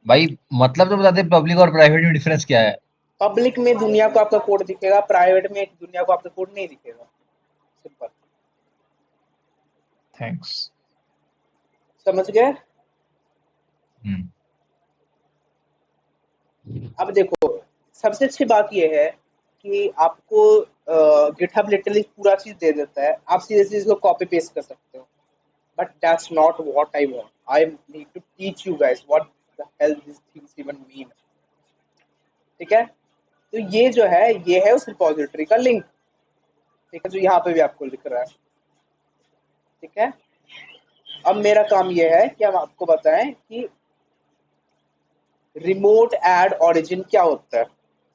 भाई मतलब तो बता दे पब्लिक और प्राइवेट में डिफरेंस क्या है? पब्लिक में दुनिया को आपका कोड दिखेगा, प्राइवेट में दुनिया को आपका कोड नहीं दिखेगा। सिंपल। थैंक्स। समझ गए? अब देखो, सबसे अच्छी बात यह है कि आपको गिटहब लिटरली पूरा चीज दे देता है, आप सीधे सीधे इसको कॉपी पेस्ट कर सकते हो। But that's not what I want. I need to teach you guys what the hell this things even mean. ठीक है, तो ये है उस रिपॉजिटरी का लिंक। ठीक है, जो यहाँ पे भी आपको लिख रहा है। ठीक है, अब मेरा काम ये है कि हम आपको बताएं कि रिमोट ऐड ओरिजिन क्या होता है।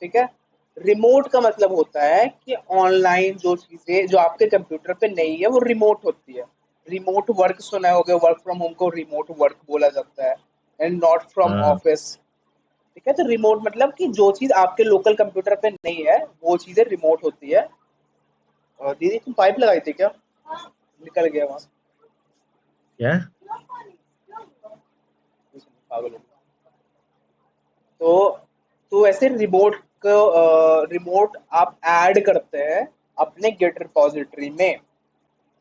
ठीक है, रिमोट का मतलब होता है कि ऑनलाइन जो चीजें जो आपके कंप्यूटर पे नहीं है वो रिमोट होती है। रिमोट वर्क सुना होगा, वर्क फ्रॉम होम को रिमोट वर्क बोला जाता है, एंड नॉट फ्रॉम हाँ ऑफिस। ठीक है, तो रिमोट मतलब कि जो चीज आपके लोकल कंप्यूटर पे नहीं है वो चीजें रिमोट होती है। और दीदी तुम पाइप लगाई थी क्या? निकल गया वहां। क्या? पागल हो गया। तो ऐसे रिमोट को रिमोट आप ऐड करते हैं अपने गिट रिपॉजिटरी में।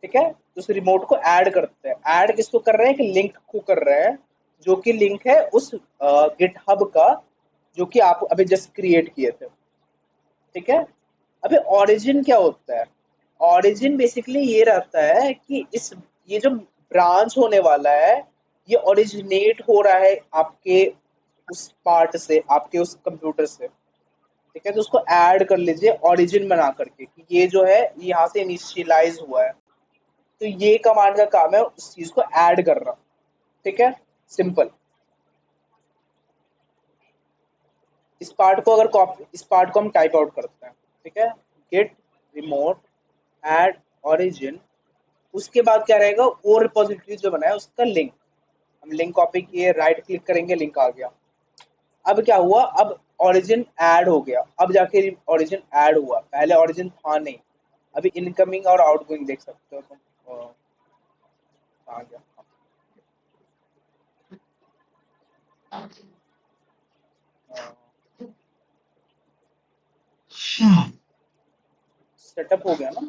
ठीक है, तो उस रिमोट को ऐड करते हैं। ऐड किसको कर रहे हैं? कि लिंक को कर रहे हैं, जो कि लिंक है उस गिटहब का, जो कि आप अभी जस्ट क्रिएट किए थे। ठीक है, अभी ओरिजिन क्या होता है? ओरिजिन बेसिकली ये रहता है कि ये जो ब्रांच होने वाला है, ये ओरिजिनेट हो रहा है आपके उस पार्ट से, आपके उस कंप्यूटर से। ठीक है, तो उसको ऐड कर लीजिए ओरिजिन बना करके कि ये जो है यहाँ से इनिशियलाइज हुआ है। तो ये कमांड का काम है उस चीज को ऐड करना। ठीक है, सिंपल। इस पार्ट को हम टाइप आउट करते हैं। ठीक है, गेट रिमोट ऐड ओरिजिन। उसके बाद क्या रहेगा? वो रिपोजिटरी जो बनाया उसका लिंक, हम लिंक कॉपी किए, राइट क्लिक करेंगे, लिंक आ गया। अब क्या हुआ? अब ओरिजिन ऐड हो गया, अब जाके ओरिजिन ऐड हुआ, पहले ओरिजिन था नहीं। अभी इनकमिंग और आउटगोइंग देख सकते हो तुम। आ गया। सेटअप हो गया ना?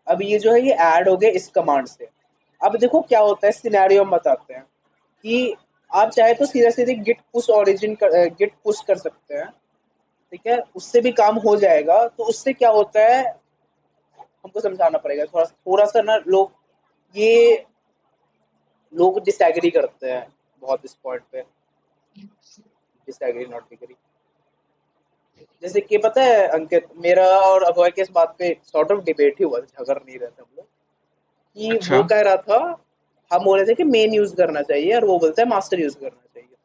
अब ये जो है ये ऐड हो गया इस कमांड से। अब देखो क्या होता है, सिनेरियो हम बताते हैं कि आप चाहे तो सीधा सीधे गिट पुश कर सकते हैं। ठीक है, उससे भी काम हो जाएगा। तो उससे क्या होता है हमको समझाना पड़ेगा थोड़ा थोड़ा सा ना। ये लोग डिसएग्री करते हैं बहुत इस पॉइंट पे। Disagree not agree. जैसे कि पता है अंकित, मेरा और अभय के इस बात पे सॉर्ट ऑफ डिबेट ही हुआ, झगड़ नहीं रहे थे हम लोग। कि अच्छा। वो कह रहा था, हम बोल रहे थे कि मेन यूज करना चाहिए और वो बोलता है मास्टर यूज करना चाहिए।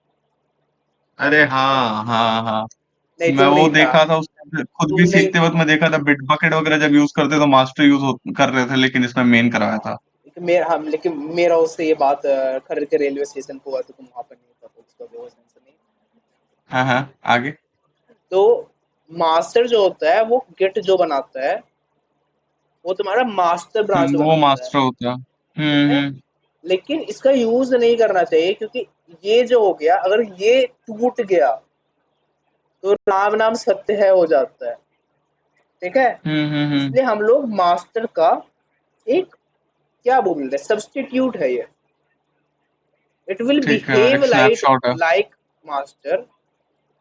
अरे हाँ हाँ हाँ, नहीं मैं तू वो नहीं था। देखा था उसके खुद तू भी नहीं सीखते था। वक्त मैं देखा था, बिट बकेट वगैरह जब यूज करते तो मास्टर कर रहे थे, लेकिन इसमें मेन करवाया था। लेकिन मेरा उससे ये बात खरीद के रेलवे स्टेशन को हुआ, तो तुम वहां पर नहीं था, तो उसका वो सेंस नहीं। हाँ हाँ, आगे। तो मास्टर जो होता है वो गिट जो बनाता है वो तुम्हारा मास्टर ब्रांच वो बनाता है। मास्टर होता है। ठीक है, हम्म। लेकिन इसका यूज नहीं करना चाहिए, क्योंकि ये जो हो गया, अगर ये टूट गया तो राम नाम सत्य है हो जाता है। ठीक है, हम्म। इसलिए हम लोग मास्टर का एक क्या बोल रहे, सब्सटीट्यूट है ये। इट विल ठीक है, बिहेव एक लाइक स्नैपशॉट है। Like master.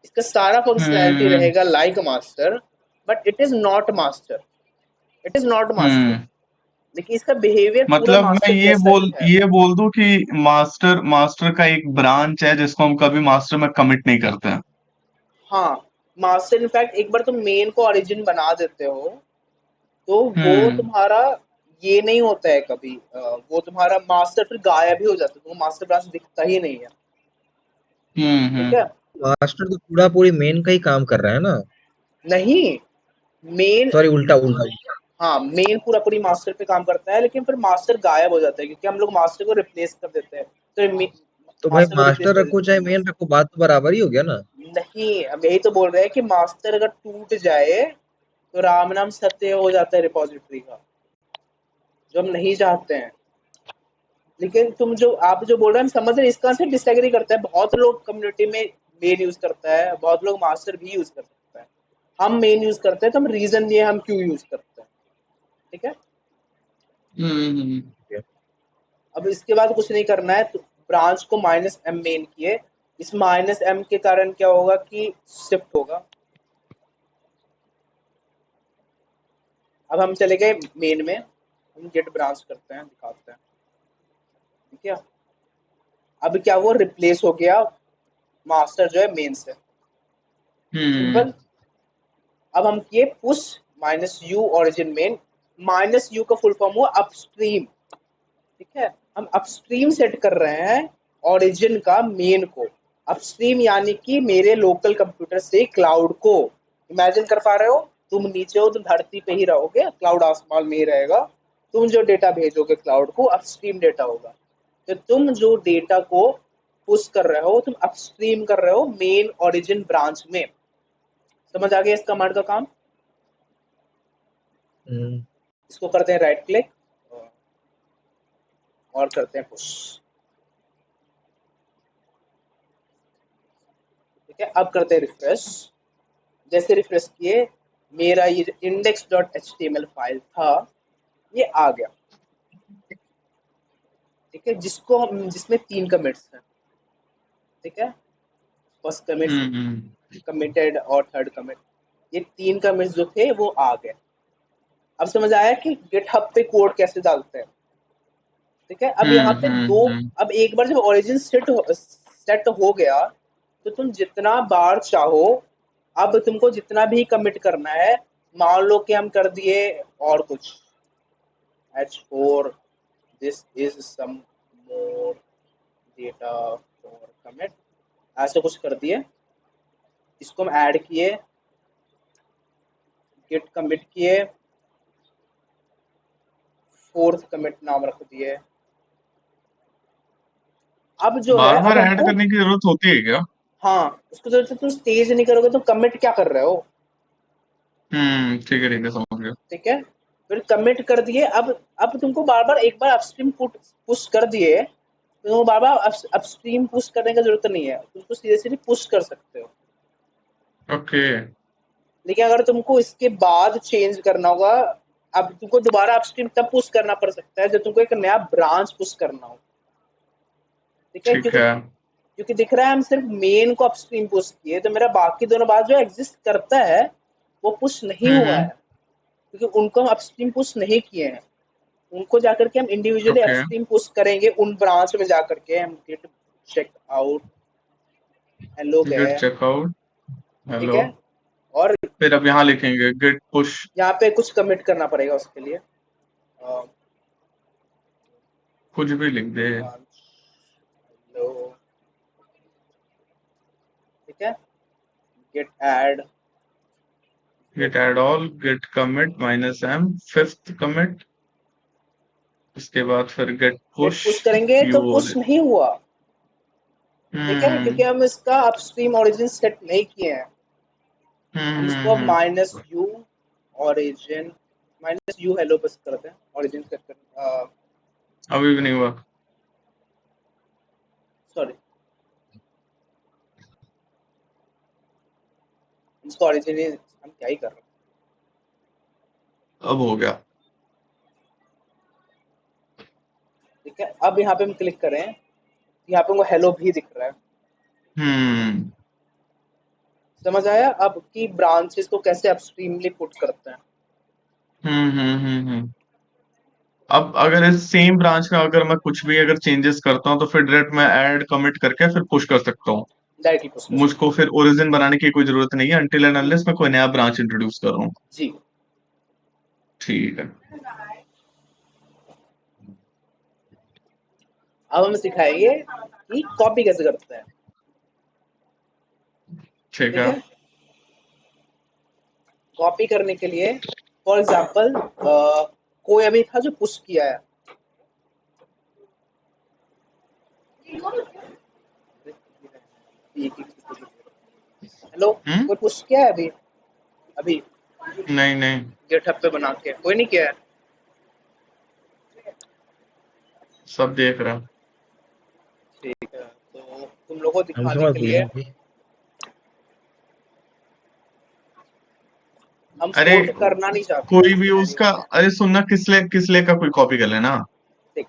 इसका सारा फंक्शनैलिटी हम्म रहेगा like master, but it is not master. It is not master. हम्म लेकिन इसका बिहेवियर पूरा मतलब मैं मास्टर जैसा ही है। ये बोल दूं कि मास्टर का एक ब्रांच है जिसको हम कभी मास्टर में कमिट नहीं करते हैं। हाँ, मास्टर इनफैक्ट एक बार तुम मेन को ओरिजिन बना देते हो तो वो हम्म तुम्हारा ये नहीं होता है कभी, वो तुम्हारा मास्टर फिर गायब ही हो जाता है, तुमको मास्टर ब्रांच दिखता ही नहीं है। ठीक हम्म। है। मास्टर तो पूरा पूरी मेन का ही काम कर रहा है ना। नहीं, मेन, सॉरी, उल्टा उल्टा उल्टा। हाँ मेन पूरा पूरी मास्टर पे काम करता है, लेकिन फिर मास्टर गायब हो जाता है क्योंकि हम लोग मास्टर को रिप्लेस कर देते हैं, तो तो भाई मास्टर को रिप्लेस मास्टर कर रखो देते चाहे मेन रखो, बात तो बराबर ही हो गया ना। हैं। नहीं, अब यही तो बोल रहे हैं कि मास्टर अगर टूट जाए तो राम नाम सत्य हो जाता है रिपॉजिटरी का, जो हम नहीं चाहते हैं। लेकिन तुम जो आप जो बोल रहे हैं हम समझ रहे हैं, इसका से डिसएग्री करता है। बहुत लोग कम्युनिटी में मेन यूज करता है, बहुत लोग मास्टर भी यूज कर सकता है। हम मेन यूज करते हैं तो हम रीजन दिए हम क्यों यूज करते हैं। ठीक है। हम्म। अब इसके बाद कुछ नहीं करना है, तो ब्रांच को माइनस एम मेन किए। इस माइनस एम के कारण क्या होगा कि शिफ्ट होगा। अब हम चले गए मेन में, हम गेट ब्रांच करते हैं, दिखाते हैं। ठीक है। अब क्या हुआ, रिप्लेस हो गया मास्टर जो है मेन से। हम्म सिंपल। अब हम किए push minus u origin main. Minus you का फुल फॉर्म हुआ अपस्ट्रीम। ठीक है। हम अपस्ट्रीम सेट कर रहे हैं ओरिजिन का मेन को। अपस्ट्रीम यानी कि मेरे लोकल कंप्यूटर से क्लाउड को। इमेजिन कर पा रहे हो, तुम नीचे हो तो धरती पे ही रहोगे, क्लाउड आसमान में ही रहेगा। तुम जो डेटा भेजोगे क्लाउड को अपस्ट्रीम डेटा होगा। तो तुम जो डेटा को पुश कर रहे हो तुम अपस्ट्रीम कर रहे हो मेन ओरिजिन ब्रांच में। समझ आ गया इस कमांड का काम। हम्म। इसको करते हैं राइट क्लिक और करते हैं पुश। ठीक है। अब करते हैं रिफ्रेश। जैसे रिफ्रेश किए मेरा ये index dot H T M L file था ये आ गया। ठीक है। जिसको हम जिसमें 3 कमिट्स हैं। ठीक है। फर्स्ट कमिट, हम्म। कमिटेड और थर्ड कमिट, ये 3 कमिट्स जो थे वो आ गए। अब समझ आया कि गिटहब पे कोड कैसे डालते हैं। ठीक है। अब यहाँ पे दो, हम्म। अब एक बार जब ओरिजिन सेट हो गया तो तुम जितना बार चाहो, अब तुमको जितना भी कमिट करना है, मान लो कि हम कर दिए और कुछ h4 this is some more data for commit, ऐसे कुछ कर दिए। इसको हम ऐड किए, git commit किए, फोर्थ कमिट नाम रख दिए। अब जो है बार अब बार ऐड हमको, करने की जरूरत होती है क्या? हाँ उसको जरूरत है, तुम तेज नहीं करोगे तो कमिट क्या कर रहे हो। ठीक है समझ गया। ठीक है। फिर कमिट कर दिए। अब तुमको बार बार, एक बार अपस्ट्रीम पुश कर दिए तो तुमको बार बार अपस्ट्रीम पुश करने की जरूरत नहीं है, तुमको सीधे सीधे पुश कर सकते हो। ओके। लेकिन अगर तुमको इसके बाद चेंज करना होगा, अब तुमको दोबारा अपस्ट्रीम तब पुश करना पड़ सकता है जब तुमको एक नया ब्रांच पुश करना हो। ठीक है। ठीक क्योंकि है। क्योंकि दिख रहा है हम सिर्फ मेन को अपस्ट्रीम पुश किए, तो मेरा बाकी दोनों बात जो एग्जिस्ट करता है वो पुश नहीं हुआ है, हम्म। क्योंकि उनको हम अपस्ट्रीम पुश नहीं किए हैं। उनको जाकर के हम इंडिविजुअली ओके। अपस्ट्रीम पुश करेंगे उन ब्रांच में जाकर के। हम git check out hello git गए। चेकआउट ठीक हेलो। है। और फिर अब यहाँ लिखेंगे गिट पुश। यहाँ पे कुछ कमिट करना पड़ेगा उसके लिए, कुछ भी लिख दे। Branch hello. ठीक है। Git add, git git add all git commit -m fifth commit. उसके बाद फिर गेट गिट पुश पुश करेंगे तो यू पुश नहीं हुआ। ठीक है। क्योंकि हम्म हम इसका अपस्ट्रीम ओरिजिन सेट नहीं किए हैं। हम इसको अब हम्म। Minus u origin, minus u hello बस करते हैं, ओरिजिन सेट कर, अभी भी नहीं हुआ। सॉरी इसका ओरिजिन हम क्या ही कर रहे हैं। अब हो गया। ठीक है। अब यहाँ पे हम क्लिक करें, यहाँ पे वो हेलो भी दिख रहा है। हम्म समझ आया अब कि ब्रांचेस को कैसे अपस्ट्रीमली पुट करते हैं। हम्म। अब अगर इस सेम ब्रांच का अगर मैं कुछ भी अगर चेंजेस करता हूँ तो फिर डायरेक्ट मैं ऐड कमिट करके फिर पुश कर सकता हूँ। डायरेक्टली पुश कर सकते मुझको फिर ओरिजिन बनाने की कोई जरूरत नहीं है अनटिल एंड अनलेस मैं कोई नया ब्रांच इंट्रोड्यूस कर रहा हूँ। जी। ठीक है। अब हम सिखाएंगे कि कॉपी कैसे करते हैं। ठीक ठीक है। है, कॉपी करने के लिए फॉर एग्जाम्पल कोई अभी था जो पुश किया है, हेलो, कोई पुश किया है अभी अभी नहीं नहीं, गिटहब पे बना के? कोई नहीं किया है। सब देख रहा हूँ। ठीक है, तो तुम लोगों को हमसे दिखाने मत के लिए पूछना। हम अरे फोर्क करना नहीं चाहते कोई इस भी सिनेरियो उसका, में। अरे सुनना, किसले का कोई कॉपी कर लेना। देख,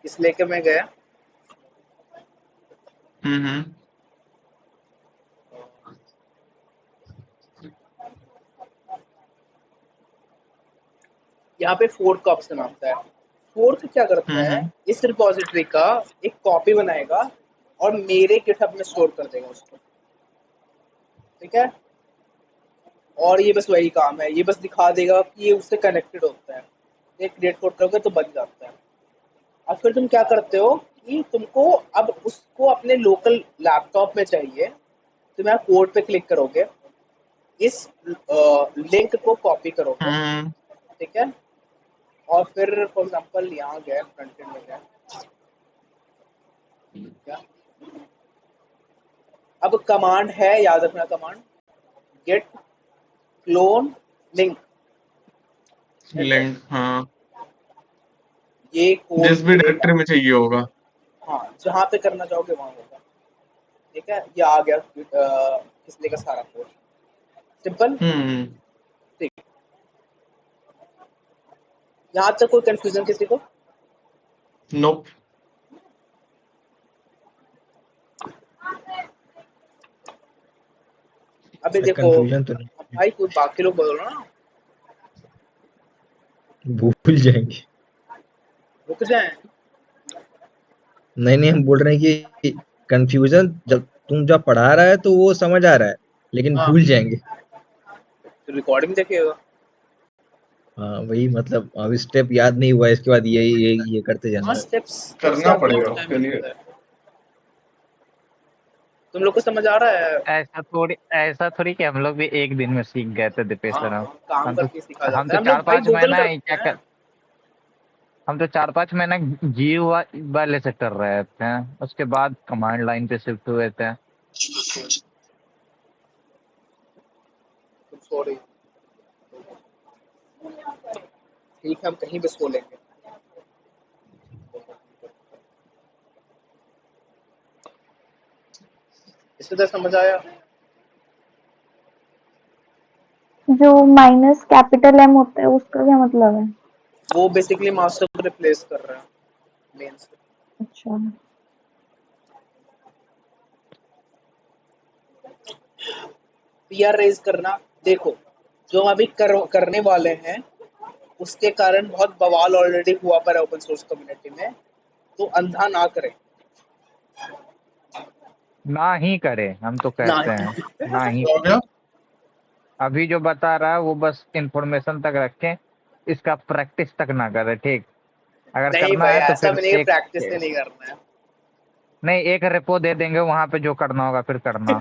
इस लेके मैं गया, हम्म। यहाँ पे फोर्क का ऑप्शन आता है। फोर्क क्या करता है, हम्म। इस रिपॉजिटरी का एक कॉपी बनाएगा और मेरे गिटहब में स्टोर कर देगा उसको। ठीक है, और ये बस वही काम है, ये बस दिखा देगा कि ये उससे कनेक्टेड होता है। ये क्रिएट कोड करोगे तो बन जाता है। अब फिर तुम क्या करते हो कि तुमको अब उसको अपने लोकल लैपटॉप में चाहिए, तो मैं कोड पे क्लिक करोगे, इस लिंक को कॉपी करोगे। हम्म। ठीक है, और फिर फॉर एग्जांपल यहाँ गए, फ्रंट एंड में गए, क्या अब कमांड है, याद रखना command git clone link, link, हाँ, ये कोड जिस भी डायरेक्टरी में चाहिए होगा। हाँ जहाँ पे करना चाहोगे वहाँ होगा। ठीक है, ये आ गया इसलिए का सारा कोड, सिंपल। हम्म। ठीक, यहाँ तक कोई कंफ्यूजन किसी को? नोप। अभी देखो, कंफ्यूजन तो नहीं, अब भाई कुछ बाकी लोग बोलो ना, भूल जाएंगे। रुक जाए। नहीं नहीं, हम बोल रहे हैं कि कंफ्यूजन जब तुम जब पढ़ा रहा है तो वो समझ आ रहा है, लेकिन हाँ, भूल जाएंगे। तो रिकॉर्डिंग देखेगा। हाँ वही, मतलब अब स्टेप याद नहीं हुआ, इसके बाद ये करते हाँ, जाना है। स्टेप्स करना याद करने पड़ेगा में टाइम उसके लिए। लगता है। तुम लोग को समझ आ रहा है? ऐसा थोड़ी कि हम लोग भी एक दिन में सीख गए थे दीपेश हाँ सर। हाँ, काम हम तो करके सीखा हम जाता तो है, हम लोग चार भाई पाँच गूगल महीना ही करते क्या हैं। कर हम तो 4-5 महीना जी वाले से कर रहे थे, उसके बाद कमांड लाइन पे शिफ्ट हुए थे। सॉरी, ठीक है, हम कहीं भी सो लेंगे। इससे तो समझ आया। जो माइनस कैपिटल एम होता है उसका क्या मतलब है? वो बेसिकली मास्टर को रिप्लेस कर रहा है मेन से। अच्छा, पीआर रेज करना, देखो जो हम अभी करने वाले हैं उसके कारण बहुत बवाल ऑलरेडी हुआ पर है ओपन सोर्स कम्युनिटी में, तो अंधा ना करें। ना ही करे, हम तो ना कहते हैं ना ही हो गया। करे। अभी जो बता रहा है वो बस इंफॉर्मेशन तक रखें, इसका प्रैक्टिस तक ना करे, ठीक। अगर नहीं करना भाई, है तो ऐसा फिर भी नहीं है, एक, प्रैक्टिस से नहीं करना है। नहीं, एक रेपो दे देंगे, वहां पे जो करना होगा फिर करना।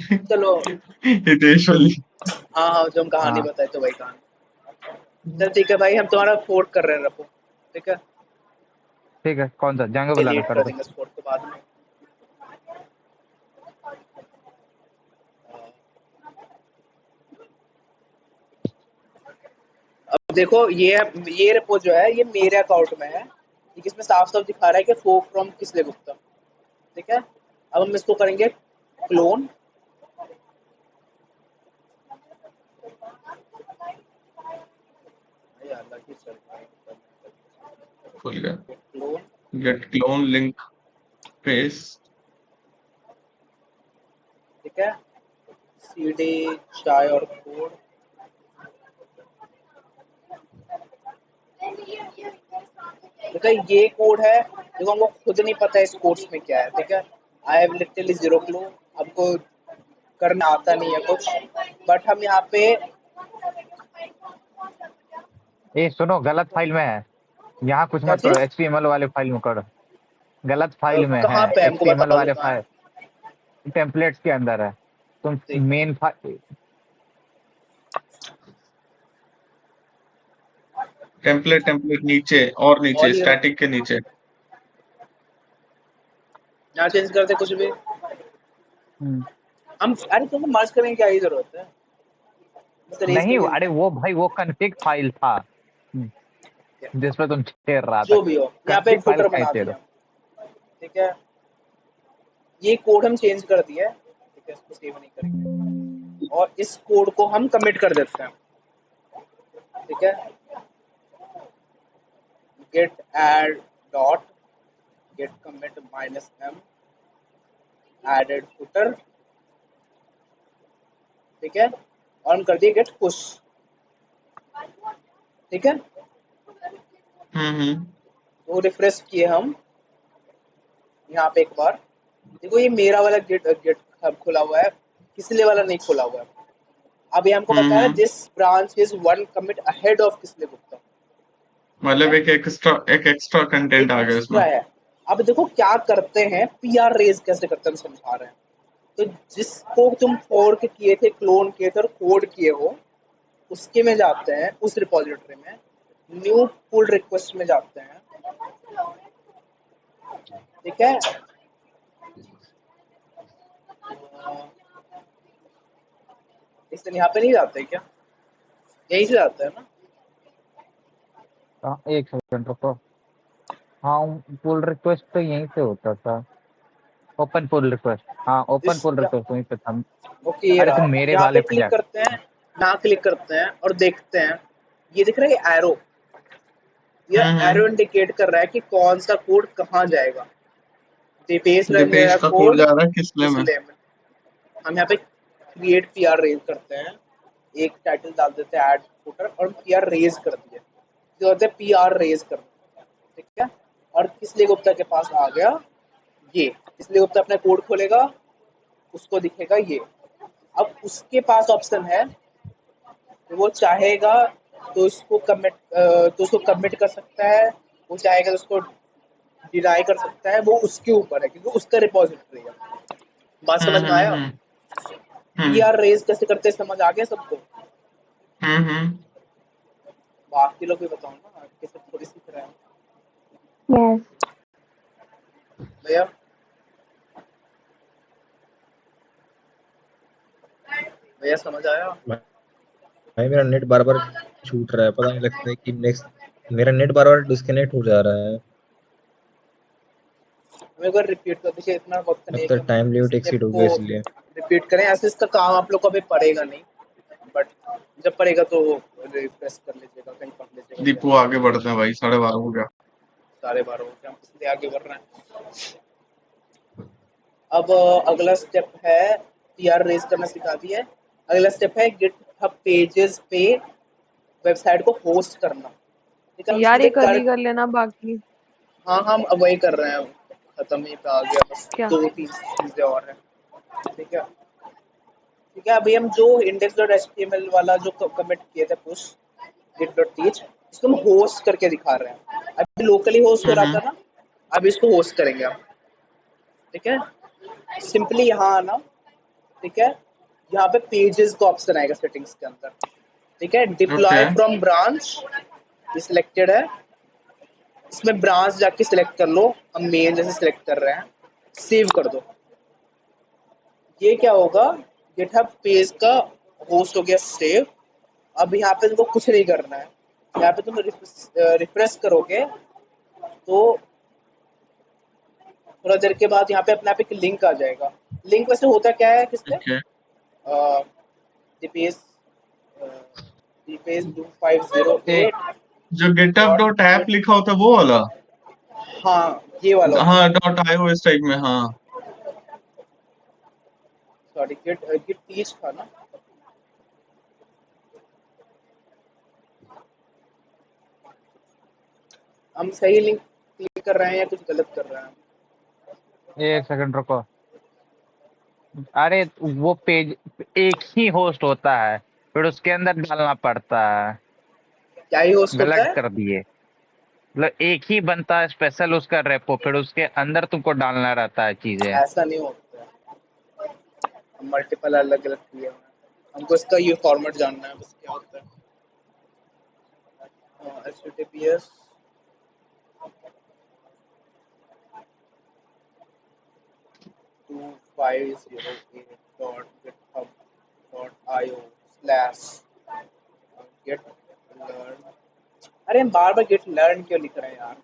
चलो, हितेश वाली। हाँ हाँ, जो हम कहानी हाँ बताए तो वही कहानी। चल ठीक है भाई, हम तुम्हारा फोर्ट कर रहे हैं रपो। ठीक है, ठीक है, कौन सा जाएंगे बुला के डिलीट कर कर दो। देंगे स्पोर्ट को बाद में। अब देखो, ये रेपो जो है ये मेरे अकाउंट में है, ठीक है, इसमें साफ साफ दिखा रहा है कि फोक फ्रॉम किसले गुप्ता। ठीक है, अब हम इसको करेंगे क्लोन। खुल गया। Clone, git clone link paste. ठीक है, सीडी चाय और कोड, ठीक है, ये कोड है, देखो हमको खुद नहीं पता है इस कोर्स में क्या है, ठीक है, I have literally zero clue, हमको करना आता नहीं है कुछ, बट हम यहाँ पे ये सुनो, गलत फाइल में है, यहाँ कुछ क्या मत करो, चीज HTML वाले फाइल में करो, गलत फाइल में है, कहाँ पे है, हमको HTML बता दो वाले कहाँ है। फाइल टेम्पलेट्स के अंदर है, तुम ठीक, मेन फाइल टेम्पलेट टेम्पलेट नीचे और नीचे और ये स्टैटिक के नीचे। यहाँ चेंज करते कुछ भी हम, अरे तुमको मर्ज करने की क्या ही जरूरत है, बस रेज नहीं, करके अरे दिखा, वो भाई वो कॉन्फ़िग फाइल था जिस पे तुम छेड़ रहा था, जो भी हो, यहाँ पे कॉन्फ़िग एक फाइल फुटर कहीं बना छेड़ो। दिया, ठीक है, ये कोड हम चेंज कर दिया है, ठीक है, इसको सेव नहीं करेंगे और इस कोड को हम कमिट कर देते हैं, ठीक है, git add dot git commit -m added footer, ठीक है, और हम कर दिए गेट पुश, ठीक है, हम्म। तो रिफ्रेश किए हम यहाँ पे एक बार, देखो ये मेरा वाला गेट गेट हब खुला हुआ है, किसले वाला नहीं खुला हुआ है, अब ये हमको बता रहा है हम्म। This branch is one commit ahead of किसले गुप्ता, ठीक मतलब है, एक एक्स्ट्रा कंटेंट एक आ गया इसमें। एक्स्ट्रा है। अब देखो क्या करते हैं, पीआर रेज कैसे करते हैं हम समझा रहे हैं, तो जिसको तुम फोर्क किए थे, क्लोन किए थे और कोड किए हो, उसके में जाते हैं, उस रिपॉजिटरी में न्यू पुल रिक्वेस्ट में जाते हैं, ठीक है, इसलिए यहाँ पे नहीं जाते क्या, यहीं से जाते हैं ना, हाँ, एक सेकंड रुको, हाँ पुल रिक्वेस्ट तो यहीं से होता था, ओपन पुल रिक्वेस्ट, हाँ ओपन इस पुल रिक्वेस्ट वहीं पे था। ओके ये अरे तुम रहा, मेरे यहाँ पे वाले पे क्लिक जा, करते हैं, यहाँ क्लिक करते हैं और देखते हैं, ये दिख रहा है एरो, ये एरो हम्म। इंडिकेट कर रहा है कि कौन सा कोड कहाँ जाएगा, दीपेश रन दीपेश गया का कोड कोड जा रहा है किसले किस में। ले में, हम यहाँ पे क्रिएट पीआर रेज करते हैं, एक टाइटल डाल देते हैं ऐड फुटर और पीआर रेज कर दिए, जो होता है पीआर रेज कर, ठीक है, और किसले गुप्ता के पास आ गया ये, किसले गुप्ता अपना कोड खोलेगा, उसको दिखेगा ये, अब उसके पास ऑप्शन है, तो वो चाहेगा तो इसको कमिट तो उसको कमिट कर सकता है, वो चाहेगा तो उसको डिनाई कर सकता है, वो उसके ऊपर है क्योंकि उसका रिपॉजिटरी है, बात समझ में आया, हम्म। पीआर रेज कैसे करते हैं समझ आ गया सबको, हम्म। बाकी लोग भी बताओ ना कैसे थोड़ी सीख रहे हैं Yes. भैया, भैया समझ आया, भाई मेरा नेट बार बार छूट रहा है, पता नहीं लगता है कि नेक्स्ट मेरा नेट बार बार डिस्कनेक्ट हो जा रहा है। हम एक बार रिपीट कर देखिए, इतना वक्त नहीं है लगता कि है हम टाइम लिमिट स्टेप एक्सीड हो को गया इसलिए। रिपीट करें, ऐसे इसका काम आप लोग को अभी पड़ेगा नहीं, बट जब पड़ेगा तो रिफ्रेश कर लीजिएगा, कहीं पढ़ लीजिएगा क्या दीपू आगे बढ़ते हैं भाई, 12:30 हो गया। 12:30 हो गया, हम इसलिए आगे बढ़ रहे हैं। अब अगला स्टेप है, पीआर रेज करना सिखा दिया है, अगला स्टेप है गिटहब पेजेस पे वेबसाइट को होस्ट करना, ठीक है, हम यार सीधे ये कल कर, ही कर लेना बाकी। हाँ हम अब वही कर रहे हैं, खत्म ही पे आ गया, बस क्या? 2-3 चीजें और हैं, ठीक है, ठीक है, अभी हम जो index.html वाला जो कमिट किए थे पुश git.teach, इसको हम होस्ट करके दिखा रहे हैं, अभी लोकली होस्ट हो रहा था ना, अब इसको होस्ट करेंगे हम, ठीक है, सिंपली यहाँ आना, ठीक है, यहाँ पे पेजेस का ऑप्शन आएगा सेटिंग्स के अंदर, ठीक है, ओके। डिप्लॉय फ्रॉम ब्रांच, ये सिलेक्टेड है, इसमें ब्रांच जाके सिलेक्ट कर लो, हम मेन जैसे सिलेक्ट कर रहे हैं, सेव कर दो, ये क्या होगा, गिटहब पेज का होस्ट हो गया सेव, अब यहाँ पे तुमको कुछ नहीं करना है, यहाँ पे तुम रिफ्रेश करोगे तो थोड़ा देर के बाद यहाँ पे अपने आप एक लिंक आ जाएगा, लिंक वैसे होता क्या है किस पे, ओके। दीपेश दीपेश 2508 जो GitHub dot dot app git, लिखा होता है वो वाला। हाँ ये वाला होता हाँ, है, डॉट आईओ इस टाइप में, हाँ। सॉरी गिट गिट टीच था ना, हम सही लिंक कर रहे हैं या कुछ गलत कर रहे हैं? एक सेकंड रुको। अरे वो पेज एक ही होस्ट होता है, फिर उसके अंदर डालना पड़ता है। क्या ही होस्ट होता गलत है? कर दिए। मतलब एक ही बनता है स्पेशल उसका रेपो, फिर उसके अंदर तुमको डालना रहता है चीजें। ऐसा नहीं होता है, मल्टीपल अलग अलग किए हुए हैं। हमको इसका ये फॉर्मेट जानना है बस, क्या होता है HTTPS टू 508.github.io/get learn। अरे हम बार बार गेट लर्न क्यों लिख रहे हैं यार?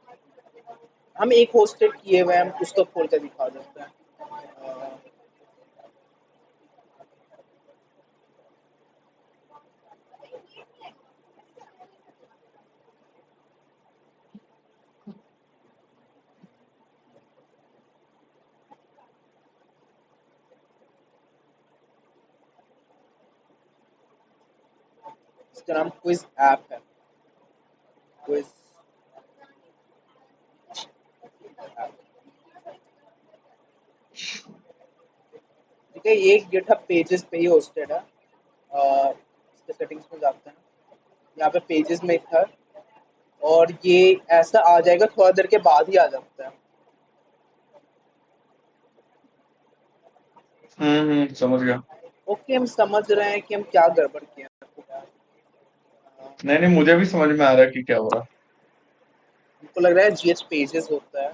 हम एक होस्टेड किए हुए हैं, हम कुछ तो खोल कर दिखा देते हैं। इसका नाम क्विज ऐप है, क्विज ऐप। ठीक है, ये गिटहब पेजेस पे ही होस्टेड है। इसके सेटिंग्स में जाते हैं, यहाँ पे पेजेस में था, और ये ऐसा आ जाएगा, थोड़ा देर के बाद ही आ जाता है। समझ गया। ओके, हम समझ रहे हैं कि हम क्या गड़बड़ किए हैं। नहीं नहीं, मुझे भी समझ में आ रहा है कि क्या हो रहा है। हमको लग रहा है GH पेजेस होता है।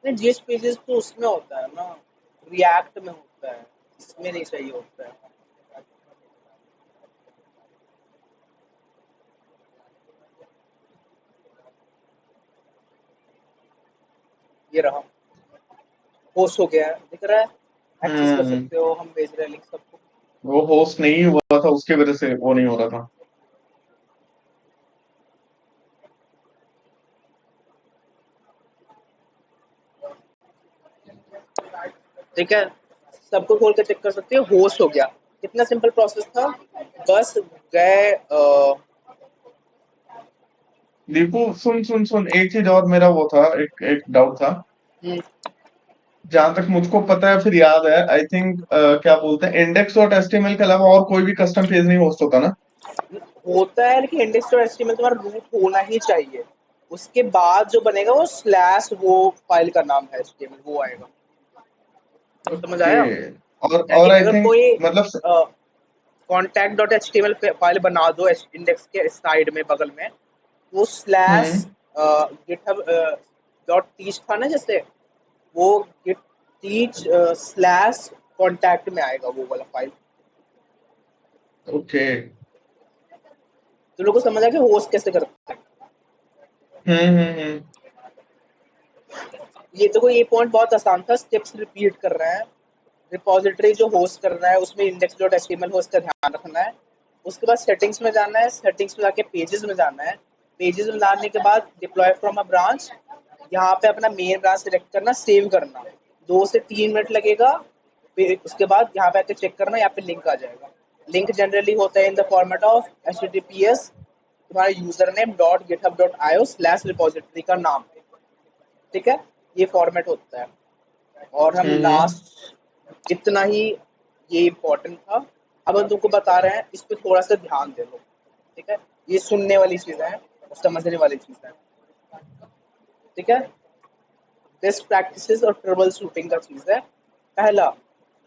नहीं, GH पेजेस तो उसमें होता है ना, रिएक्ट में होता है, इसमें नहीं चाहिए होता है। ये रहा, होस्ट हो गया है, दिख रहा है, एक्सेस कर हम्म सकते हो, हम भेज रहे हैं लिंक सबको। वो होस्ट नहीं हुआ था, उसके वजह से वो नहीं हो रहा था। ठीक है, सबको खोल के चेक कर सकते हो, होस्ट हो गया। कितना सिंपल प्रोसेस था, बस गए दीपू सुन सुन सुन, एक चीज और मेरा वो था, एक एक डाउट था। हम्म, जहां तक मुझको पता है, फिर याद है, आई थिंक क्या बोलते हैं, index.html के अलावा और कोई भी कस्टम पेज नहीं होस्ट होता ना? होता है, लेकिन इंडेक्स डॉट एचटीएमएल तुम्हारा रूट होना ही चाहिए। उसके बाद जो बनेगा वो स्लैश, वो फाइल का नाम है एचटीएमएल, वो आएगा। समझ ओके। आया? यानी और आई अगर थिंक कोई मतलब कॉन्टैक्ट डॉट एचटीएमएल फाइल बना दो इंडेक्स के साइड में बगल में, वो स्लैश हम्म गिटहब डॉट टीच था ना, जैसे वो गिट टीच स्लैश कॉन्टैक्ट में आएगा वो वाला फाइल। ओके। तो लोगों को समझ आया कि होस्ट कैसे करते हैं। हम्म। ये तो कोई, ये पॉइंट बहुत आसान था, स्टेप्स रिपीट कर रहे हैं। रिपॉजिटरी जो होस्ट करना है उसमें index.html होस्ट का ध्यान रखना है। उसके बाद सेटिंग्स में जाना है, सेटिंग्स में जाके पेजेस में जाना है। पेजेस में जाने के बाद डिप्लॉय फ्रॉम अ ब्रांच, यहाँ पे अपना मेन ब्रांच सेलेक्ट करना, सेव करना, 2 से 3 मिनट लगेगा। फिर उसके बाद यहाँ पे आके चेक करना, यहाँ पे लिंक आ जाएगा। लिंक जनरली होता है in the format of HTTPS तुम्हारा user name dot GitHub dot IO slash repository का नाम। ठीक है, ये फॉर्मेट होता है। और हम हम्म लास्ट, इतना ही, ये इम्पोर्टेंट था। अब हम तुमको बता रहे हैं, इस पे थोड़ा सा ध्यान दे लो। ठीक है, ये सुनने वाली चीजें हैं और समझने वाली चीजें हैं। ठीक है, बेस्ट प्रैक्टिसेस और ट्रबल शूटिंग का चीज है। पहला,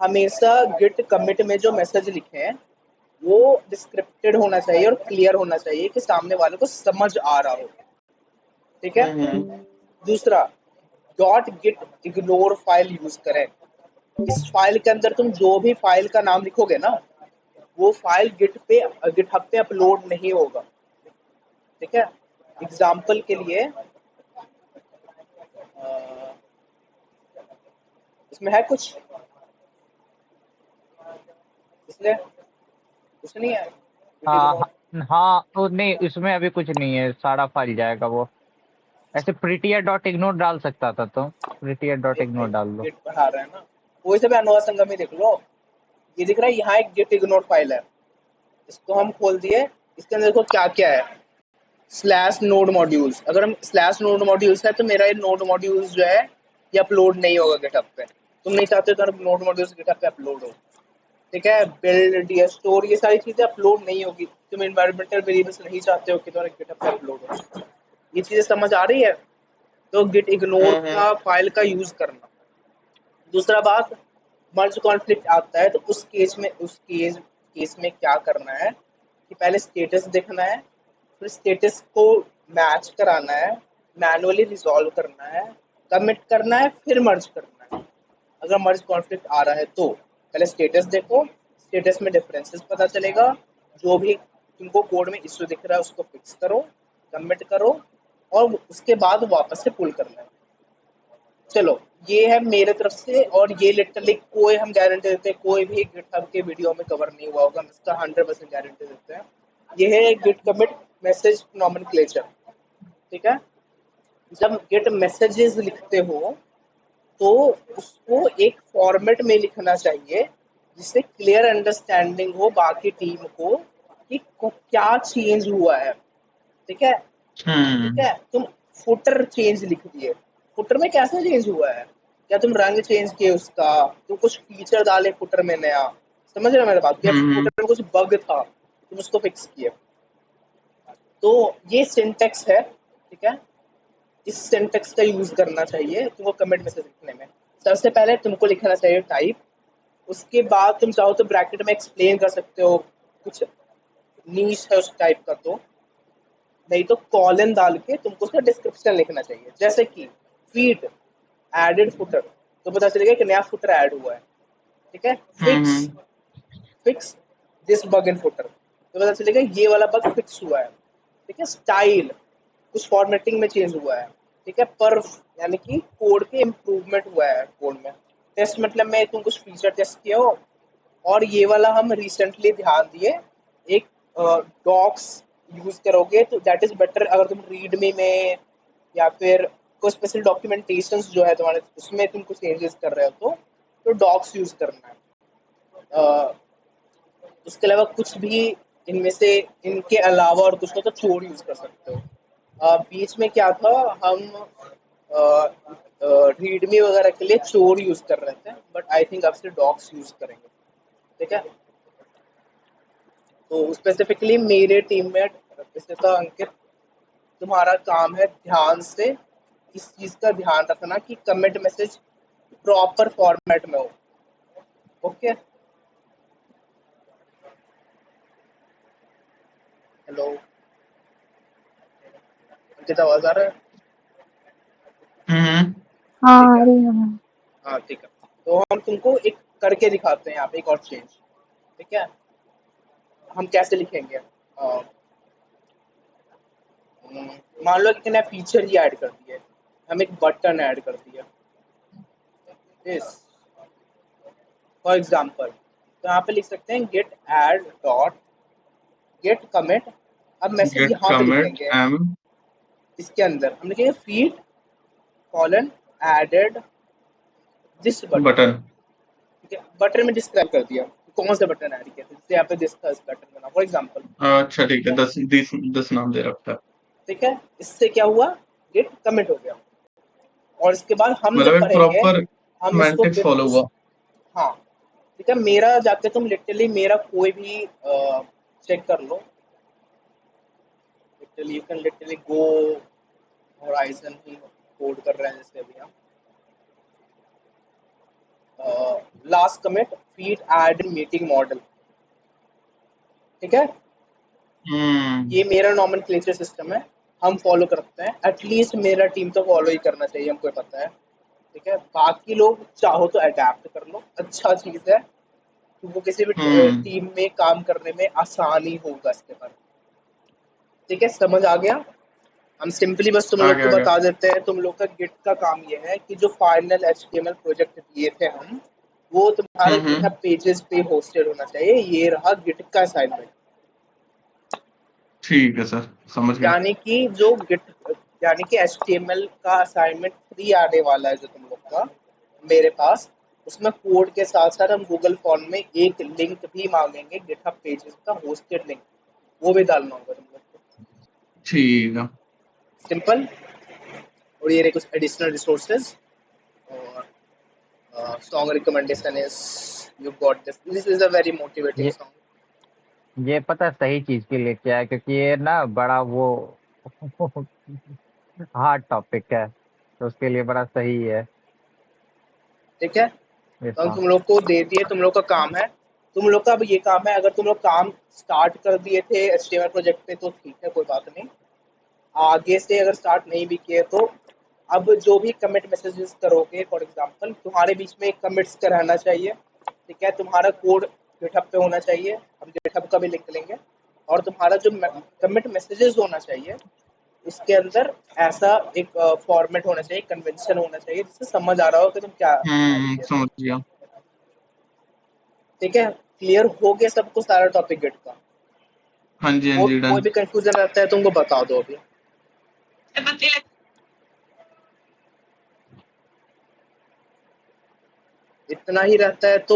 हमेशा गिट कमिट में जो मैसेज लिखे हैं वो डिस्क्रिप्टेड होना चाहिए और क्लियर होना चाहिए कि सामने वाले को समझ आ रहा हो। ठीक है। दूसरा, dot git ignore file use करें। इस फाइल के अंदर तुम जो भी फाइल का नाम लिखोगे ना, वो फाइल गिटहब पे अपलोड नहीं होगा। ठीक है, एग्जाम्पल के लिए इसमें है कुछ, इसलिए कुछ नहीं है, गिट हाँ इग्नोर। हाँ हाँ, तो नहीं इसमें अभी कुछ नहीं है, सारा फाइल जाएगा वो। ऐसे प्रीटियर डॉट इग्नोर डाल सकता था, तो प्रीटियर डॉट देख भाई, इग्नोर डाल दो। गिट बढ़ा रहे हैं ना, वही सब अनुवाद संगम में देख लो। ये दिख रहा है, यहाँ एक गिट इग्नोर फाइल है, इसको हम खोल दिए। इसके अंदर देखो क्या क्या है। स्लैश नोड मॉड्यूल्स, अगर हम स्लैश नोड मॉड्यूल्स है तो मेरा ये नोड मॉड्यूल्स जो है ये अपलोड नहीं होगा गिटहब पे। तुम नहीं चाहते तो नोड मॉड्यूल्स गिटहब पे अपलोड हो, ठीक है। बिल्ड डी स्टोर ये सारी चीजें अपलोड नहीं होगी, तुम इन्वायरमेंटल वेरिएबल्स नहीं चाहते हो कि तुम्हारे गिटहब पे अपलोड हो। ये चीजें समझ आ रही है? तो गिट इग्नोर का फाइल का यूज करना। दूसरा बात, मर्ज कॉन्फ्लिक्ट आता है तो उस केस में क्या करना है कि पहले स्टेटस देखना है, फिर स्टेटस को मैच कराना है, मैनुअली रिजॉल्व करना है, कमिट करना है, फिर मर्ज करना है। अगर मर्ज कॉन्फ्लिक्ट आ रहा है तो पहले स्टेटस देखो, स्टेटस में डिफरेंसेस पता चलेगा, जो भी तुमको कोड में इश्यू दिख रहा है उसको फिक्स करो, कमिट करो, और उसके बाद वापस से पुल करना है। चलो ये है मेरे तरफ से, और ये लिटरली कोई हम गारंटी देते हैं कोई भी गिटहब के वीडियो में कवर नहीं हुआ होगा, हम इसका 100% गारंटी देते हैं। ये है गिट कमिट मैसेज नॉमेनक्लेचर, ठीक है। जब गिट मैसेजेस लिखते हो तो उसको एक फॉर्मेट में लिखना चाहिए जिससे क्लियर अंडरस्टैंडिंग हो बाकी टीम को कि क्या चेंज हुआ है, ठीक है। ठीक है, तुम फुटर चेंज लिख दिए, फुटर में कैसे चेंज हुआ है, क्या तुम रंग चेंज किए उसका, तुम कुछ फीचर डाले फुटर में नया, समझ रहे हो मेरे बात, क्या फुटर में कुछ बग था तुम उसको फिक्स किए। तो ये सिंटेक्स है, ठीक है। इस सिंटेक्स का यूज करना चाहिए तुमको कमेंट मैसेज लिखने में। सबसे पहले तुमको लिखना चाहिए टाइप, उसके बाद तुम चाहो तो ब्रैकेट में एक्सप्लेन कर सकते हो, कुछ नीश है उस टाइप का तो, नहीं तो कॉलन डाल के तुमको उसका डिस्क्रिप्शन लिखना चाहिए, जैसे कि फीड एडेड फुटर, तो पता चलेगा कि नया फुटर ऐड हुआ है, ठीक है। Fix this bug in footer, तो पता चलेगा ये वाला बग फिक्स हुआ है, ठीक है। स्टाइल, कुछ फॉर्मेटिंग में चेंज हुआ है, ठीक है। परफ यानी कि कोड के इम्प्रूवमेंट हुआ है कोड में। टेस्ट मतलब में तुम कुछ फीचर टेस्ट किया हो, और ये वाला हम रिसेंटली ध्यान दिए, एक डॉक्स यूज करोगे तो दैट इज बेटर। अगर तुम रीडमी में या फिर कोई स्पेशल डॉक्यूमेंटेशन जो है तुम्हारे उसमें तुम कुछ चेंजेस कर रहे हो तो डॉक्स यूज करना है। उसके अलावा कुछ भी इनमें से इनके अलावा और कुछ हो तो चोर यूज कर सकते हो। बीच में क्या था, हम रीडमी वगैरह के लिए चोर यूज कर रहे थे, बट आई थिंक अब से डॉक्स यूज करेंगे, ठीक है। तो स्पेसिफिकली मेरे टीममेट जैसे था अंकित, तुम्हारा काम है ध्यान से इस चीज का ध्यान रखना कि कमिट मैसेज प्रॉपर फॉर्मेट में हो, ओके। हेलो अंकित, आवाज आ रहा है? हाँ ठीक आ है, रही है मैम। हाँ ठीक है। तो हम तुमको एक करके दिखाते हैं यहाँ पे एक और चेंज, ठीक है। हम कैसे लिखेंगे, मान लो कि नया फीचर ही ऐड कर दिया, हम एक बटन ऐड कर दिया दिस फॉर एग्जांपल, तो यहाँ पे लिख सकते हैं git add dot git commit. अब मैसेज गेट यहाँ पे कमिट लिखेंगे, एम इसके अंदर हम लिखेंगे feed colon added this button, button. ठीक है। बटन में डिस्क्राइब कर दिया कौन सा बटन ऐड किया, जैसे यहाँ पे दिस था, इस बटन का नाम फॉर एग्जांपल, अच्छा ठीक ठीक है, है। 10 नाम दे रखा है। ठीक है, इससे क्या हुआ, गेट कमिट हो गया, और इसके बाद हम मतलब जब एक पढ़ेंगे प्रॉपर हम इसको सेमेंटिक्स फिर फॉलो हुआ। हाँ, ठीक है। मेरा जाके तुम लिटरली मेरा कोई भी चेक कर लो, literally you can literally go horizon ही कोड कर रहे हैं जैसे अभी हम, last commit feat add meeting model, ठीक है। ये मेरा नॉमेनक्लेचर सिस्टम है, हम फॉलो करते हैं, एटलीस्ट मेरा टीम तो फॉलो ही करना चाहिए, हमको पता है, ठीक है। बाकी लोग चाहो तो अडेप्ट कर लो, अच्छा चीज़ है, तुमको किसी भी टीम में काम करने में आसानी होगा इसके बाद, ठीक है। समझ आ गया? हम सिंपली बस तुम आ लोग गया को आ गया। बता देते हैं, तुम लोग का गिट का काम ये है कि जो फाइनल HTML प्रोजेक्ट दिए थे हम, वो तुम्हारे गिटहब पेजेस पे होस्टेड होना चाहिए। ये रहा गिट का असाइनमेंट, ठीक है सर, समझ गया। यानी कि जो गिट यानी कि HTML का असाइनमेंट 3 आने वाला है जो तुम लोग का मेरे पास, उसमें कोड के साथ साथ हम गूगल फॉर्म में एक लिंक भी मांगेंगे गिटहब पेजेस का होस्टेड लिंक, वो भी डालना होगा तुम लोग को। ठीक है। सिंपल। और ये रहे कुछ एडिशनल रिसोर्सेज और song recommendation is you got this is a very motivating ये सॉन्ग। ये पता है सही चीज के लिए क्या है, क्योंकि ये ना बड़ा वो हार्ड टॉपिक है, तो उसके लिए बड़ा सही है ठीक है, ये तो हम सॉन्ग। तुम लोग को दे दिए, तुम लोग का काम है, तुम लोग का अब ये काम है, अगर तुम लोग काम स्टार्ट कर दिए थे HTML प्रोजेक्ट पे तो ठीक है, कोई बात नहीं। आगे से अगर स्टार्ट नहीं भी किए तो अब जो भी कमिट मैसेजेस करोगे, फॉर एग्जांपल तुम्हारे बीच में एक कमिट्स का रहना चाहिए, ठीक है, तुम्हारा कोड गिटहब पे होना चाहिए, हम गिटहब का भी लिंक लेंगे, और तुम्हारा जो कमिट मैसेजेस होना चाहिए उसके अंदर ऐसा एक फॉर्मेट होना चाहिए, कन्वेंशन होना चाहिए जिससे समझ आ रहा हो कि तुम क्या ऐड किया। समझ गया। ठीक है, क्लियर हो गया सबको सारा टॉपिक गिट का? हाँ जी, हाँ जी, कोई डन। भी कंफ्यूजन रहता है तुमको बता दो अभी। इतना ही रहता है तो